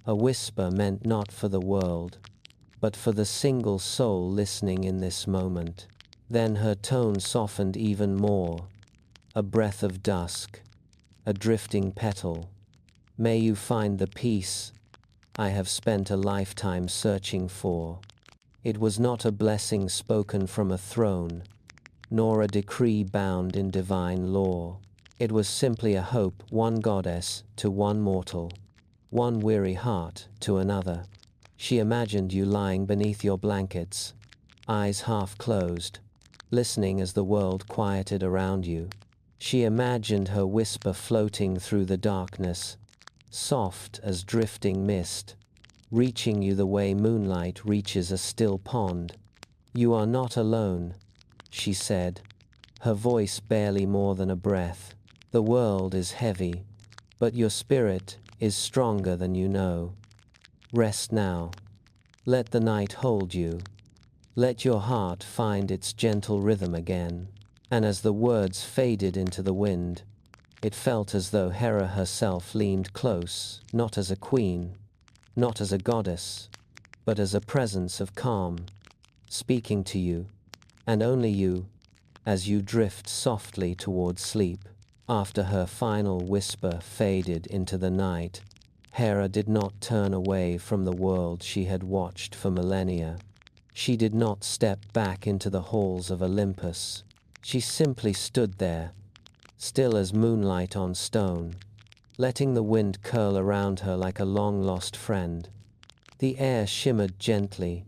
a whisper meant not for the world, but for the single soul listening in this moment. Then her tone softened even more, a breath of dusk, a drifting petal. May you find the peace I have spent a lifetime searching for. It was not a blessing spoken from a throne, nor a decree bound in divine law. It was simply a hope, one goddess to one mortal, one weary heart to another. She imagined you lying beneath your blankets, eyes half closed, listening as the world quieted around you. She imagined her whisper floating through the darkness, soft as drifting mist, reaching you the way moonlight reaches a still pond. You are not alone, she said, her voice barely more than a breath. The world is heavy, but your spirit is stronger than you know. Rest now. Let the night hold you. Let your heart find its gentle rhythm again. And as the words faded into the wind, it felt as though Hera herself leaned close, not as a queen, not as a goddess, but as a presence of calm, speaking to you, and only you, as you drift softly towards sleep. After her final whisper faded into the night, Hera did not turn away from the world she had watched for millennia. She did not step back into the halls of Olympus. She simply stood there, still as moonlight on stone, letting the wind curl around her like a long-lost friend. The air shimmered gently,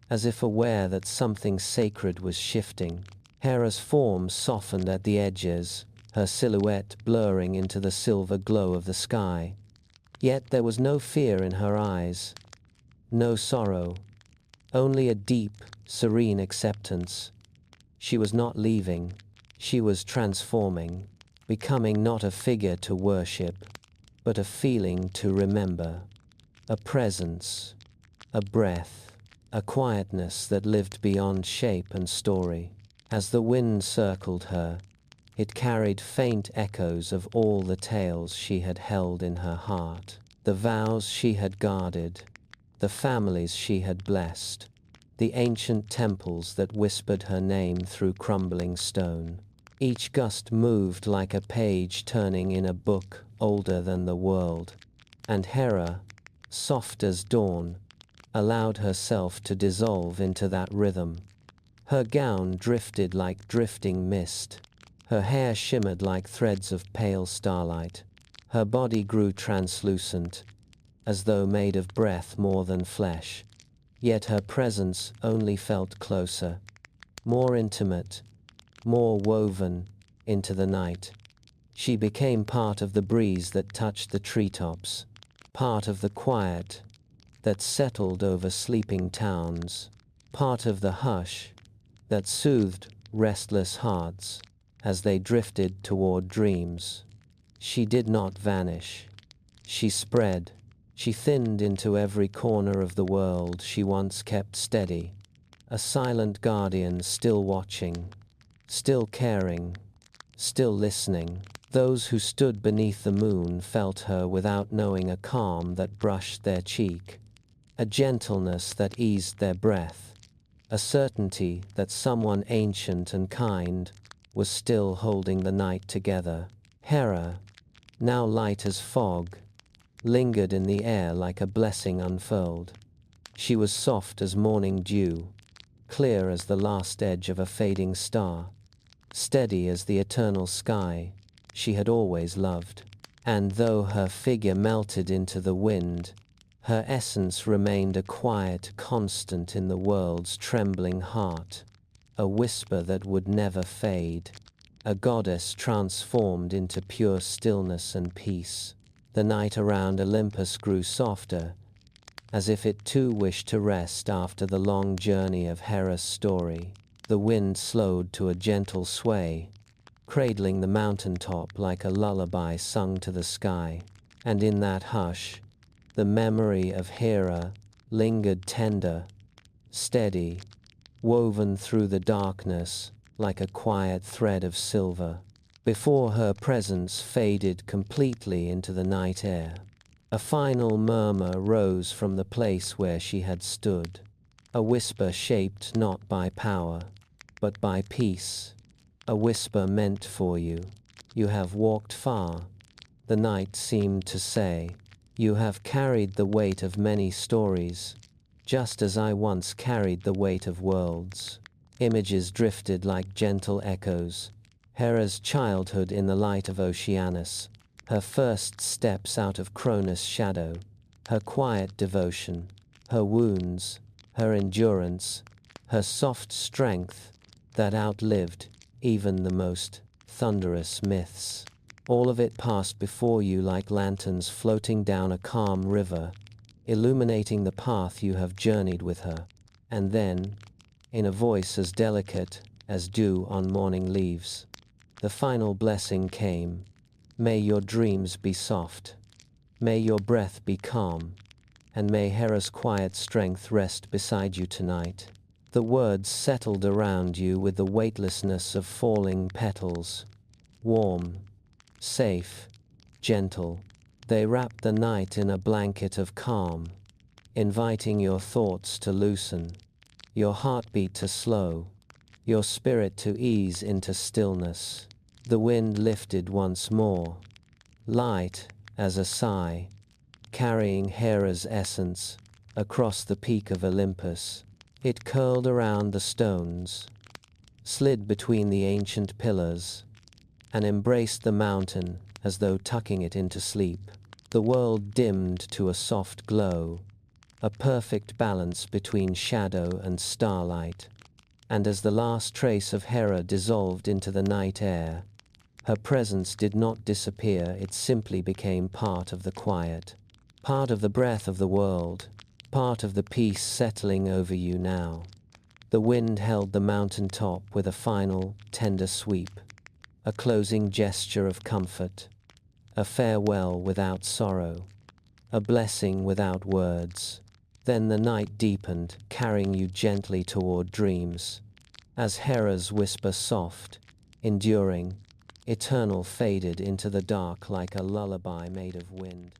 as if aware that something sacred was shifting. Hera's form softened at the edges, her silhouette blurring into the silver glow of the sky. Yet there was no fear in her eyes, no sorrow, only a deep, serene acceptance. She was not leaving, she was transforming, becoming not a figure to worship, but a feeling to remember, a presence, a breath, a quietness that lived beyond shape and story. As the wind circled her, it carried faint echoes of all the tales she had held in her heart, the vows she had guarded, the families she had blessed, the ancient temples that whispered her name through crumbling stone. Each gust moved like a page turning in a book older than the world, and Hera, soft as dawn, allowed herself to dissolve into that rhythm. Her gown drifted like drifting mist, her hair shimmered like threads of pale starlight, her body grew translucent, as though made of breath more than flesh, yet her presence only felt closer, more intimate, more woven into the night. She became part of the breeze that touched the treetops, part of the quiet that settled over sleeping towns, part of the hush that soothed restless hearts as they drifted toward dreams. She did not vanish. She spread. She thinned into every corner of the world she once kept steady, a silent guardian still watching, still caring, still listening. Those who stood beneath the moon felt her without knowing, a calm that brushed their cheek, a gentleness that eased their breath, a certainty that someone ancient and kind was still holding the night together. Hera, now light as fog, lingered in the air like a blessing unfurled. She was soft as morning dew, clear as the last edge of a fading star, steady as the eternal sky she had always loved. And though her figure melted into the wind, her essence remained a quiet constant in the world's trembling heart, a whisper that would never fade, a goddess transformed into pure stillness and peace. The night around Olympus grew softer, as if it too wished to rest after the long journey of Hera's story. The wind slowed to a gentle sway, cradling the mountaintop like a lullaby sung to the sky. And in that hush, the memory of Hera lingered tender, steady, woven through the darkness like a quiet thread of silver. Before her presence faded completely into the night air, a final murmur rose from the place where she had stood, a whisper shaped not by power, but by peace, a whisper meant for you. You have walked far, the night seemed to say. You have carried the weight of many stories, just as I once carried the weight of worlds. Images drifted like gentle echoes. Hera's childhood in the light of Oceanus, her first steps out of Cronus' shadow, her quiet devotion, her wounds, her endurance, her soft strength that outlived even the most thunderous myths. All of it passed before you like lanterns floating down a calm river, illuminating the path you have journeyed with her. And then, in a voice as delicate as dew on morning leaves, the final blessing came. May your dreams be soft, may your breath be calm, and may Hera's quiet strength rest beside you tonight. The words settled around you with the weightlessness of falling petals, warm, safe, gentle, They wrapped the night in a blanket of calm, inviting your thoughts to loosen, your heartbeat to slow, your spirit to ease into stillness. The wind lifted once more, light as a sigh, carrying Hera's essence across the peak of Olympus. It curled around the stones, slid between the ancient pillars, and embraced the mountain as though tucking it into sleep. The world dimmed to a soft glow, a perfect balance between shadow and starlight. And as the last trace of Hera dissolved into the night air, her presence did not disappear, it simply became part of the quiet, part of the breath of the world, part of the peace settling over you now. The wind held the mountain top with a final, tender sweep, a closing gesture of comfort, a farewell without sorrow, a blessing without words. Then the night deepened, carrying you gently toward dreams, as Hera's whisper, soft, enduring, eternal, faded into the dark like a lullaby made of wind.